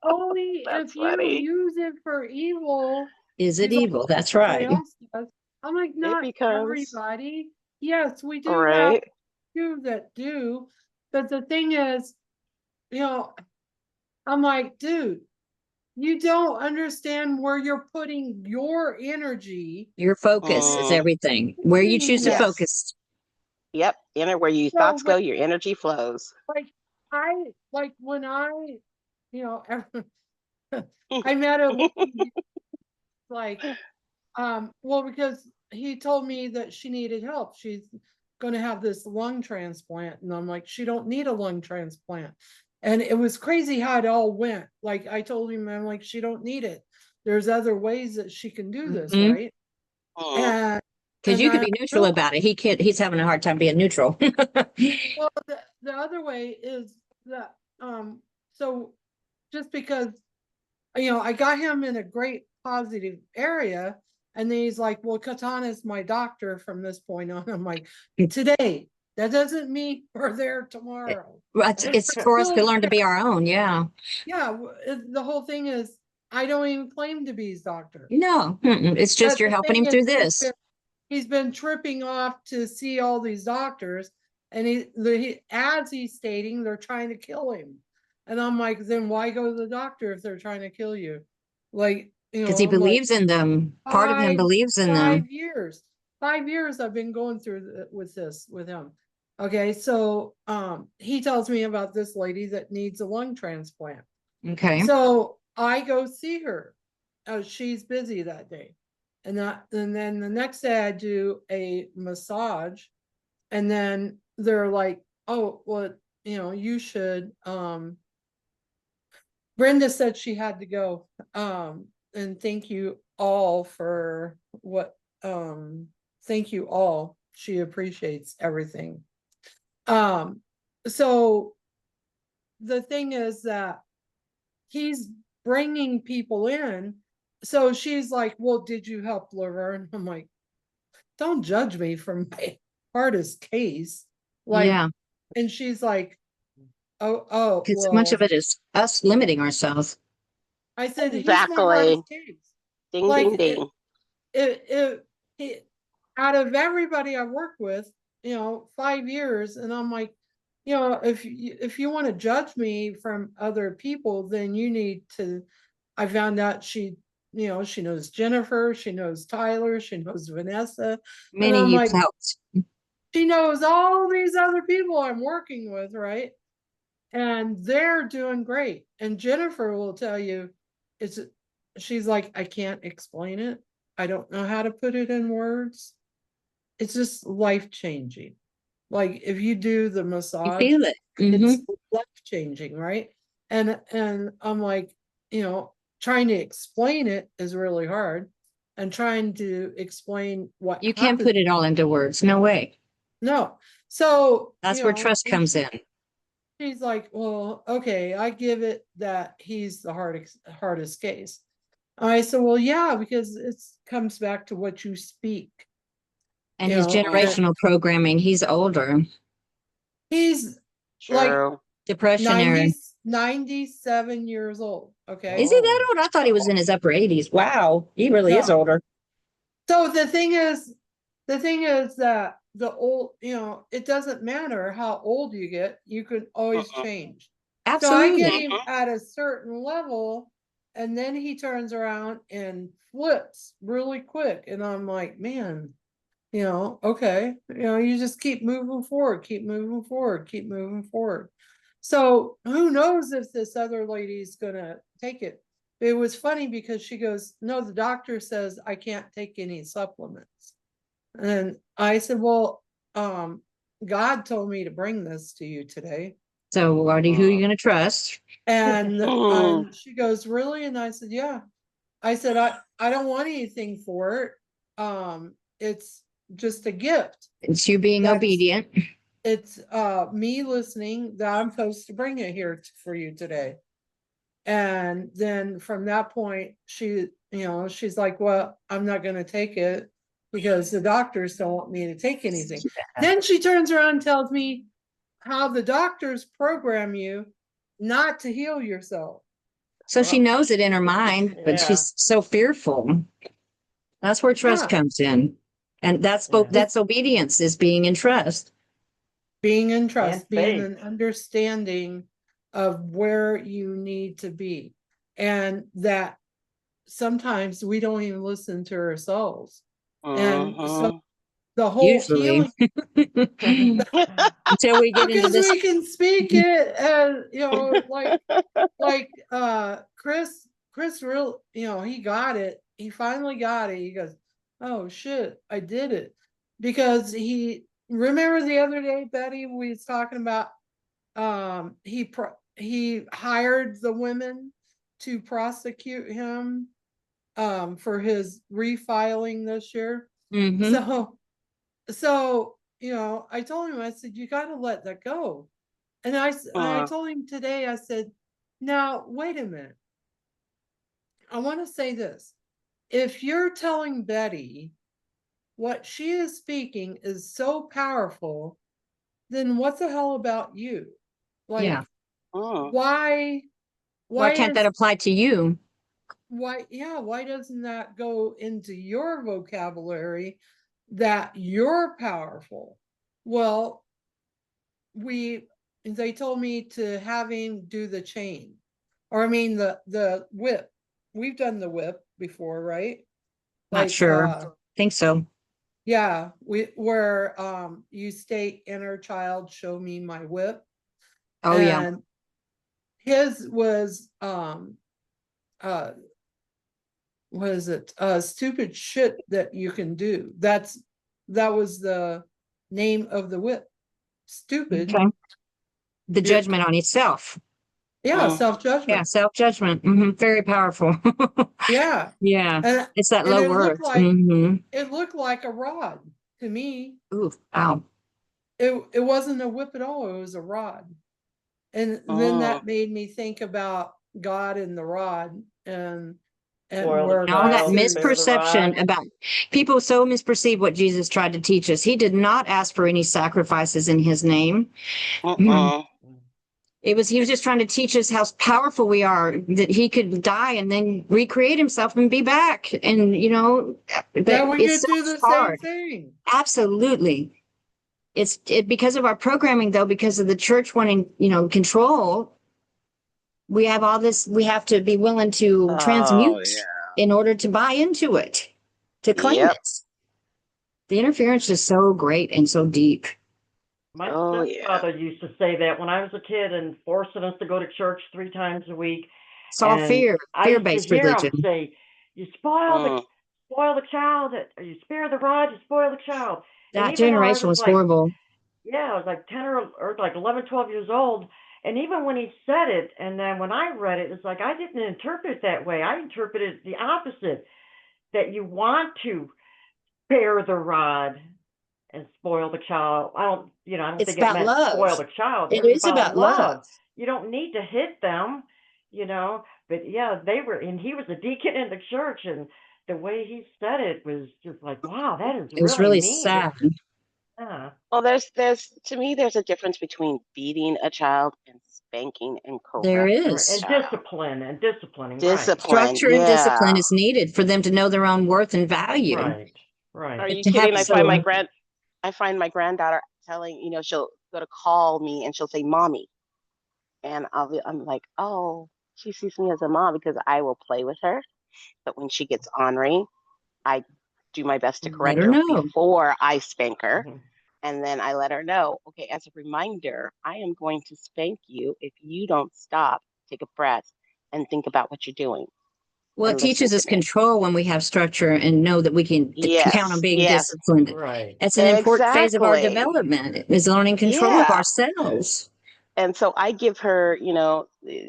only That's if you funny. use it for evil, Is it is all evil? That's everybody right. else does. I'm like, It not becomes, everybody. Yes, we do have right. few that do, but the thing is, you know, I'm like, dude, you don't understand where you're putting your energy. Your focus is Mm, everything. Where you choose to yes. focus. Yep. Inner, where your So, thoughts go, but your energy flows. like, like when you know, I met a lady, like, well, because he told me that she needed help. She's going to have this lung transplant. And I'm like, she don't need a lung transplant. And it was crazy how it all went. Like I told him, I'm like, she don't need it. There's other ways that she can do this, Mhm. right? Mm, And Because you could be I neutral know, about it. He's having a hard time being neutral. well, the other way is that so just because I got him in a great positive area. And then he's like, well, Katana is my doctor from this point on. I'm like, today. That doesn't mean we're there tomorrow. It's for us to learn to be our own. Yeah. Yeah, the whole thing is, I don't even claim to be his doctor. No, it's just But you're the helping thing him through is, this. he's been tripping off to see all these doctors, and as he's stating, they're trying to kill him. And I'm like, then why go to the doctor if they're trying to kill you? Like, Because he I'm like, believes in them. Part of him believes in them. 5 years. 5 years I've been going through with him. Okay, so he tells me about this lady that needs a lung transplant. Okay. So I go see her. She's busy that day. And then the next day I do a massage, and then they're like, oh, well, you should Brenda said she had to go. And thank you all for thank you all. She appreciates everything. So the thing is that he's bringing people in. So she's like, well, did you help Laverne? And I'm like, don't judge me for my hardest case. Like, Yeah. and she's like, oh, Because so well, much of it is us limiting ourselves. I said, he's my exactly. hardest case. Ding, Like ding, ding. it out of everybody I worked with, 5 years, and I'm like, if you want to judge me from other people, then you need to. I found out she knows Jennifer, she knows Tyler, she knows Vanessa, and Many I'm you've like, helped. she knows all these other people I'm working with, right? And they're doing great. And Jennifer will tell you, it's she's like, I can't explain it. I don't know how to put it in words. It's just life changing. Like if you do the You massage, feel it. it's life changing, right? And I'm like, trying to explain it is really hard, and trying to explain what You can't happened. put it all into words. No way. No. So That's where trust and comes in. she's like, well, okay, I give it that he's the hardest case. I said, well, yeah, because it comes back to what you speak. And his And generational programming, he's older. he's like True. Depression era. 97 years old. Okay. Is he that old? I thought he was in his upper 80s. Wow. He really is No. older. So the thing is that the old, it doesn't matter how old you get, you can always change. So I get Absolutely. him at a certain level, and then he turns around and flips really quick. And I'm like, man, okay, you just keep moving forward, keep moving forward, keep moving forward. So who knows if this other lady's gonna take it. It was funny because she goes, no, the doctor says I can't take any supplements. And I said, well, God told me to bring this to you today. So, who are you going to trust? And she goes, really? And I said, yeah. I said, I don't want anything for it. It's just a gift. It's you being obedient. It's me listening that I'm supposed to bring it here for you today. And then from that point, she's like, well, I'm not going to take it because the doctors don't want me to take anything. Then she turns around and tells me how the doctors program you not to heal yourself. So she knows it in her mind, but she's so fearful. That's where trust comes in. And that's obedience, is being in trust. Being in trust, being an understanding of where you need to be. And that sometimes we don't even listen to ourselves. And so the whole healing until we get into this, we can speak it, and like Chris real, he got it. He finally got it. He goes, oh shit, I did it. Because remember the other day, Betty, we was talking about he hired the women to prosecute him for his refiling this year. So I told him, I said, you got to let that go. And I told him today, I said, now wait a minute, I want to say this. If you're telling Betty what she is speaking is so powerful, then what the hell about you? Like, why can't that apply to you? Why doesn't that go into your vocabulary that you're powerful? Well, they told me to have him do the chain, or I mean the whip. We've done the whip before, right? Not sure. Think so. Yeah, where you state, inner child, show me my whip. Oh, yeah. His was what is it? Stupid shit that you can do. That was the name of the whip. Stupid. Okay. The judgment on itself. Yeah, self-judgment. Yeah, self-judgment. Very powerful. Yeah. Yeah. It's that low worth. It looked like a rod to me. Ooh, wow. It wasn't a whip at all. It was a rod. And then that made me think about God and the rod, and where all that misperception about people so misperceive what Jesus tried to teach us. He did not ask for any sacrifices in his name. He was just trying to teach us how powerful we are, that he could die and then recreate himself and be back. And, you know, but Then we it's could do so the same hard. thing. Absolutely. It's because of our programming, though, because of the church wanting, you know, control. We have all this, we have to be willing to Oh, transmute yeah. in order to buy into it, to claim Yep. it. The interference is so great and so deep. My Oh, yeah. stepfather used to say that when I was a kid and forcing us to go to church 3 times a week. It's all And I used to fear-based hear him religion. say, "You spoil Mm. the child, or you spare the rod, you spoil the child." And That even though I generation was was like, horrible. yeah, I was like 10 or like 11, 12 years old. And even when he said it, and then when I read it, it's like I didn't interpret it that way. I interpreted the opposite, that you want to spare the rod and spoil the child. I don't It's think it about meant love. spoil the child. It It was is about about love. love. You don't need to hit them, you know. But yeah, and he was a deacon in the church, and the way he said it was just like, wow, that is It was really really mean. sad. Yeah. Well, to me, there's a difference between beating a child and spanking and There correcting a Right. is. And child. disciplining, right. Discipline, Structure and yeah. discipline is needed for them to know their own worth and value. Right. Are Right. you To have kidding? so I find my granddaughter telling, she'll go to call me and she'll say, "Mommy," and I'm like, oh, she sees me as a mom because I will play with her, but when she gets ornery, I do my best to let correct her her know. before I spank her. Mhm. And then I let her know, okay, as a reminder, I am going to spank you if you don't stop, take a breath, and think about what you're doing Well, it and listen teaches to us me. control when we have structure and know that we can count on Yes, being yes, disciplined. Right. That's an important phase of our exactly. development, is learning control of Yeah. ourselves. And so I give her,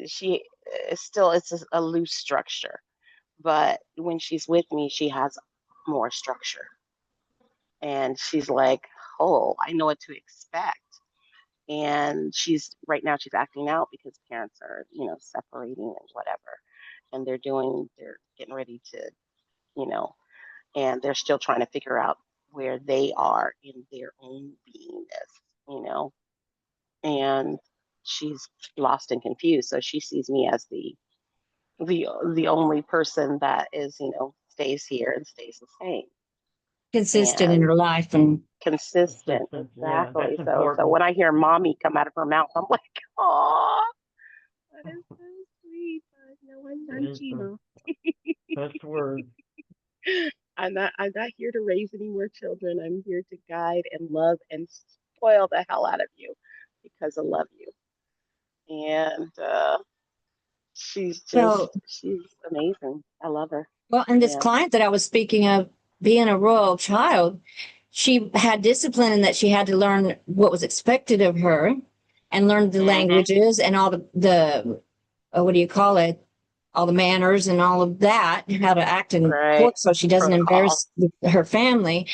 she is still, it's a loose structure, but when she's with me, she has more structure. And she's like, oh, I know what to expect. And right now she's acting out because parents are, separating and whatever. And they're getting ready to, you know, and they're still trying to figure out where they are in their own beingness, and she's lost and confused. So she sees me as the only person that is, stays here and stays the same Consistent in and her life. And consistent. Consistent. Yeah, Exactly. that's So important. when I hear "mommy" come out of her mouth, I'm like, oh, that is so sweet. But no, I'm It not is the Gino. best word. I'm not here to raise any more children. I'm here to guide and love and spoil the hell out of you because I love you. And so, she's amazing. I love her. well, and this Yeah. client that I was speaking of, being a royal child, she had discipline in that she had to learn what was expected of her and learn the Hmm. languages and all the what do you call it? All the manners and all of that, how to act in Right. court so she doesn't Protocol. embarrass her family.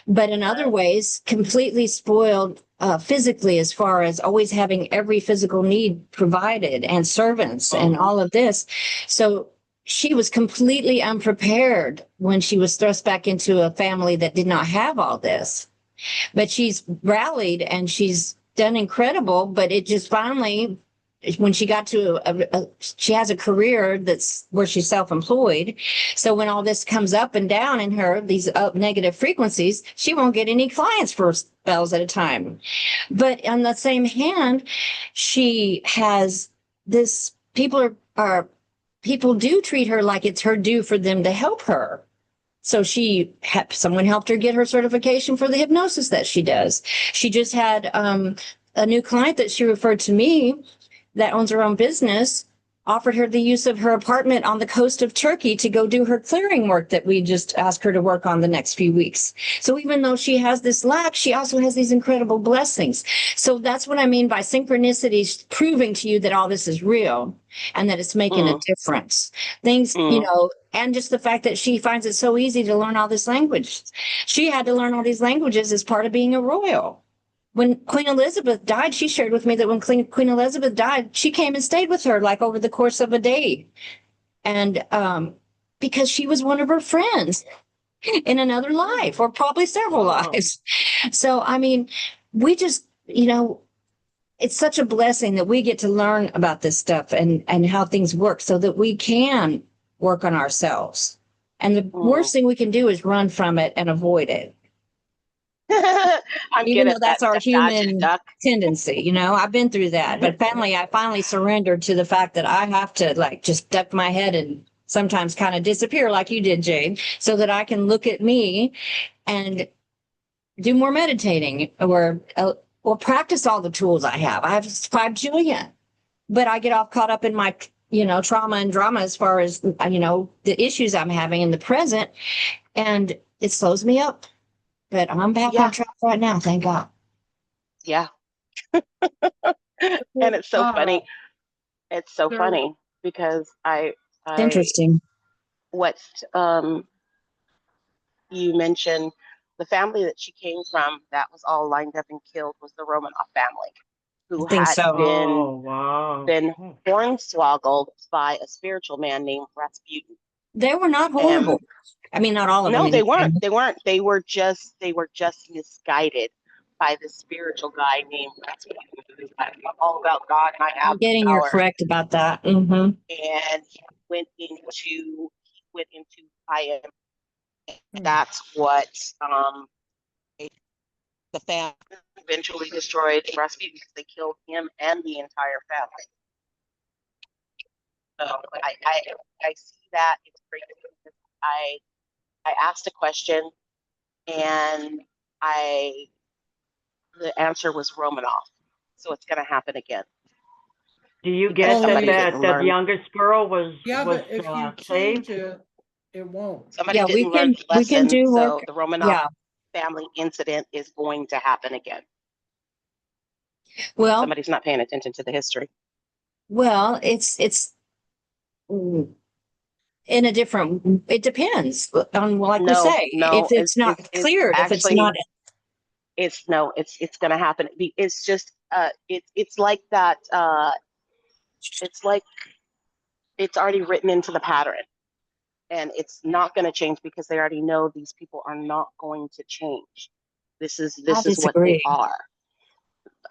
But in other Right. ways, completely spoiled physically, as far as always having every physical need provided and servants and Hmm. all of this. So she was completely unprepared when she was thrust back into a family that did not have all this. But she's rallied and she's done incredible. But it just finally, when she got to she has a career that's where she's self-employed. So when all this comes up and down in her, these negative frequencies, she won't get any clients for spells at a time. But on the same hand, she has this, people do treat her like it's her due for them to help her. So someone helped her get her certification for the hypnosis that she does. She just had a new client that she referred to me that owns her own business, offered her the use of her apartment on the coast of Turkey to go do her clearing work that we just asked her to work on the next few weeks. So even though she has this lack, she also has these incredible blessings. So that's what I mean by synchronicities proving to you that all this is real and that it's making a Mm. difference. Things, Mm. and just the fact that she finds it so easy to learn all this language. She had to learn all these languages as part of being a royal. When Queen Elizabeth died, she shared with me that when Queen Elizabeth died, she came and stayed with her like over the course of a day. And because she was one of her friends in another life or probably several Wow. lives. So, I mean, we just, it's such a blessing that we get to learn about this stuff and how things work so that we can work on ourselves. And the worst thing we can do is run from it and avoid it. I'm Even good though at that. that's our Dodge and human duck. tendency, you know, I've been through that, but I finally surrendered to the fact that I have to like just duck my head and sometimes kind of disappear like you did, Jade, so that I can look at me and do more meditating or practice all the tools I have. I have 5 jillion, but I get all caught up in my, trauma and drama as far as, the issues I'm having in the present, and it slows me up. But I'm back on track right now, thank God. Yeah. And it's so funny. It's so funny because Interesting. what you mentioned, the family that she came from that was all lined up and killed was the Romanov family, who I think had so. been hornswoggled by a spiritual man named Rasputin. They were not horrible. I mean, not all of them. No, they weren't. They weren't. They were just misguided by this spiritual guy named Rasputin, who's all about God and I have I'm getting power. you're correct about that. Mm-hmm. And he went into I am. That's what the family eventually destroyed Rasputin because they killed him and the entire family. So I see that. It's great because I asked a question and the answer was Romanov. So it's going to happen again. Do you get that learn. youngest girl was but if you change saved? it won't. Somebody didn't learn the lesson, we can do so work. the Romanov family incident is going to happen again. Well, somebody's not paying attention to the history. Well, it's in a different. It depends on, like we say, if it's not cleared, if it's not. It's going to happen. It's just it's like that. It's like it's already written into the pattern, and it's not going to change because they already know these people are not going to change. This is what they are.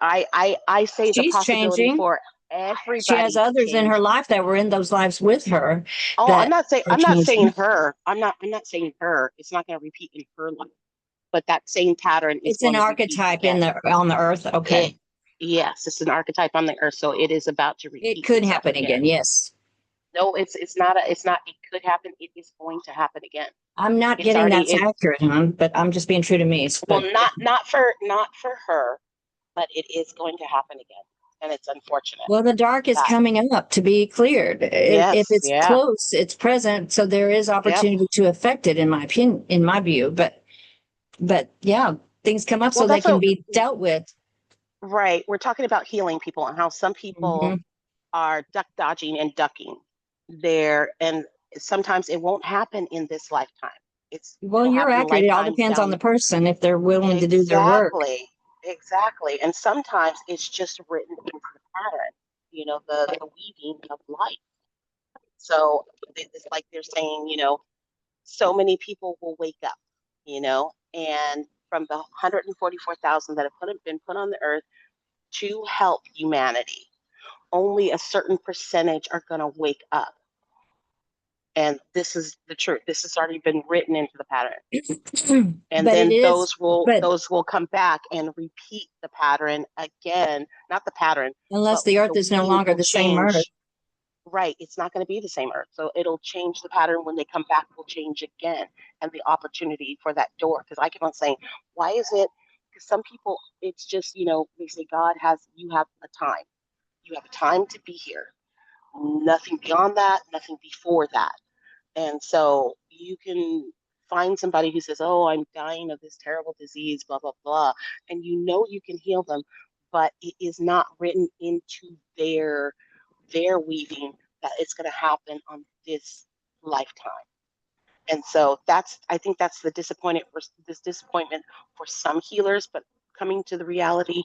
I say the possibility changing. for everybody. She has others in her life that were in those lives with her. Oh, I'm not saying her. I'm not saying her. It's not going to repeat in her life. But that same pattern is an archetype on the earth. Okay. Yes, it's an archetype on the earth, so it is about to repeat. It could happen again. Yes. No, it's not. It could happen. It is going to happen again. I'm not getting that's accurate, but I'm just being true to me. Well, not for her, but it is going to happen again, and it's unfortunate. Well, the dark is coming up to be cleared. If it's close, it's present, so there is opportunity to affect it, in my opinion, in my view. But yeah, things come up so they can be dealt with. Right. We're talking about healing people and how some people are dodging and ducking there, and sometimes it won't happen in this lifetime. You're accurate. It all depends on the person if they're willing to do their work. Exactly. And sometimes it's just written into the pattern, the weaving of life. So it's like they're saying, so many people will wake up, and from the 144,000 that have been put on the earth to help humanity, only a certain percentage are going to wake up. And this is the truth. This has already been written into the pattern. And then those will come back and repeat the pattern again. Not the pattern. Unless the earth is no longer the same earth. Right. It's not going to be the same earth. So it'll change the pattern. When they come back, will change again. And the opportunity for that door. Because I keep on saying, why is it? Because some people, it's just, they say you have a time. You have a time to be here. Nothing beyond that, nothing before that. And so you can find somebody who says, oh, I'm dying of this terrible disease, blah, blah, blah. And you can heal them, but it is not written into their weaving that it's going to happen on this lifetime. And so I think that's the disappointment for some healers, but coming to the reality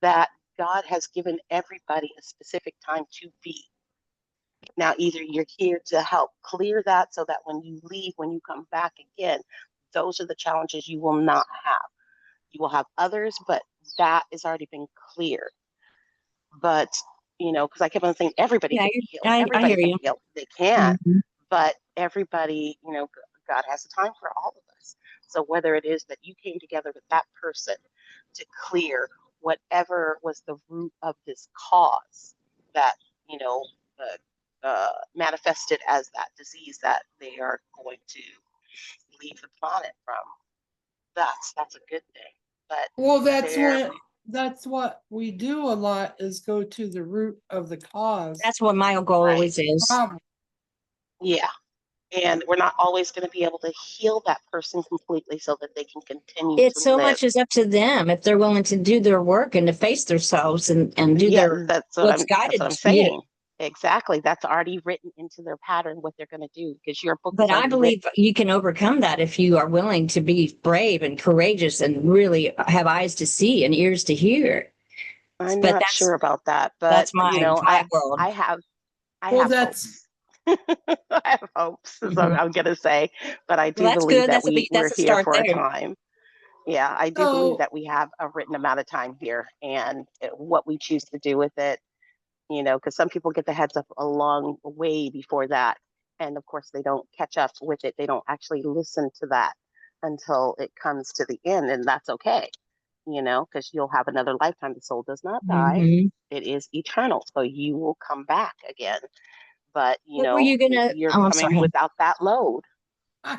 that God has given everybody a specific time to be. Now, either you're here to help clear that so that when you leave, when you come back again, those are the challenges you will not have. You will have others, but that has already been cleared. but because I kept on saying everybody Yeah, can be healed. I Everybody hear can you. be healed. They can't, Mhm. but everybody, God has a time for all of us. So whether it is that you came together with that person to clear whatever was the root of this cause that, manifested as that disease that they are going to leave the planet from, that's a good thing. But Well, there, that's what we do a lot, is go to the root of the cause. That's what my goal Right. always is. Problem. yeah. And we're not always going to be able to heal that person completely so that they can continue It's to so live. much is up to them if they're willing to do their work and to face themselves and do Yeah, their that's what's what guided. I'm saying. Exactly. That's already written into their pattern what they're going to do, because your book is But I already believe written. you can overcome that if you are willing to be brave and courageous and really have eyes to see and ears to hear. I'm But not sure about that, but that's my world. I have Well, hopes. that's I have hopes, is what I'm going to say, but I do Well, that's believe good. that That's we're a here start for a there. time. Yeah, I do believe so. that we have a written amount of time here, and what we choose to do with it, because some people get the heads up a long way before that. And of course, they don't catch up with it. They don't actually listen to that until it comes to the end. And that's okay, because you'll have another lifetime. The soul does not die, Mhm. it is eternal. So you will come back again. But, What were you gonna? you're Oh, I'm coming sorry. without that load.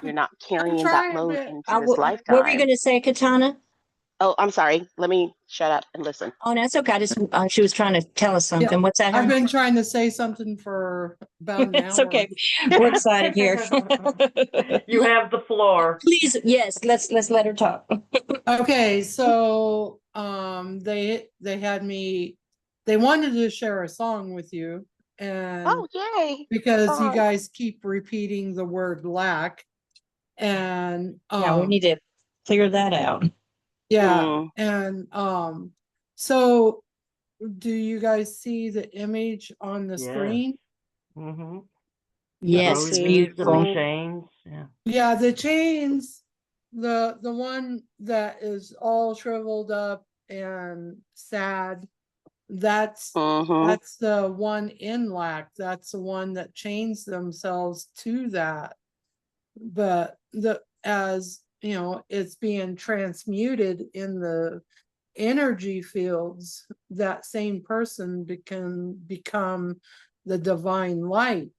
You're I'm not carrying that trying load to. into this What were you lifetime. gonna say, Katana? Oh, I'm sorry. Let me shut up and listen. Oh, that's okay. I just she was trying to tell us something. What's that? I've hon? been trying to say something for about an It's hour. okay. We're excited here. You have the floor. Please, yes, let's let her talk. Okay, so they had me, they wanted to share a song with you, and Oh, yay. because you Song. guys keep repeating the word lack, and Yeah, we need to figure that out. yeah, and so do you guys see the image on the Yes. screen? Mm-hmm. Yes, Let me it's see. beautiful. The chains. Yeah. Yeah, the chains, the one that is all shriveled up and sad, that's the one in lack. That's the one that chains themselves to that. But as you know, it's being transmuted in the energy fields, that same person can become the divine light.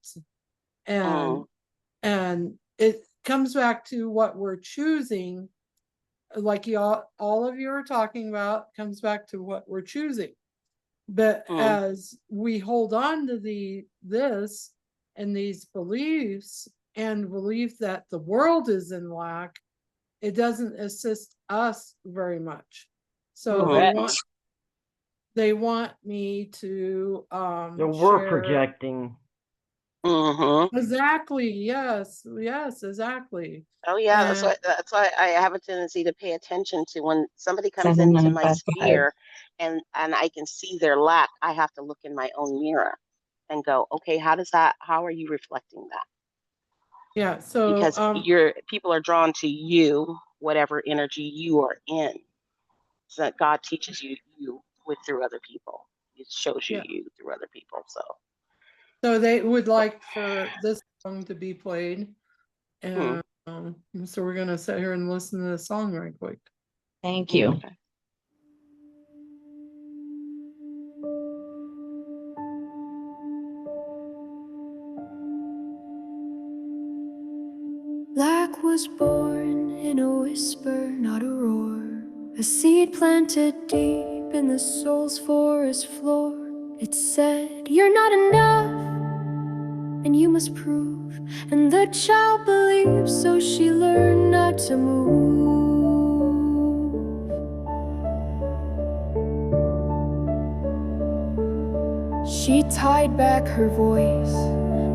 And it comes back to what we're choosing, like all of you are talking about, comes back to what we're choosing. But as we hold on to this and these beliefs and believe that the world is in lack, it doesn't assist us very much. So they want me to So we're share. projecting. Exactly. Yes, exactly. Oh yeah, that's why I have a tendency to pay attention to when somebody comes into my sphere and I can see their lack. I have to look in my own mirror and go, okay, how are you reflecting that? Yeah, so because people are drawn to you, whatever energy you are in. So that God teaches you through other people. It shows you through other people. So they would like for this song to be played. And so we're gonna sit here and listen to the song right quick. Thank you. Okay. Lack was born in a whisper, not a roar. A seed planted deep in the soul's forest floor. It said, "You're not enough, and you must prove." And the child believed, so she learned not to move. She tied back her voice,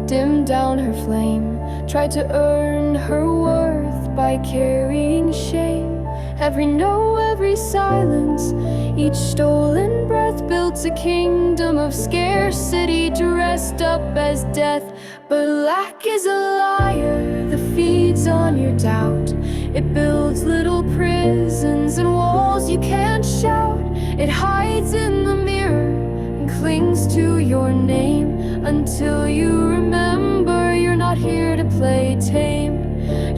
dimmed down her flame, tried to earn her worth by carrying shame. Every no, every silence, each stolen breath built a kingdom of scarcity dressed up as death. But lack is a liar that feeds on your doubt. It builds little prisons and walls you can't shout. It hides in the mirror and clings to your name until you remember you're not here to play tame.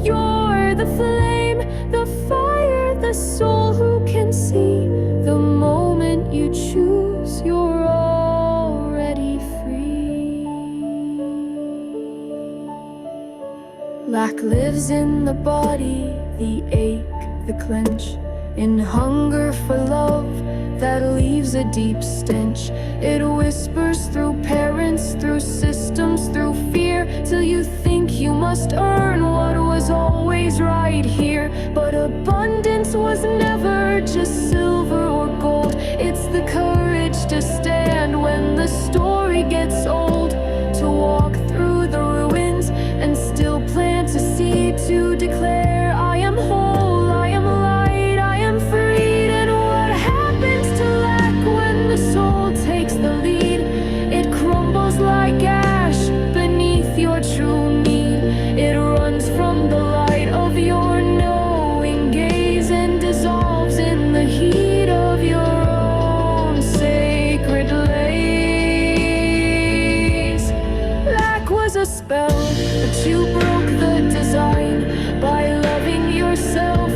You're the flame, the fire, the soul who can see. The moment you choose, you're already free. Lack lives in the body, the ache, the clench, in hunger for love that leaves a deep stench. It whispers through parents, through systems, through fear, till you think you must earn what was always right here. But abundance was never just silver or gold. It's the courage to stand when the story gets old, to walk through the ruins and still plant a seed, to declare I am whole, I am light, I am freed. And what happens to lack when the soul takes the lead? It crumbles like ash beneath your true need. It runs from the light of your knowing gaze and dissolves in the heat of your own sacred blaze. Lack was a spell, but you broke the design by loving yourself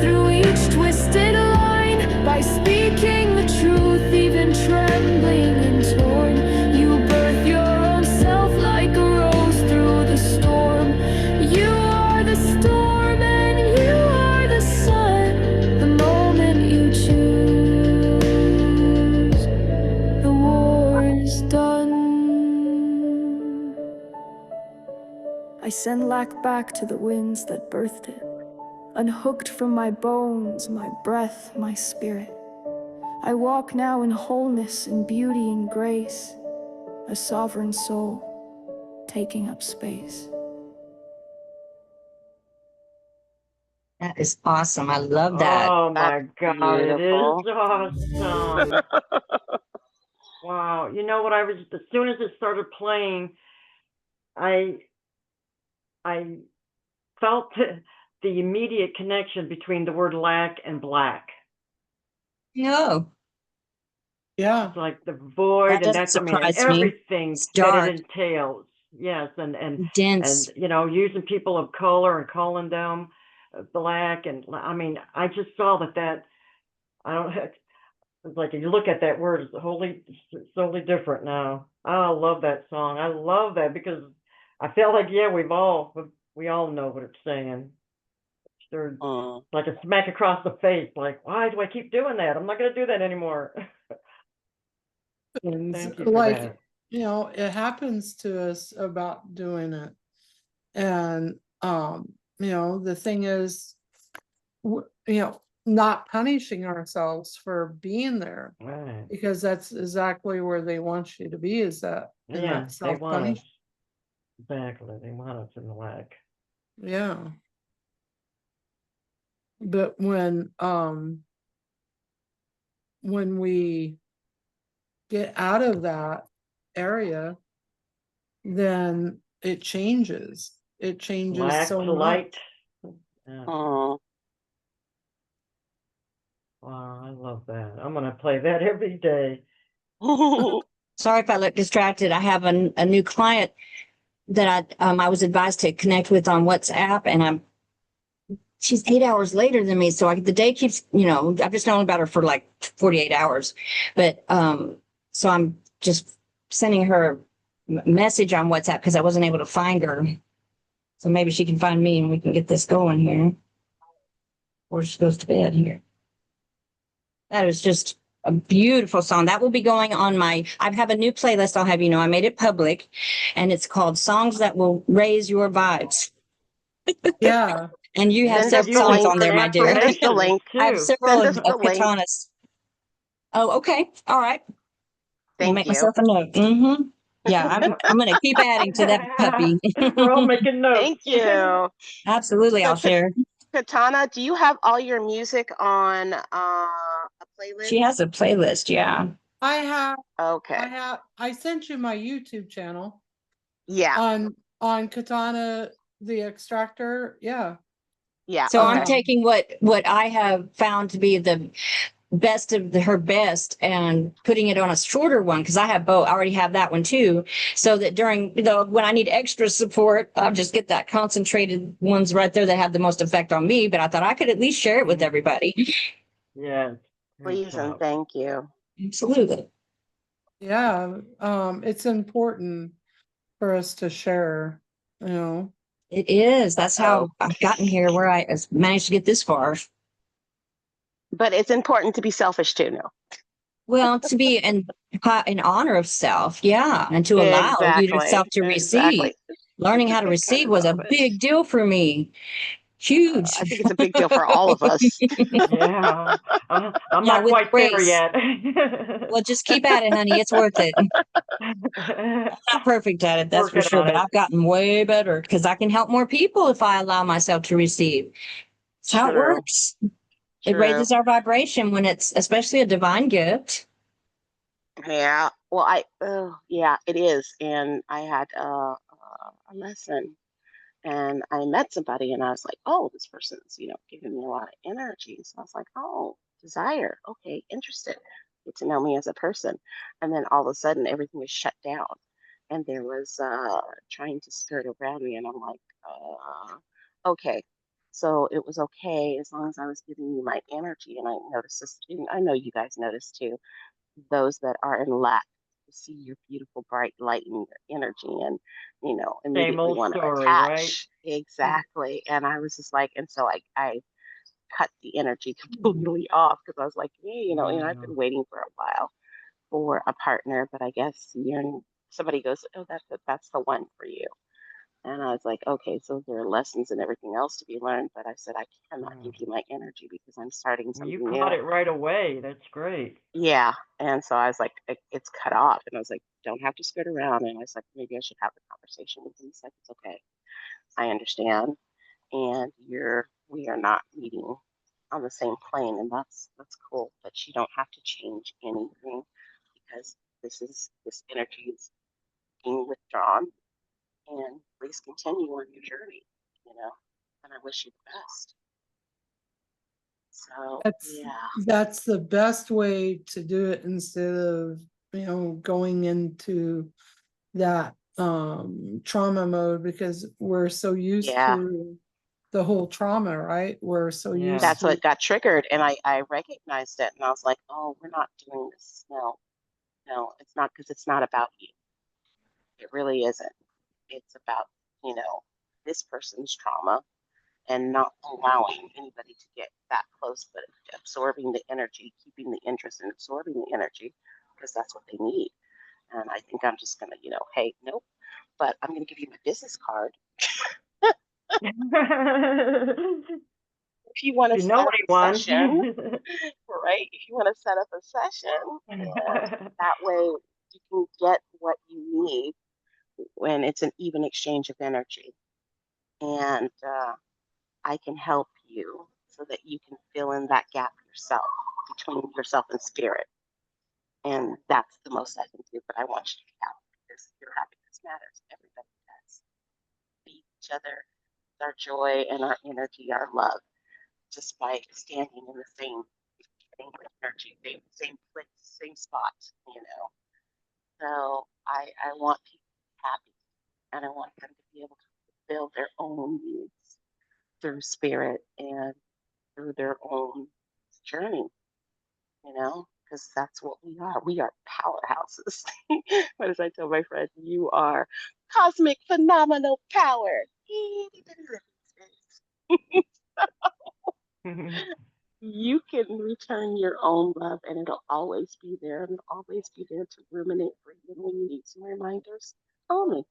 through each twisted line, by speaking the truth, even trembling and torn. You birth your own self like a rose through the storm. You are the storm and you are the sun. The moment you choose, the war is done. I send lack back to the winds that birthed it, unhooked from my bones, my breath, my spirit. I walk now in wholeness, in beauty and grace, a sovereign soul taking up space. That is awesome. I love that. Oh my That's God, it beautiful. is awesome. Wow. You know what, as soon as it started playing, I felt the immediate connection between the word lack and black. No, Yeah, It's like the void, that and doesn't that's, I mean, and surprise me. everything It's that dark, it entails. Yes, and dense. you know, using people of color and calling them black, and I mean, I just saw that I don't have. It's like if you look at that word, it's totally different now. I love that song. I love that because I feel like, yeah, we all know what it's saying. They're like a smack across the face. Like, why do I keep doing that? I'm not going to do that anymore. and Thank you for like, that. you know, it happens to us about doing it. And, you know, the thing is, you know, not punishing ourselves for being there, Right. because that's exactly where they want you to be, is that in Yeah, that they want us. self-punish. Exactly. They want us in the lack. Yeah. But when we get out of that area, then it changes. It changes Lack so to light. much. Yeah. Oh. Wow, I love that. I'm going to play that every day. Sorry if I look distracted. I have a new client that I was advised to connect with on WhatsApp, and she's 8 hours later than me. So the day keeps, you know, I've just known about her for like 48 hours. But so I'm just sending her a message on WhatsApp because I wasn't able to find her. So maybe she can find me and we can get this going here. Or she goes to bed here. That is just a beautiful song. That will be going on I have a new playlist. I'll have you know, I made it public, and it's called Songs That Will Raise Your Vibes. Yeah. And you have Send us several the songs link. on there, my dear. Send us the link. I have several Send of us the link. Katana's. Oh, okay. All right. I'll Thank make you. myself a note. Mm-hmm. Yeah, I'm going to keep adding to that puppy. We're all making notes. Thank you. Absolutely, So, I'll share. Katana, do you have all your music on a playlist? She has a playlist, yeah. I have, Okay. I sent you my YouTube channel Yeah. on Katana the Extractor. Yeah. Yeah. So I'm Okay. taking what I have found to be the best of her best and putting it on a shorter one, because I have both. I already have that one too. So that during, when I need extra support, I'll just get that concentrated ones right there that have the most effect on me. But I thought I could at least share it with everybody. Yes. Please and thank you. Absolutely. Yeah, it's important for us to share, you know. It is. That's how I've gotten here, where I managed to get this far. But it's important to be selfish too, no? Well, to be in honor of self, yeah, and to allow yourself to receive. Learning how to receive was a big deal for me. Huge. I think it's a big deal for all of us. Yeah. I'm Yeah, not with quite there grace. yet. Well, just keep at it, honey. It's worth it. I'm not perfect at it, that's for Working sure, on but it. I've gotten way better because I can help more people if I allow myself to receive. That's how it True. works. It raises our vibration when it's especially a divine gift. Yeah. Well, yeah, it is. And I had a lesson, and I met somebody, and I was like, oh, this person's, giving me a lot of energy. So I was like, oh, desire. Okay, interested. Get to know me as a person. And then all of a sudden, everything was shut down. And there was trying to skirt around me. And I'm like, okay. So it was okay as long as I was giving you my energy. And I noticed this, and I know you guys noticed too, those that are in lack to see your beautiful bright light and your energy, and Same immediately old want to story, right? attach. Exactly. And I was just like, and so I cut the energy completely off, because I was like, hey, I've been waiting for a while for a partner, but I guess somebody goes, oh, that's the one for you. And I was like, okay, so there are lessons and everything else to be learned, but I said, I cannot give you my energy because I'm starting something You new. caught it right away. That's great. Yeah. And so I was like, it's cut off. And I was like, don't have to skirt around. And I was like, maybe I should have the conversation with him. He's like, it's okay. I understand. And we are not meeting on the same plane. And that's cool. But you don't have to change anything, because this energy is being withdrawn. And please continue on your journey, and I wish you the best. So That's the best way to do it, instead of, going into that trauma mode, because we're so used to the whole trauma, right? We're so used that's to what got triggered, and I recognized it, and I was like, oh, we're not doing this. No, it's not, because it's not about you. It really isn't. It's about, this person's trauma, and not allowing anybody to get that close, but absorbing the energy, keeping the interest, and absorbing the energy, because that's what they need. And I think I'm just gonna, hey, nope, but I'm gonna give you my business card. If you want to set up a session, right? If you want to set up a session, and that way you can get what you need when it's an even exchange of energy. And I can help you so that you can fill in that gap yourself, between yourself and spirit. And that's the most I can do. But I want you to be happy, because your happiness matters. Everybody does. Be each other, our joy and our energy, our love, just by standing in the same energy, same place, same spot, So I want people to be happy, and I want them to be able to fulfill their own needs through spirit and through their own journey, because that's what we are. We are powerhouses. What does I tell my friends? You are cosmic phenomenal power. You can return your own love, and it'll always be there, and it'll always be there to ruminate for you. When you need some reminders, call me.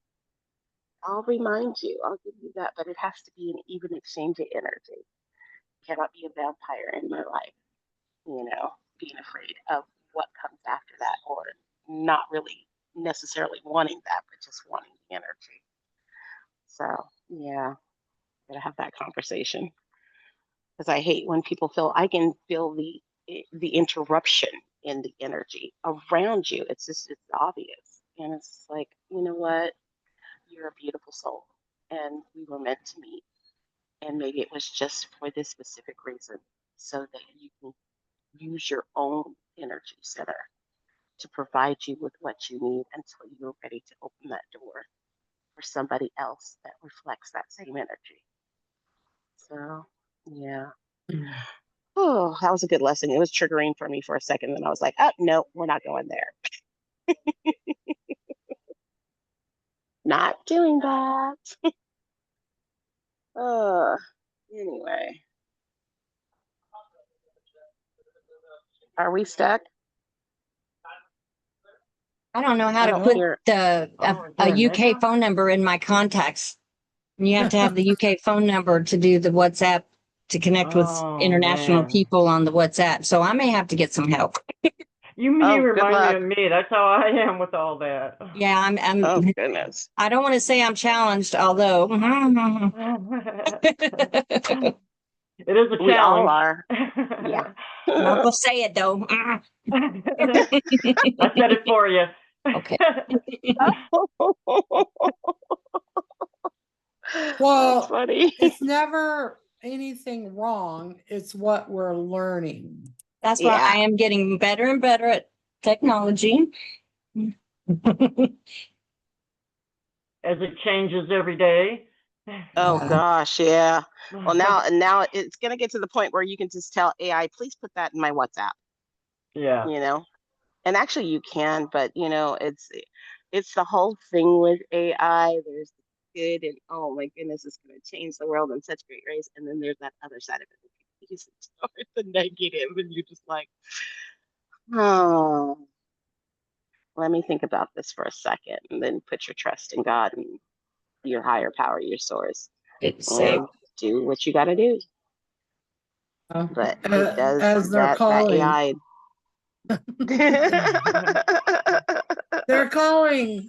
I'll remind you. I'll give you that, but it has to be an even exchange of energy. You cannot be a vampire in my life, being afraid of what comes after that, or not really necessarily wanting that, but just wanting the energy. So, yeah, gotta have that conversation, because I hate when people I can feel the interruption in the energy around you. It's obvious, and it's like, you know what? You're a beautiful soul, and we were meant to meet, and maybe it was just for this specific reason, so that you can use your own energy center to provide you with what you need until you're ready to open that door for somebody else that reflects that same energy. So, yeah. Oh, that was a good lesson. It was triggering for me for a second. Then I was like, oh, no, we're not going there. Not doing that. Anyway. Are we stuck? I don't know how I to don't put hear. the a UK phone number in my contacts. You have to have the UK phone number to do the WhatsApp to connect with international man. people on the WhatsApp. So I may have to get some help. You Oh, good remind me luck. of me. That's how I am with all that. Yeah, I'm Oh, goodness. I don't want to say I'm challenged, although It is a We all challenge. are. Yeah. not gonna say it though. I said it for you. Okay. Well, That's funny. it's never anything wrong. It's what we're learning. That's why Yeah. I am getting better and better at technology. As it changes every day. Oh Yeah. gosh, yeah. Well, now it's gonna get to the point where you can just tell AI, please put that in my WhatsApp. Yeah. You know, and actually you can, but it's the whole thing with AI. There's the good and oh my goodness, it's gonna change the world in such great ways, and then there's that other side of it. That people use it toward the negative, and you're just like, oh, let me think about this for a second, and then put your trust in God and your higher power, your source, Say and do what you got to do. But it does As they're that calling. AI. They're calling.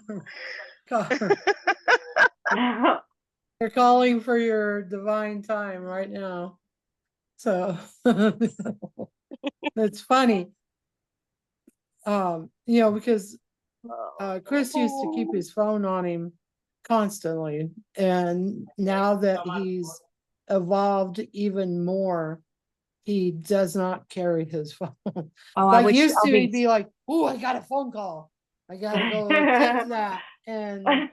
They're calling for your divine time right now. So it's funny. Because Chris used to keep his phone on him constantly. And now that he's evolved even more, he does not carry his phone. Like used to, he'd be like, "Oh, I got a phone call. I gotta go take that." And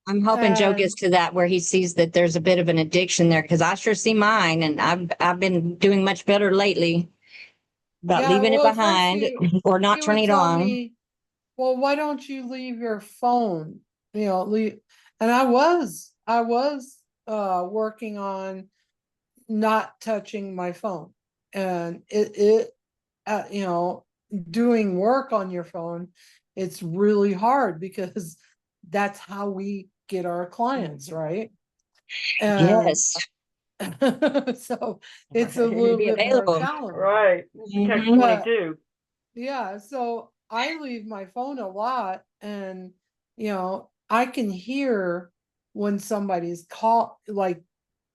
I'm hoping Joe gets to that where he sees that there's a bit of an addiction there, because I sure see mine, and I've been doing much better lately about leaving it behind or not turning it on. Me, well, why don't you leave your phone? Leave. And I was working on not touching my phone, and doing work on your phone, it's really hard because that's how we get our clients, right? And Yes. so it's a little bit more challenging. Right. Catch-22. Yeah, so I leave my phone a lot, and I can hear when somebody's like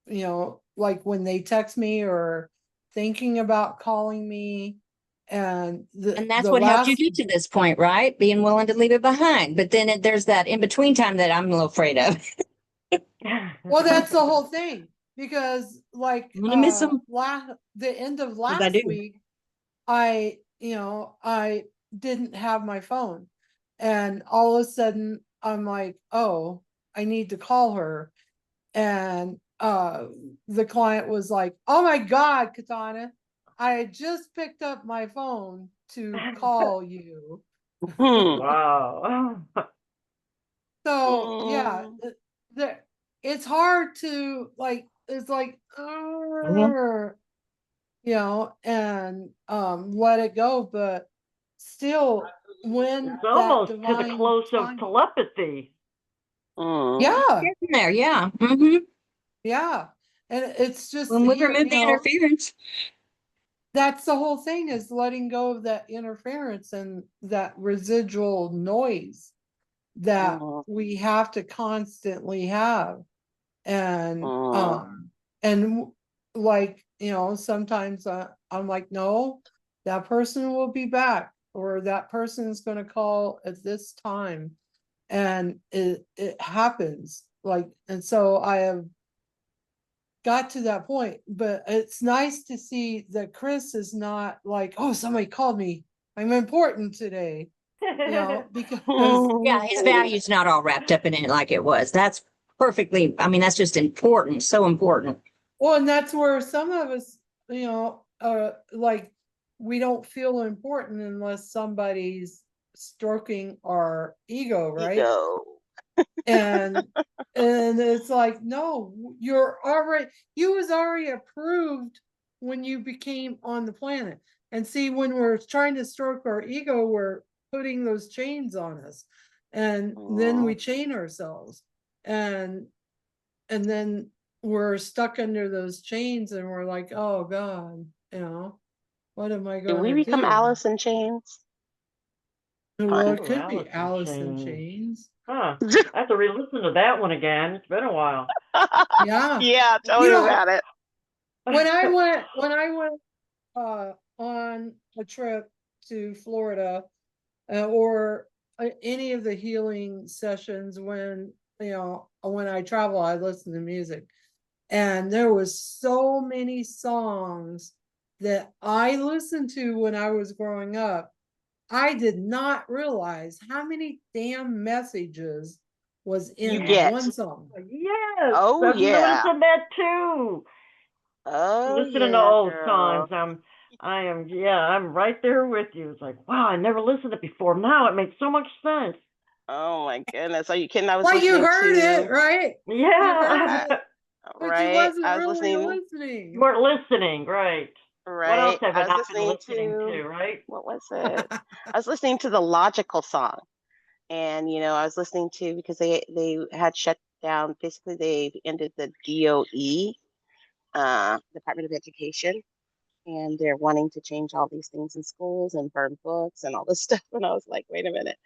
when they text me or thinking about calling me. And that's what helped you get to this point, right? Being willing to leave it behind. But then there's that in between time that I'm a little afraid of. Well, that's the whole thing, because like I'm gonna miss them. The end of last week, I didn't have my phone, and all of a sudden I'm like, oh, I need to call her. And the client was like, oh my God, Katana, I had just picked up my phone to call you. Wow. So yeah, it's hard to it's like and let it go, but still, when it's almost to the close of telepathy. Yeah. In there, yeah. Mm-hmm. Yeah. And it's just when we remove the interference. That's the whole thing, is letting go of that interference and that residual noise that we have to constantly have. And like, sometimes I'm like, no, that person will be back, or that person is going to call at this time. And it happens, like, and so I have got to that point, but it's nice to see that Chris is not like, oh, somebody called me, I'm important today, because Yeah, his value's not all wrapped up in it like it was. That's perfectly, I mean, that's just important, so important. well, and that's where some of us, like, we don't feel important unless somebody's stroking our ego, right? Ego. And it's like, no, you was already approved when you became on the planet. And see, when we're trying to stroke our ego, we're putting those chains on us, and then we chain ourselves, and then we're stuck under those chains, and we're like, oh God, what am I Did going we to become do? Alice in Chains? Well, it Ooh, could be Alice in Alice in Chains. Chains. Huh. I have to re-listen to that one again. It's been a while. Yeah. Yeah, tell me about it. When I went on a trip to Florida, or any of the healing sessions, when I travel, I listen to music, and there was so many songs that I listened to when I was growing up. I did not realize how many damn messages was You in get. one song. Yes, Oh, I've yeah. noticed that too. Oh, Listening to yeah, old girl. songs, I'm right there with you. It's like, wow, I never listened to it before. Now it makes so much sense. Oh, my goodness. Are you kidding? I was Well, you listening heard to, it, right? You heard Yeah. uh, it, but you right? wasn't I was really listening, You listening. weren't listening, right? What else right? have I I was not been listening listening to, to, right? what was it? I was listening to the Logical song. And, I was listening to, because they had shut down, basically, they ended the DOE, Department of Education. And they're wanting to change all these things in schools and burn books and all this stuff. And I was like, wait a minute.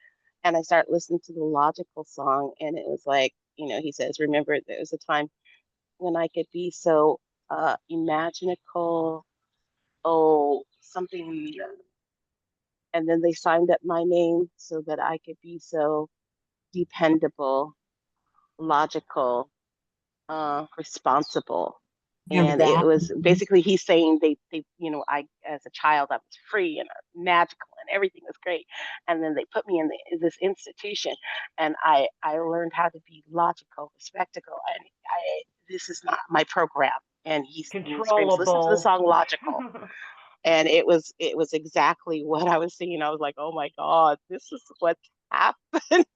And I started listening to the Logical song, and it was like, he says, remember, there was a time when I could be so imaginical, something. And then they signed up my name so that I could be so dependable, logical, responsible. Remember And it that? was basically, he's saying I, as a child, I was free and magical and everything was great. And then they put me in this institution, and I learned how to be logical, respectable, and this is not my program. And he screams, listen to the Controllable. song Logical. And it was exactly what I was seeing. I was like, oh my God, this is what's happening.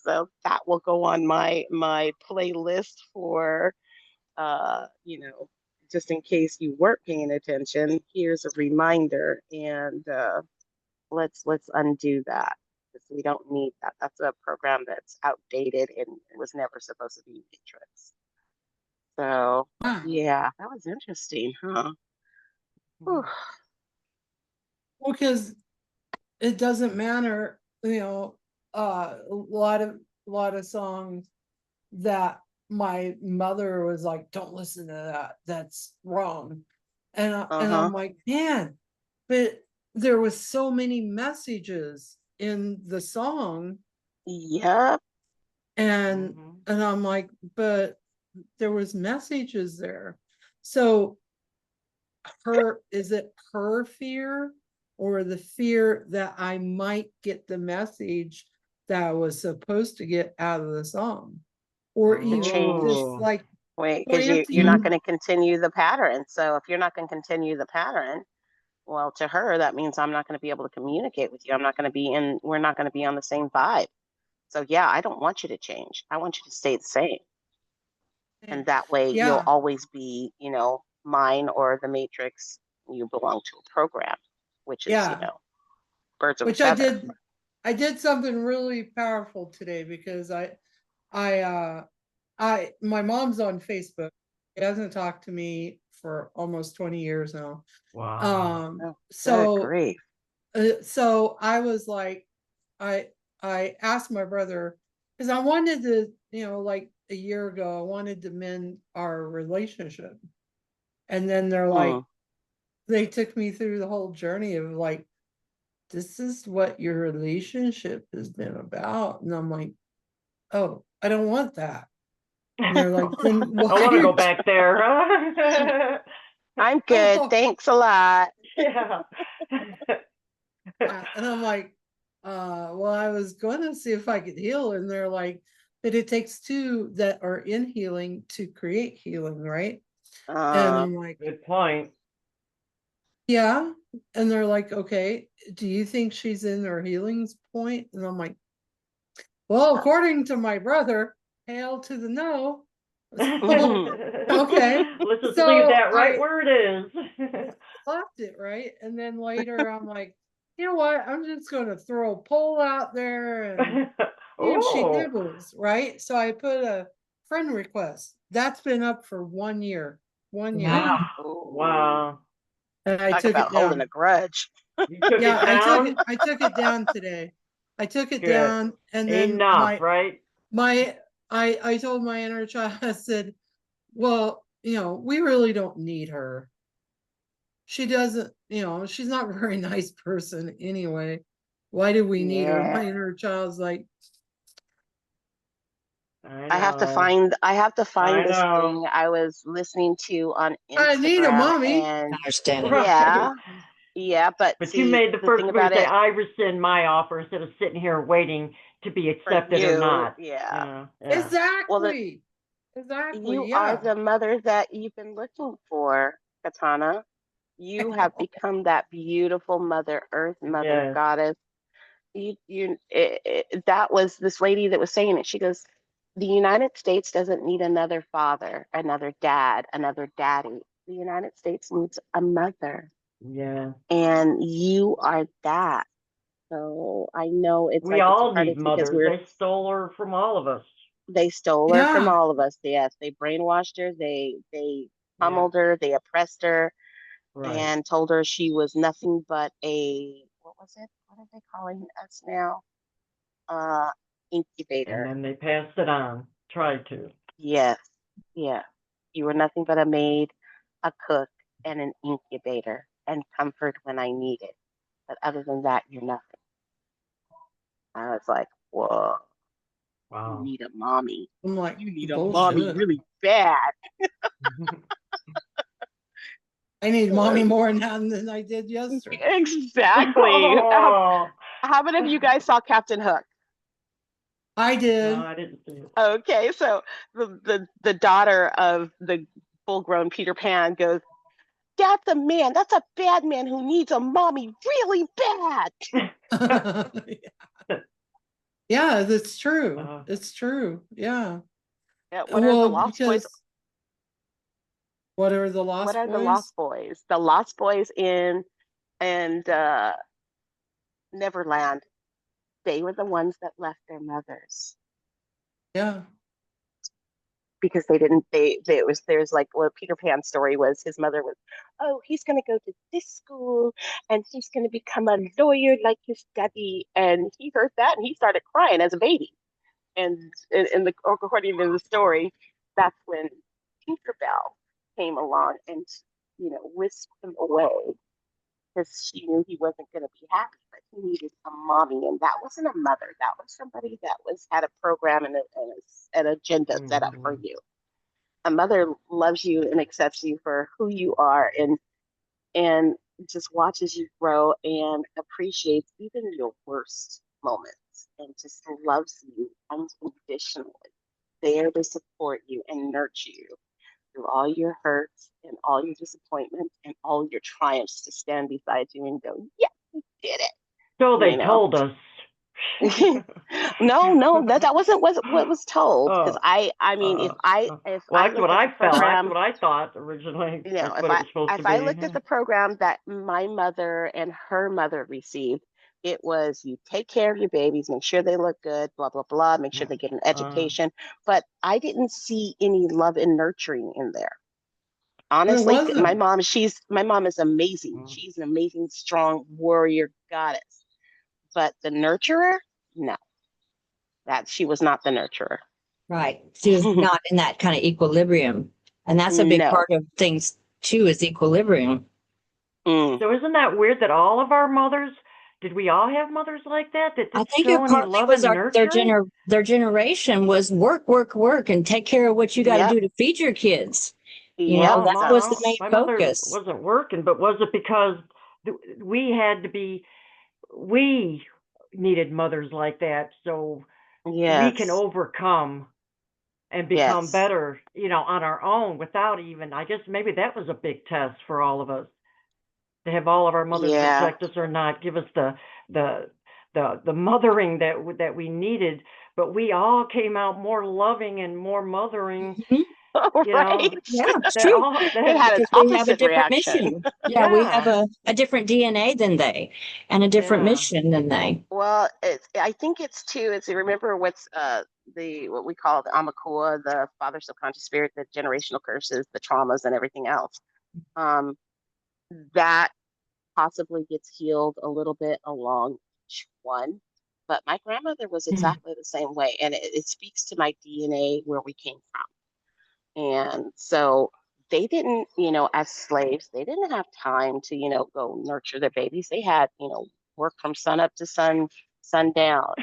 So that will go on my playlist for just in case you weren't paying attention. Here's a reminder, and let's undo that, because we don't need that. That's a program that's outdated and it was never supposed to be Matrix. So yeah, that was interesting, huh? Whew. Because it doesn't matter, a lot of songs that my mother was like, don't listen to that, that's wrong. And Uh-huh. I'm like, man, but there was so many messages in the song, Yep. and I'm like, but there was messages there. So is it her fear, or the fear that I might get the message that I was supposed to get out of the song, or The even change. just like Wait, because you're not planting. going to continue the pattern. So if you're not going to continue the pattern, well, to her, that means I'm not going to be able to communicate with you. We're not going to be on the same vibe. So yeah, I don't want you to change. I want you to stay the same. And that way you'll Yeah, always be, mine or the Matrix. You belong to a program, which is, yeah. birds of a Which I feather. did. I did something really powerful today, because my mom's on Facebook. She hasn't talked to me for almost 20 years now. Wow. Oh, good So grief. so I was like, I asked my brother, because I wanted to, like a year ago, I wanted to mend our relationship. And then they're like, they took me through the whole journey of like, this is what your relationship has been about. And I'm like, oh, I don't want that. And they're like, then I why want to are go you back there. I'm good. Oh, Thanks a lot. Yeah. yeah. And I'm like, well, I was going to see if I could heal. And they're like, but it takes two that are in healing to create healing, right? And I'm like, Good point. yeah. And they're like, okay, do you think she's in her healing's point? And I'm like, well, according to my brother, hail to the no. So, okay. Let's just leave So that right I where it is. left it, right? And then later I'm like, you know what? I'm just going to throw a poll out there and see if she Oh, nibbles, right? So I put a friend request. That's been up for 1 year. 1 year. Wow. wow. And I Talk took about it down. holding a grudge. You took Yeah, it down? I took it down today. I took it Good. down and then Enough, right? I told my inner child, I said, well, we really don't need her. She doesn't, she's not a very nice person anyway. Why do we need her? My Yeah. inner child's like, I have to find I this know. thing I was listening to on I need a Instagram, mommy. and Understand. yeah, yeah, but But you see, made the the first thing move, about say, it I rescind my offer instead of sitting here waiting to be for accepted or you, not. yeah. Yeah. Well, Exactly. Exactly. you are Yeah. the mother that you've been looking for, Katana. You have become that beautiful Mother Earth, Mother Yes. Goddess. That was this lady that was saying it. She goes, the United States doesn't need another father, another dad, another daddy. The United States needs a mother, Yeah. and you are that. So I know it's We like it's all hard need because mothers. They stole her from all of us. they stole her from Yeah. all of us. Yes, they brainwashed her. They Yeah. pummeled her. They oppressed her, Right. and told her she was nothing but a, what was it? What are they calling us now? And Incubator. then they passed it on. Tried to. Yes, yeah. You were nothing but a maid, a cook, and an incubator, and comfort when I need it. But other than that, you're nothing. I was like, whoa, you Wow. need a mommy. I'm like, You need a mommy bullshit. really bad. I need mommy more now than I did yesterday. Exactly. Oh. How many of you guys saw Captain Hook? I did. No, I didn't see it. Okay, so the daughter of the full-grown Peter Pan goes, that's a man. That's a bad man who needs a mommy really bad. Yeah, that's true. It's true. Yeah. Yeah, what are the Well, Lost Boys? because what are the What Lost are the Boys? Lost Boys? The Lost Boys in and Neverland. They were the ones that left their mothers Yeah. because they didn't. They was there's like what Peter Pan's story was. His mother was, oh, he's gonna go to this school and he's gonna become a lawyer like his daddy. And he heard that and he started crying as a baby. And according to the story, that's when Tinkerbell came along and whisked him away because she knew he wasn't going to be happy, but he needed a mommy, and that wasn't a mother. That was somebody that had a program and an agenda set up for you. A mother loves you and accepts you for who you are, and just watches you grow and appreciates even your worst moments, and just loves you unconditionally, there to support you and nurture you through all your hurts and all your disappointments and all your triumphs, to stand beside you and go, yeah, you did it. So they told us. No, that wasn't what was told. Because I mean, if I that's looked what at I the felt. program, That's what I thought originally. That's if what it was supposed to be. I looked at the program that my mother and her mother received, it was, you take care of your babies, make sure they look good, blah blah blah, make sure they get an education. But I didn't see any love and nurturing in there. Honestly, my mom is amazing. She's an amazing, strong warrior goddess. But the nurturer, no, that she was not the nurturer. Right. She was not in that kind of equilibrium. And that's a big part of things too, is equilibrium. So isn't that weird that all of our mothers did we all have mothers like that I didn't think show it any partly love was and nurturing? their generation was work, work, work, and take care of what you got to Yep. do to feed your kids. You know, Yep. Well, that was the That's main my mother focus. wasn't working, but was it because we had to be, we needed mothers like that so we can yes. overcome and become Yes. better, on our own without even, I guess maybe that was a big test for all of us to have all of our mothers Yeah. reject us or not, give us the the mothering that we needed, but we all came out more loving and more mothering, Mhm. you know, Right. Yeah, it's that true. all It that had an Because we have a opposite different reaction. mission. Yeah, we have yeah, a different DNA than they and a different yeah. mission than they. Well, I think it's too. It's remember what's the what we call the Amakua, the father subconscious spirit, the generational curses, the traumas, and everything else. Um, that possibly gets healed a little bit along each one. But my grandmother was Mm. exactly the same way, and it speaks to my DNA where we came from. And so they didn't, as slaves, they didn't have time to, go nurture their babies. They had, work from sun up to sundown,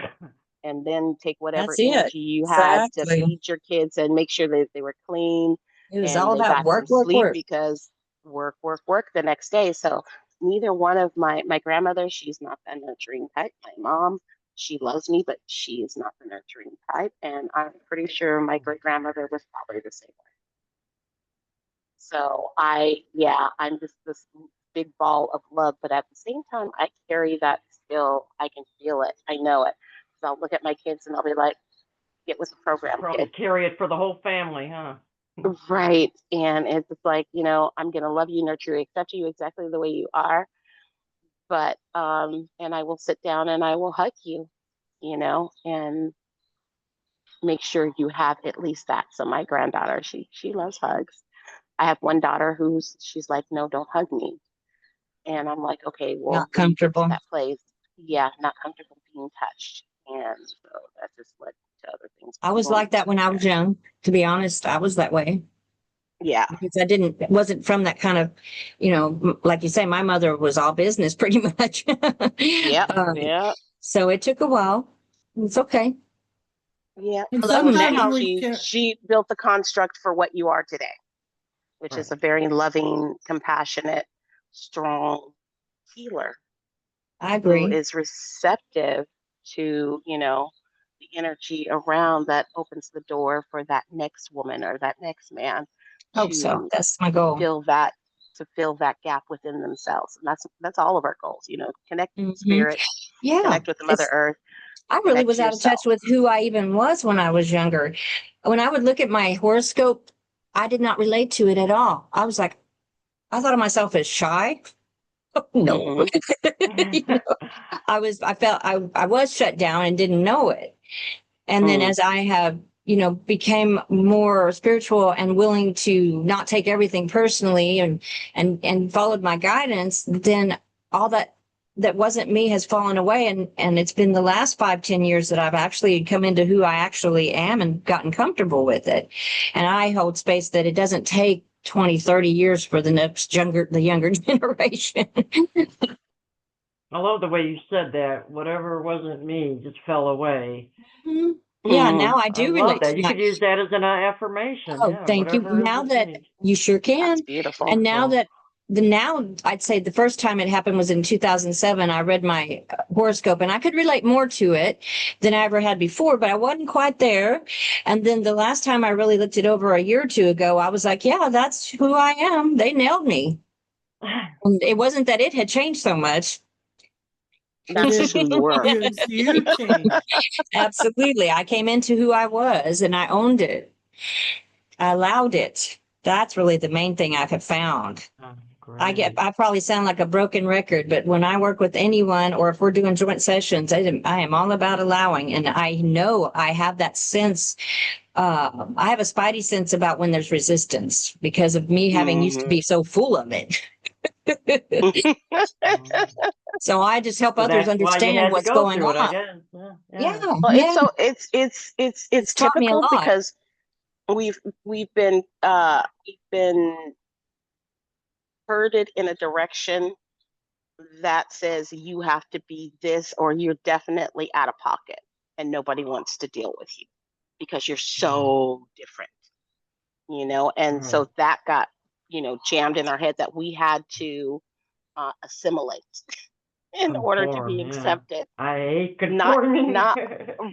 and then take whatever That's it. energy you had to Exactly. feed your kids and make sure that they were clean It was and all they about got some work, work, sleep work. because work, work, work the next day. So neither one of my grandmother, she's not the nurturing type. My mom, she loves me, but she is not the nurturing type. And I'm pretty sure my great grandmother was probably the same way. So I'm just this big ball of love, but at the same time, I carry that still. I can feel it. I know it. So I'll look at my kids and I'll be like, get with the program, Probably kid. carry it for the whole family, huh? Right. And it's just like, I'm gonna love you, nurture you, accept you exactly the way you are. But and I will sit down and I will hug you, and make sure you have at least that. So my granddaughter, she loves hugs. I have one daughter she's like, no, don't hug me. And I'm like, okay, well, Not when you get to comfortable. that place, yeah, not comfortable being touched. And so that just led to other things I was going like that on when I was there. young. To be honest, I was that way Yeah. because wasn't from that kind of, like you say, my mother was all business pretty much. Yep. Um, Yeah. so it took a while. It's okay. Yeah. And But well, sometimes Now, we she can, she built the construct for what you are today, which is Right. a very loving, compassionate, strong healer I who agree. is receptive to, the energy around that opens the door for that next woman or that next man Hope so. to That's my goal. fill that fill that gap within themselves. And that's all of our goals, connect with Hmm. spirit, Yeah. connect with the Mother Earth, I really connect was to out of touch yourself. with who I even was when I was younger. When I would look at my horoscope, I did not relate to it at all. I was like, I thought of myself as shy. No. Hmm. You know, I felt I was shut down and didn't know it. And then Mm. as I have, became more spiritual and willing to not take everything personally and followed my guidance, then all that wasn't me has fallen away. And it's been the last 5-10 years that I've actually come into who I actually am and gotten comfortable with it. And I hold space that it doesn't take 20-30 years for the younger generation. I love the way you said that. Whatever wasn't me just fell away. Mhm. Yeah, Hmm. now I I do love relate that. to You that. could use that as an affirmation. Oh, Yeah, thank you. whatever Now isn't that me. you sure That's can. beautiful. And now Beautiful. that now I'd say the first time it happened was in 2007. I read my horoscope and I could relate more to it than I ever had before, but I wasn't quite there. And then the last time I really looked it over a year or two ago, I was like, yeah, that's who I am. They nailed me. And it wasn't that it had changed so much. it That's is, just who you were. it was you change. Absolutely. I came into who I was and I owned it. I allowed it. That's really the main thing I have found. Oh, great. I probably sound like a broken record, but when I work with anyone or if we're doing joint sessions, I am all about allowing. And I know I have that sense. I have a spidey sense about when there's resistance because of me having used to Hmm. be so full of it. Oh. So I just help So others that's why you understand had to what's go going through it, I on. guess. Yeah, yeah. Yeah, Well, it's yeah. so it's It's taught me a typical lot. because we've been herded in a direction that says you have to be this or you're definitely out of pocket and nobody wants to deal with you because you're so different, you know? And so that got, you know, jammed in our head that we had to assimilate in order to be accepted. I hate conforming. Not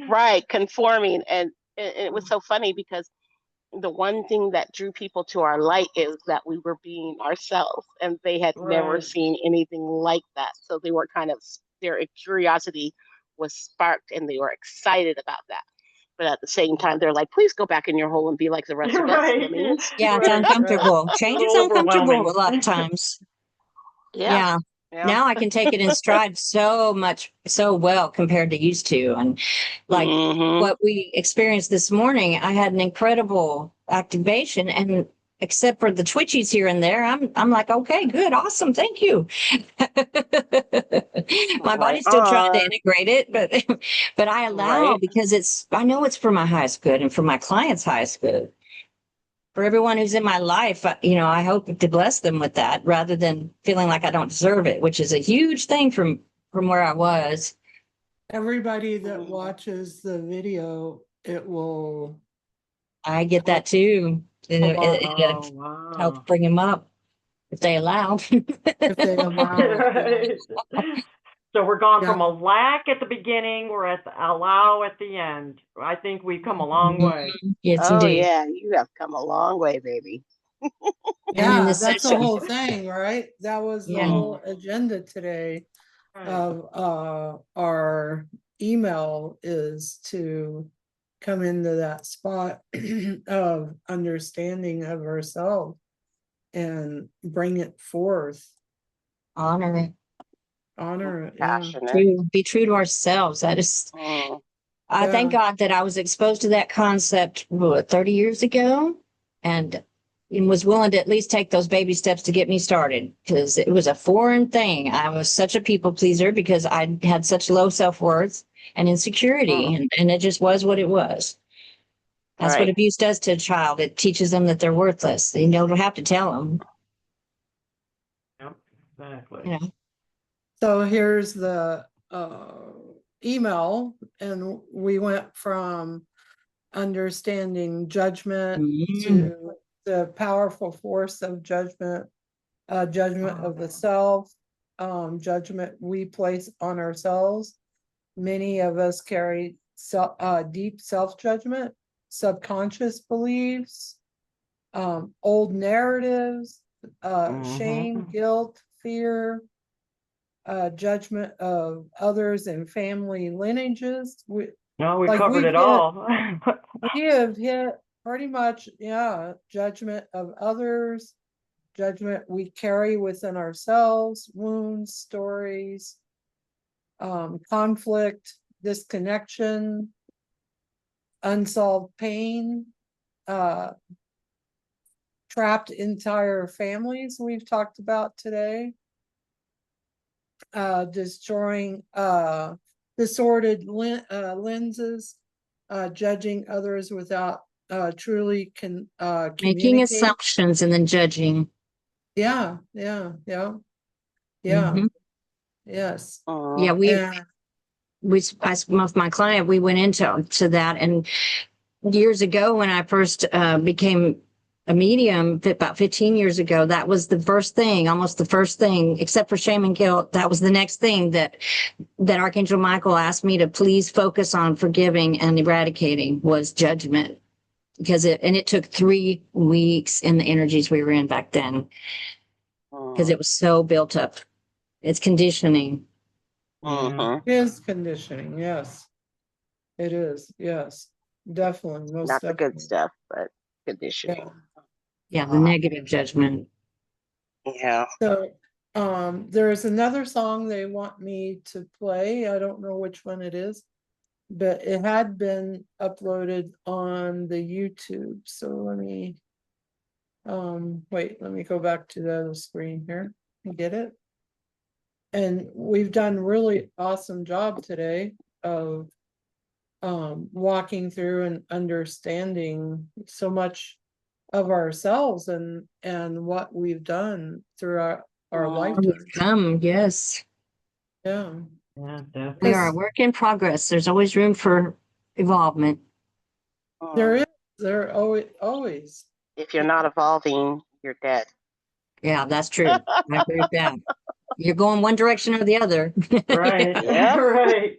right, conforming. And it was so funny because the one thing that drew people to our light is that we were being ourselves, and they had never Right. seen anything like that. So they were kind of, their curiosity was sparked and they were excited about that. But at the same time, they're like, please go back in your hole and be like the rest of us, Right. lemmings. Yeah, it's Right, right. uncomfortable. A Change is little uncomfortable overwhelming. a lot of times. Yeah. Yeah. Yeah. Now I can take it in stride so well compared to used to. And like Mhm. what we experienced this morning, I had an incredible activation, and except for the twitchies here and there, I'm like, okay, good, awesome, thank you. My body's still trying to integrate it, but I allow Right. because I know it's for my highest good and for my clients' highest good. For everyone who's in my life, you know, I hope to bless them with that rather than feeling like I don't deserve it, which is a huge thing from where I was. Everybody that watches the video, it will I get that too. It Oh, wow. helps bring them up if they allow. if they allow. Right. So we're gone from Yeah. a lack at the beginning, we're at the allow at the end. I think we've come a long way. Yes, Oh indeed. yeah, you have come a long way, baby. And in Yeah, this that's the session, whole thing, right? That was the yeah, whole agenda today Right. of our email, is to come into that spot of understanding of ourselves and bring it forth, honor it. honor it. Yeah. Passionate. Be true to ourselves. That is, Mm. I thank Yeah. God that I was exposed to that concept, what, 30 years ago, and was willing to at least take those baby steps to get me started, because it was a foreign thing. I was such a people pleaser because I had such low self-worth and insecurity, and it just was what it was. That's what Right. abuse does to a child. It teaches them that they're worthless. You don't have to tell them, Yep, exactly. you know. So here's the email, and we went from understanding judgment to the powerful force of judgment, judgment of the self, judgment we place on ourselves. Many of us carry deep self-judgment, subconscious beliefs, old narratives, shame, guilt, fear, judgment of others and family lineages. No, we Like covered we've it hit, all. we have hit pretty much, yeah, judgment of others, judgment we carry within ourselves, wounds, stories, conflict, disconnection, unsolved pain, trapped entire families we've talked about today, destroying disordered lenses, judging others without truly Making communicate. assumptions and then judging. Yeah. Mhm. Yes. Yeah, And with my client, we went into that, and years ago when I first became a medium, about 15 years ago, that was the first thing, almost the first thing, except for shame and guilt. That was the next thing that Archangel Michael asked me to please focus on forgiving and eradicating, was judgment, because it took 3 weeks in the energies we were in back then, because it was so built up. It's conditioning. it is conditioning. Yes, it is. Yes, definitely. Most Not the definitely. good stuff, but conditioning. Yeah, the negative judgment. Yeah. So there's another song they want me to play. I don't know which one it is, but it had been uploaded on the YouTube. So let me wait, let me go back to the other screen here and get it. And we've done really awesome job today of walking through and understanding so much of ourselves and what we've done throughout our Oh, lifetime. Yes. Yeah. Yeah, We definitely. are a work in progress. There's always room for involvement. There is, there always. If you're not evolving, you're dead. Yeah, that's true. I agree with that. You're going one direction or the other. Right. Yep. Right.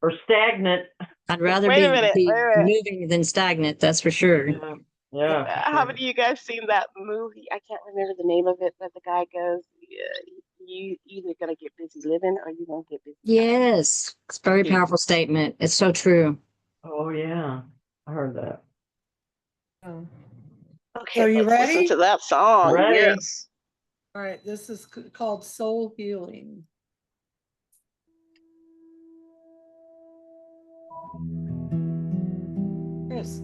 Or stagnant. I'd rather Wait a be, minute, be wait a minute. moving than stagnant, that's for sure. Yeah. Yeah. for How sure. many of you guys seen that movie? I can't remember the name of it, but the guy goes, you either gonna get busy living or you won't get busy dying." Yes, it's a very Yeah. powerful statement. It's so true. Oh yeah. I heard that. Oh. Okay, So you let's listen ready? to that song. Ready. Yes. All right, this is called Soul Healing. Chris.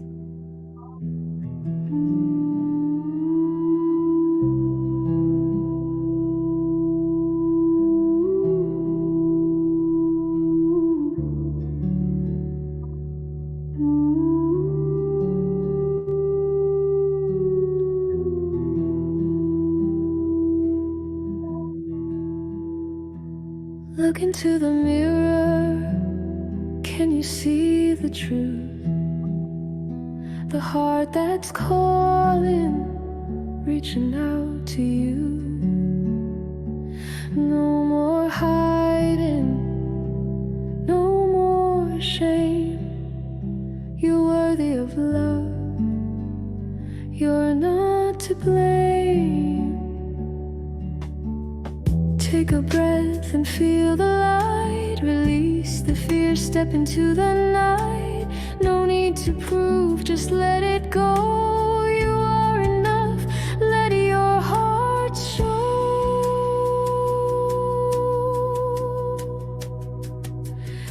Look into the mirror. Can you see the truth? The heart that's calling, reaching out to you. No more hiding, no more shame. You're worthy of love. You're not to blame. Take a breath and feel the light. Release the fear, step into the night. No need to prove, just let it go. You are enough, let your heart show.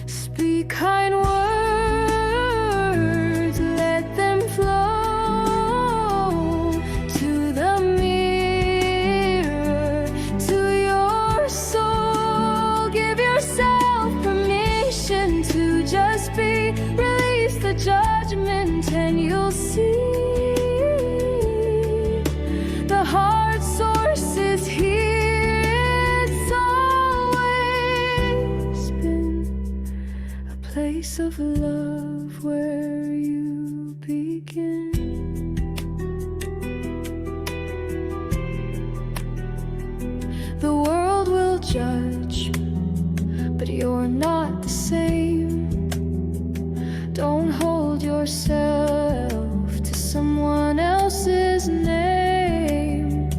Speak kind words, let them flow to the mirror, to your soul. Give yourself permission to just be. Release the judgment and you'll see the heart source is here. It's always been a place of love where you begin. The world will judge, but you're not the same. Don't hold yourself to someone else's name.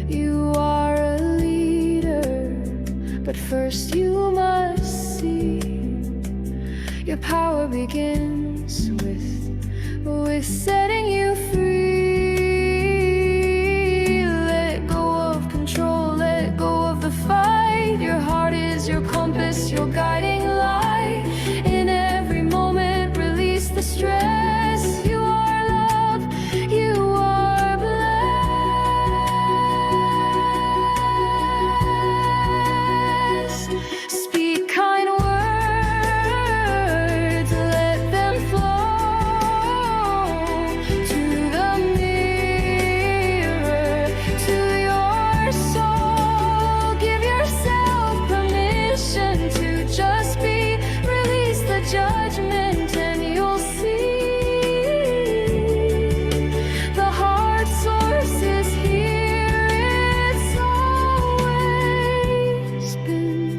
You are a leader, but first you must see. Your power begins with setting you free. Let go of control, let go of the fight. Your heart is your compass, your guiding light. In every moment, release the stress. You are love, you are blessed. Speak kind words, let them flow to the mirror, to your soul. Give yourself permission to just be. Release the judgment and you'll see the heart source is here. It's always been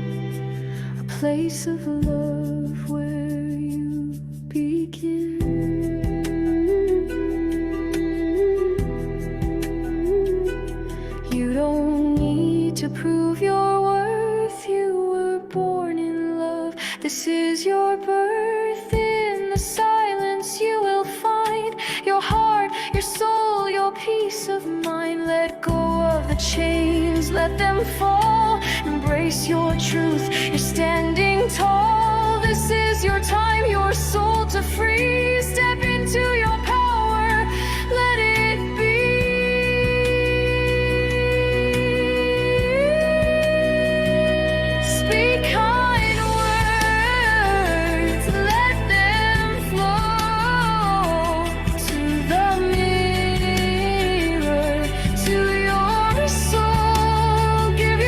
a place of love where you begin. You don't need to prove your worth. You were born in love. This is your birth. In the silence you will find your heart, your soul, your peace of mind. Let go of the chains, let them fall. Embrace your truth, you're standing tall. This is your time, your soul to free. Step into your power, let it be. Speak kind words, let them flow to the mirror, to your soul. Give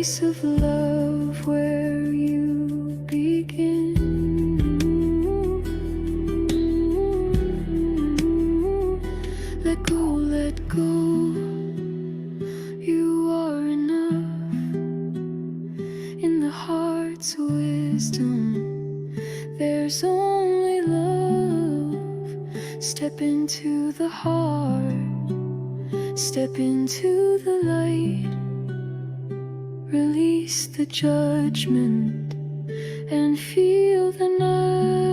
place of love where you begin. Let go, let go. You are enough. In the heart's wisdom, there's only love. Step into the heart, step into the light. Release the judgment and feel the night.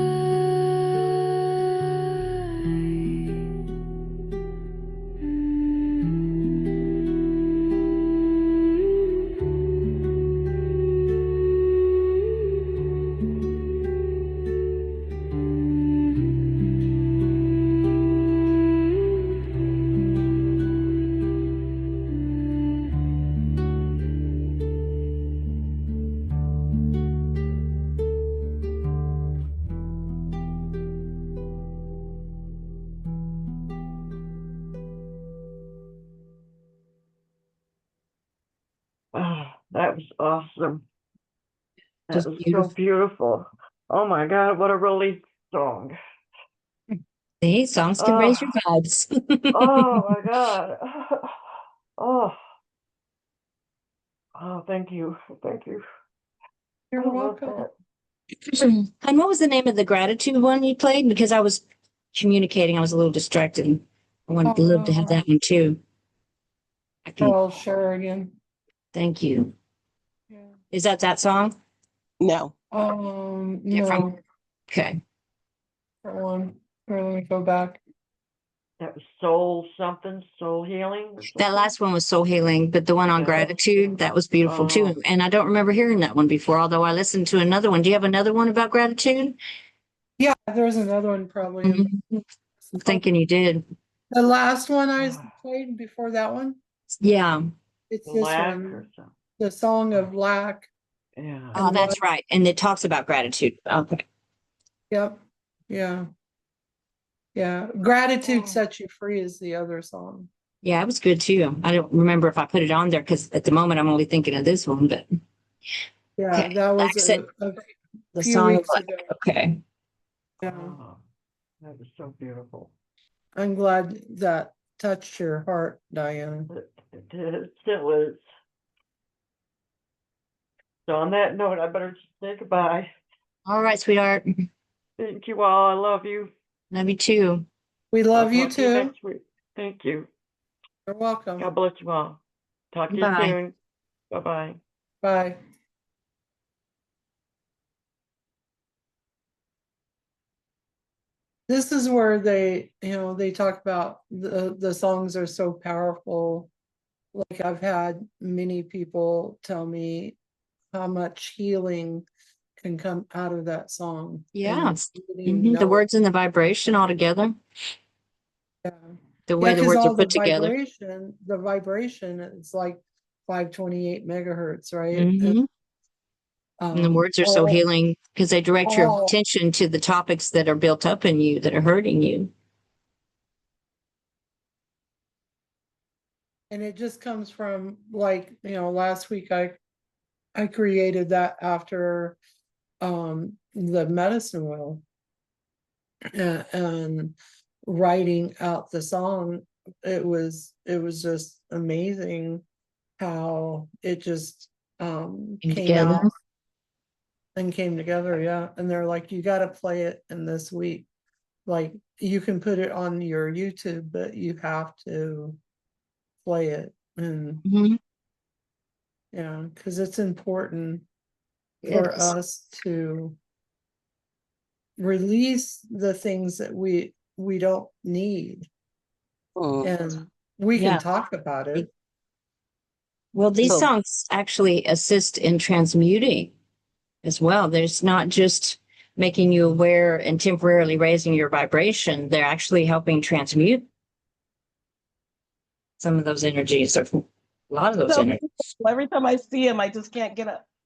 Oh, that was awesome. That Just was so beautiful. beautiful. Oh my God, what a relief song. See, songs can raise your vibes. Oh my God. Oh, oh, thank you. Thank you. You're I love welcome. that. And what was the name of the gratitude one you played? Because I was communicating, I was a little distracted. I would love to have that one too. I can, Charles Sheridan. thank you. Yeah. Is that song? No. No, Okay. for one. Here, let me go back. That was soul something, soul healing. Or That something? last one was soul healing, but the one on Yeah. gratitude, that was beautiful too. Oh. And I don't remember hearing that one before, although I listened to another one. Do you have another one about gratitude? Yeah, there's another one probably. Mhm. I'm thinking you did. The last one I played before that one, Yeah. it's this Lack one, or something. the Song of Lack. Yeah. Oh, And that's right. And it talks about gratitude. Okay. Yep, yeah. Yeah, Gratitude Oh. Sets You Free is the other song. Yeah, it was good too. I don't remember if I put it on there because at the moment I'm only thinking of this one, but Yeah, okay. that was Exit a the few song of weeks ago. okay. Yeah, Oh, that was so beautiful. I'm glad that touched your heart, Diana. It did. It still is. So on that note, I better just say goodbye. All right, sweetheart. Thank you all. I love you. Love you too. We I'll love you talk to you too. next week. Thank you. You're welcome. God bless you all. Talk to you Bye. soon. Bye-bye. Bye. This is where they talk about the songs are so powerful. Like I've had many people tell me how much healing can come out of that song. Yeah. And you didn't even The know it. words and the vibration all together. Yeah. The way the because words are all the put together. vibration is like 528 megahertz, right? Mhm. And the words are so healing because they direct your all- attention to the topics that are built up in you that are hurting you. and it just comes from like, last week I created that after the medicine wheel and writing out the song. It was just amazing how it just Came came together. out and came together. Yeah, and they're like, you got to play it in this week. Like you can put it on your YouTube, but you have to play it. And Mhm. yeah, because it's important It for is. us to release the things that we don't need, and we Yeah. can talk about it. Well, these So- songs actually assist in transmuting as well. There's not just making you aware and temporarily raising your vibration. They're actually helping transmute some of those energies, or a lot of those So energies. every time I see him, I just can't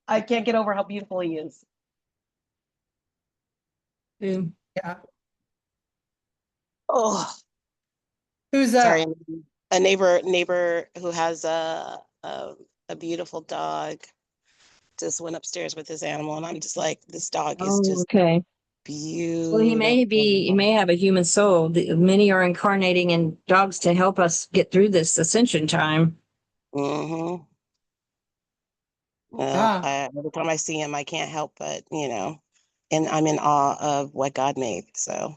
I can't get over how beautiful he is. Yeah. Oh, Who's that? Sorry, a neighbor who has a beautiful dog. just went upstairs with his animal, and I'm just like, this dog is Oh, just okay. beautiful. Well, he may have a human soul. Many are incarnating in dogs to help us get through this ascension time. Mm-hmm. Well, Ah, every time I see him, I can't help but, and I'm in awe of what God made. So,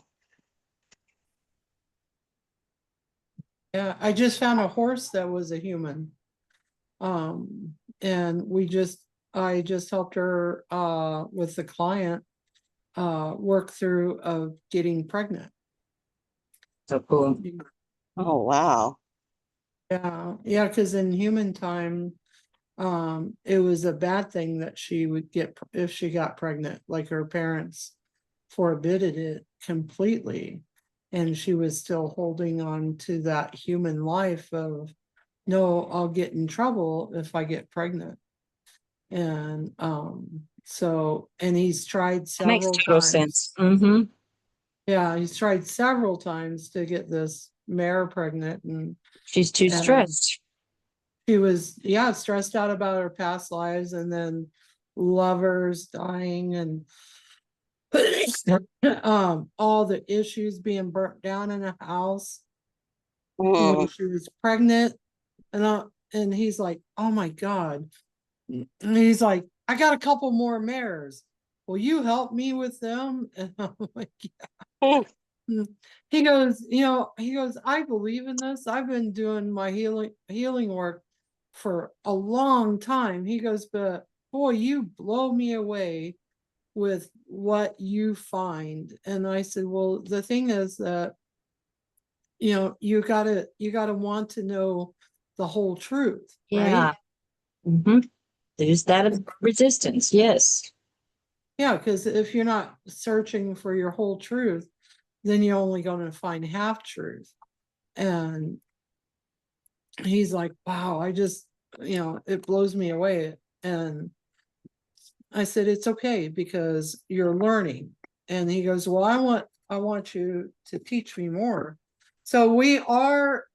yeah, I just found a horse that was a human. And I just helped her with the client work through of getting pregnant. So cool. oh, wow. Yeah, because in human time, it was a bad thing that she would get if she got pregnant, like her parents forbidded it completely. And she was still holding on to that human life of, no, I'll get in trouble if I get pregnant. And and he's tried That makes several total times. sense. Mm-hmm. Yeah, he's tried several times to get this mare pregnant, and She's too stressed. she was, yeah, stressed out about her past lives, and then lovers dying, and all the issues being burnt down in a house when she was pregnant. And he's like, oh my God. And he's like, I got a couple more mares. Will you help me with them? And I'm like, yeah. He goes, I believe in this. I've been doing my healing work for a long time. He goes, but boy, you blow me away with what you find. And I said, well, the thing is that, you gotta want to know the whole truth, Yeah. right? Mm-hmm. There's that resistance. Yes. Yeah, because if you're not searching for your whole truth, then you're only going to find half truth. And he's like, wow, it blows me away. And I said, it's okay because you're learning. And he goes, well, I want you to teach me more. So we are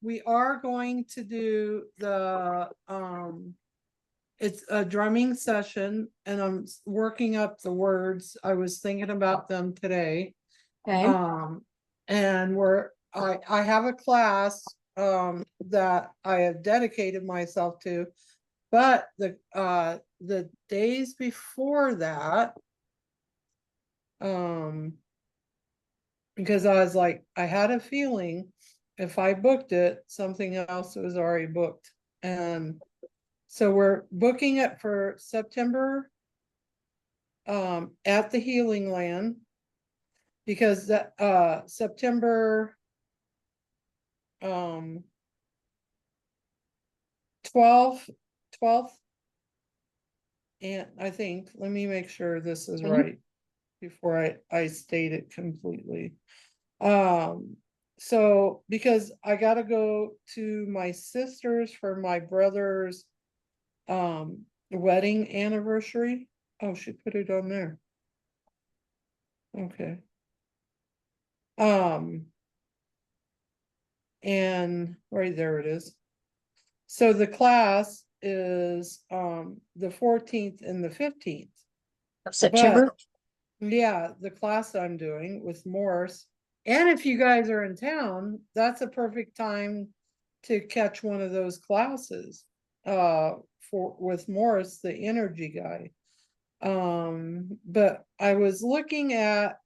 going to do it's a drumming session, and I'm working up the words. I was thinking about them today. Okay. And I have a class that I have dedicated myself to, but the days before that, because I was like, I had a feeling if I booked it, something else was already booked. And so we're booking it for September at the Healing Land, because that September 12th, and I think, let me make sure this is right before I state it completely. So because I gotta go to my sister's for my brother's wedding anniversary. Oh, she put it on there. Okay. And right there it is. So the class is the 14th and the 15th Of September. Yeah, the class I'm doing with Morse. And if you guys are in town, that's a perfect time to catch one of those classes with Morris, the energy guy. But I was looking at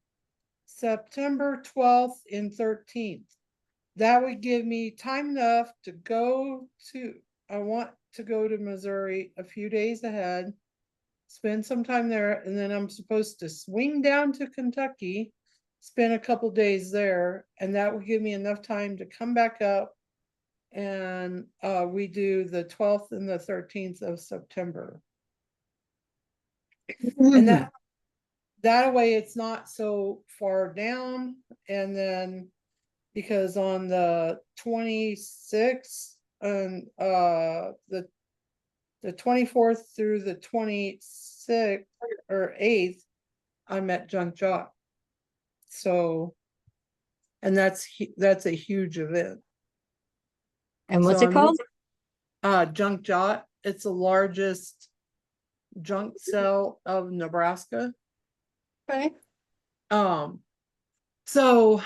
September 12th and 13th. That would give me time enough to I want to go to Missouri a few days ahead, spend some time there, and then I'm supposed to swing down to Kentucky, spend a couple days there, and that would give me enough time to come back up. And we do the 12th and the 13th of September. And that way it's not so far down. And then because on the 26th and the 24th through the 26th or 8th, I'm at Junk Jot. So, and that's a huge event. And what's it called? Junk Jot. It's the largest junk cell of Nebraska. Okay. So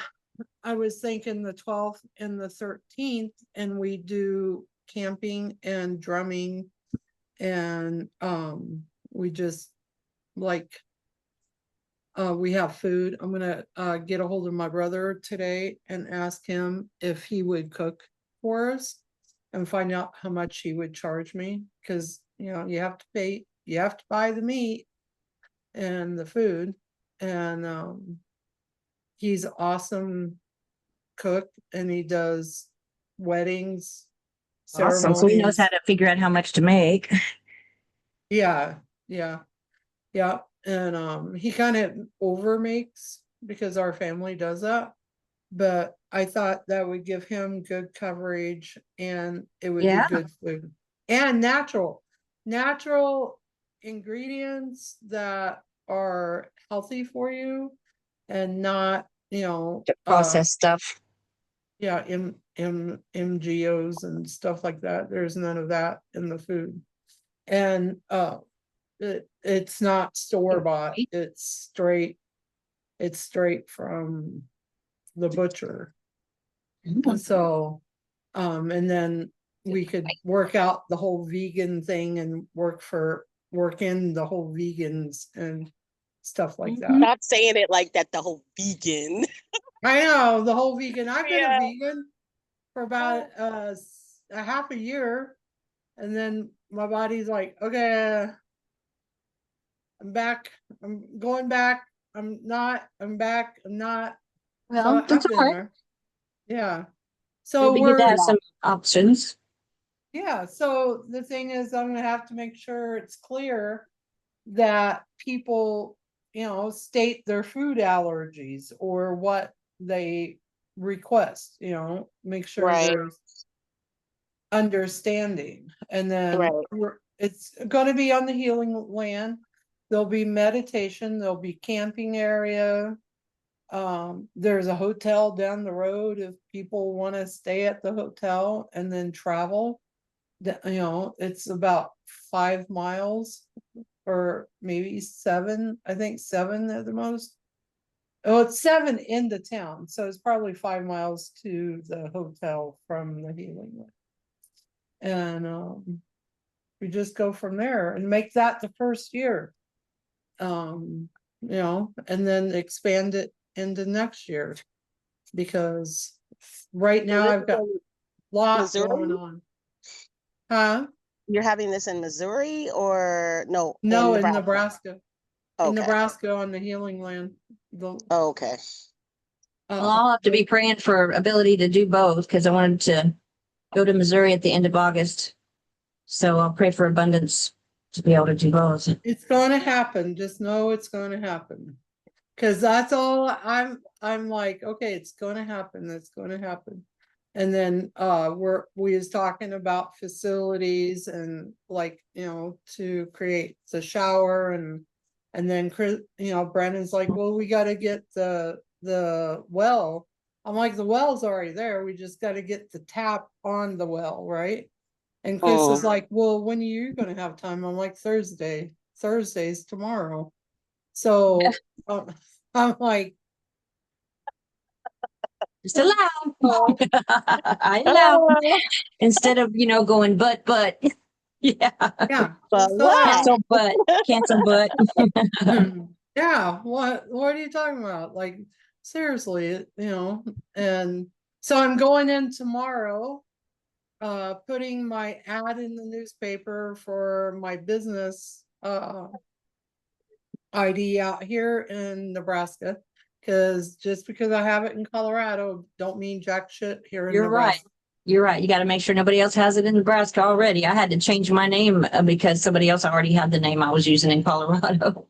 I was thinking the 12th and the 13th, and we do camping and drumming, and we just like we have food. I'm gonna get a hold of my brother today and ask him if he would cook for us and find out how much he would charge me, because you know you have to pay, you have to buy the meat and the food, and he's an awesome cook, and he does weddings, Awesome. So he knows how ceremonies. to figure out how much to make. Yeah, yeah, yeah. And he kind of over makes because our family does that. But I thought that would give him good coverage, and it would be Yeah. good food and natural ingredients that are healthy for you, and not, you know, Processed stuff. yeah, MGOs and stuff like that. There's none of that in the food. And it's not store bought, it's straight from the butcher. And so and then we could work out the whole vegan thing and work in the whole vegans and stuff like that. Not saying it like that, the whole vegan. I know, the whole vegan. I've been Yeah. a vegan for about a half a year, and then my body's like, okay, I'm back, I'm going back, I'm not, I'm back, I'm not. So Well, that's I've all been right. there. Yeah. So Maybe good to we're, have some options. yeah, so the thing is, I'm gonna have to make sure it's clear that people, you know, state their food allergies or what they request, you know, make sure Right. there's understanding. And then Right. it's going to be on the healing land. There'll be meditation, there'll be camping area. There's a hotel down the road if people want to stay at the hotel and then travel. You know, it's about 5 miles, or maybe 7, I think 7 at the most. Oh, it's 7 into town, so it's probably 5 miles to the hotel from the healing land. And we just go from there and make that the first year. You know, and then expand it into next year, because right now I've got a lot Missouri? going on. Huh? You're having this in Missouri or no? No, in Nebraska. Nebraska. Okay. In Nebraska on the healing land. Okay. Well, I'll have to be praying for ability to do both, because I wanted to go to Missouri at the end of August. So I'll pray for abundance to be able to do both. It's going to happen. Just know it's going to happen. Because that's all I'm like, okay, it's going to happen. It's going to happen. And then we was talking about facilities and, like, you know, to create the shower, and then Chris, you know, Brandon's like, well, we got to get the well. I'm like, the well's already there. We just got to get the tap on the well, right? And Chris is like, well, when are you going to have time? I'm like, Thursday. Thursday's tomorrow. So I'm like, Just allow. I allow. Instead of, you know, going, but, yeah. yeah, But just what? Cancel, but, cancel, but. yeah, what are you talking about? Like, seriously, you know. And so I'm going in tomorrow, putting my ad in the newspaper for my business ID out here in Nebraska, because just because I have it in Colorado don't mean jack shit here in You're right. Nebraska. You're right. You got to make sure nobody else has it in Nebraska already. I had to change my name because somebody else already had the name I was using in Colorado.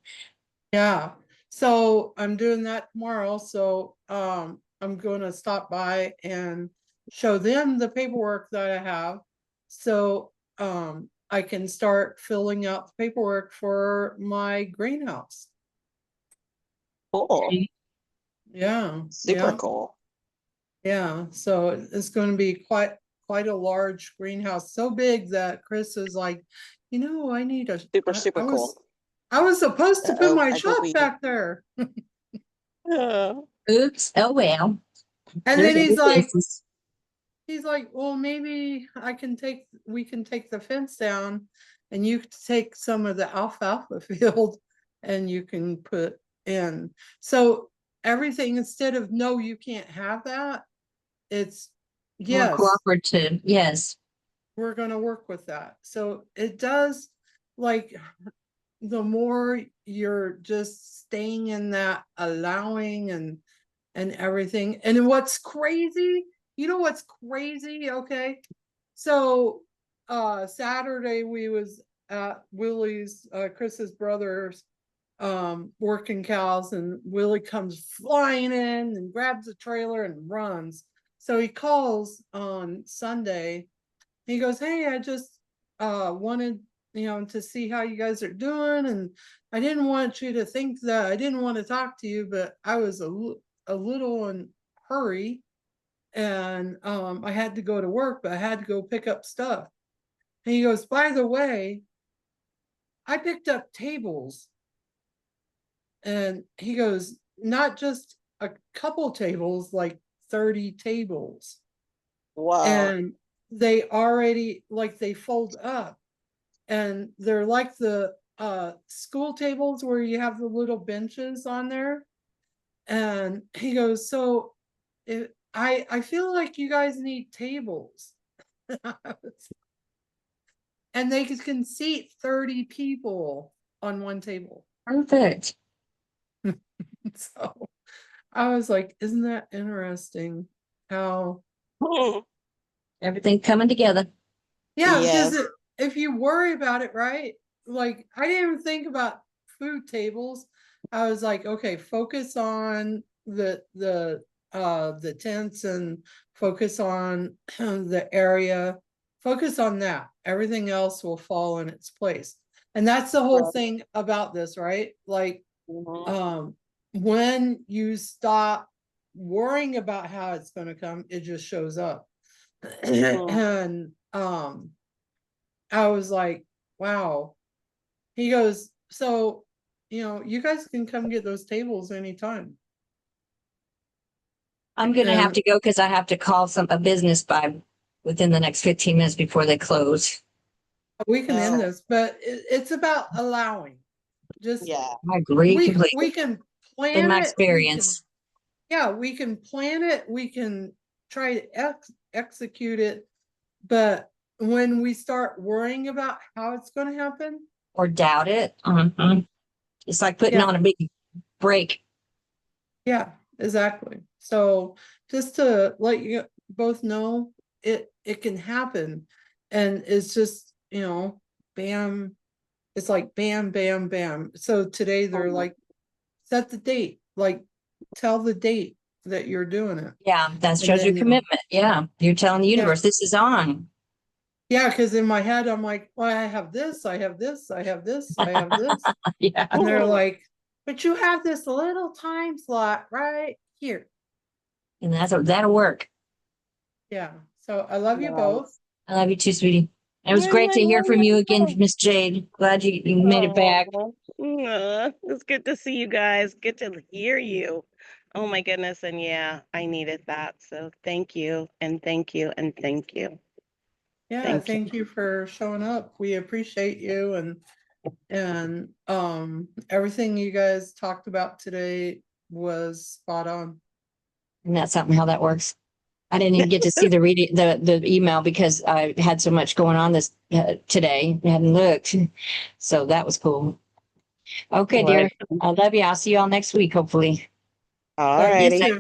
Yeah, so I'm doing that tomorrow. So I'm going to stop by and show them the paperwork that I have, so I can start filling out the paperwork for my greenhouse. Cool. Yeah, Super yeah, cool. yeah. So it's going to be quite a large greenhouse, so big that Chris is like, you know, I need a. Super cool. I was supposed to put Uh-oh, my I shop believe it. back there. Oops. Oh, well. And There's then other places. he's like, well, maybe we can take the fence down and you take some of the alfalfa field and you can put in. So everything, instead of, no, you can't have that, it's, More yes, cooperative. Yes. we're gonna work with that. So it does, like, the more you're just staying in that allowing and everything. And what's crazy, you know what's crazy? Okay. So Saturday we was at Willie's, Chris's brother's, working cows, and Willie comes flying in and grabs the trailer and runs. So he calls on Sunday. He goes, hey, I just wanted, you know, to see how you guys are doing, and I didn't want you to think that I didn't want to talk to you, but I was a little in hurry, and I had to go to work, but I had to go pick up stuff. And he goes, by the way, I picked up tables. And he goes, not just a couple tables, like 30 tables. Wow. And they already, like, they fold up, and they're like the school tables where you have the little benches on there. And he goes, so I feel like you guys need tables. And they can seat 30 people on one table. Perfect. So I was like, isn't that interesting how Everything coming together. Yeah, Yes. because if you worry about it, right? Like, I didn't even think about food tables. I was like, okay, focus on the tents, and focus on the area. Focus on that. Everything else will fall in its place. And that's the whole Right. thing about this, right? Like, Mhm. when you stop worrying about how it's going to come, it just shows up. And I was like, wow. He goes, so, you know, you guys can come get those tables anytime. I'm going to have to go because I have to call a business by within the next 15 minutes before they close. We can end Oh. this, but it's about allowing. Just, Yeah. I agree we completely. can plan In my it. experience. We can plan it. We can try to execute it. But when we start worrying about how it's going to happen, Or doubt it. It's like putting Yeah. on a big brake. yeah, exactly. So just to let you both know, it can happen. And it's just, you know, bam, it's like bam, bam, bam. So today they're like, set the date, like, tell the date that you're doing it. Yeah, that And shows your then, commitment. Yeah, you're telling the Yeah. universe this is on. Yeah, because in my head I'm like, well, I have this, I have this, I have this, I have this. Yeah. And they're like, but you have this little time slot right here. And that'll work. Yeah. So I love you Nice. both. I love you too, sweetie. It was great to hear from you again, Miss Jade. Glad you made it back. It's good to see you guys. Good to hear you. Oh my goodness. And yeah, I needed that. So thank you and thank you and thank you. Yeah, Thank you. thank you for showing up. We appreciate you, and everything you guys talked about today was spot on. And that's something how that works. I didn't even get to see the email because I had so much going on this today. I hadn't looked. So that was cool. Okay, dear. I love you. I'll see you all next week, hopefully. All Love you righty. too.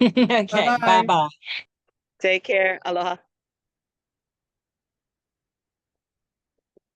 Okay, Bye-bye. bye-bye. Take care. Aloha.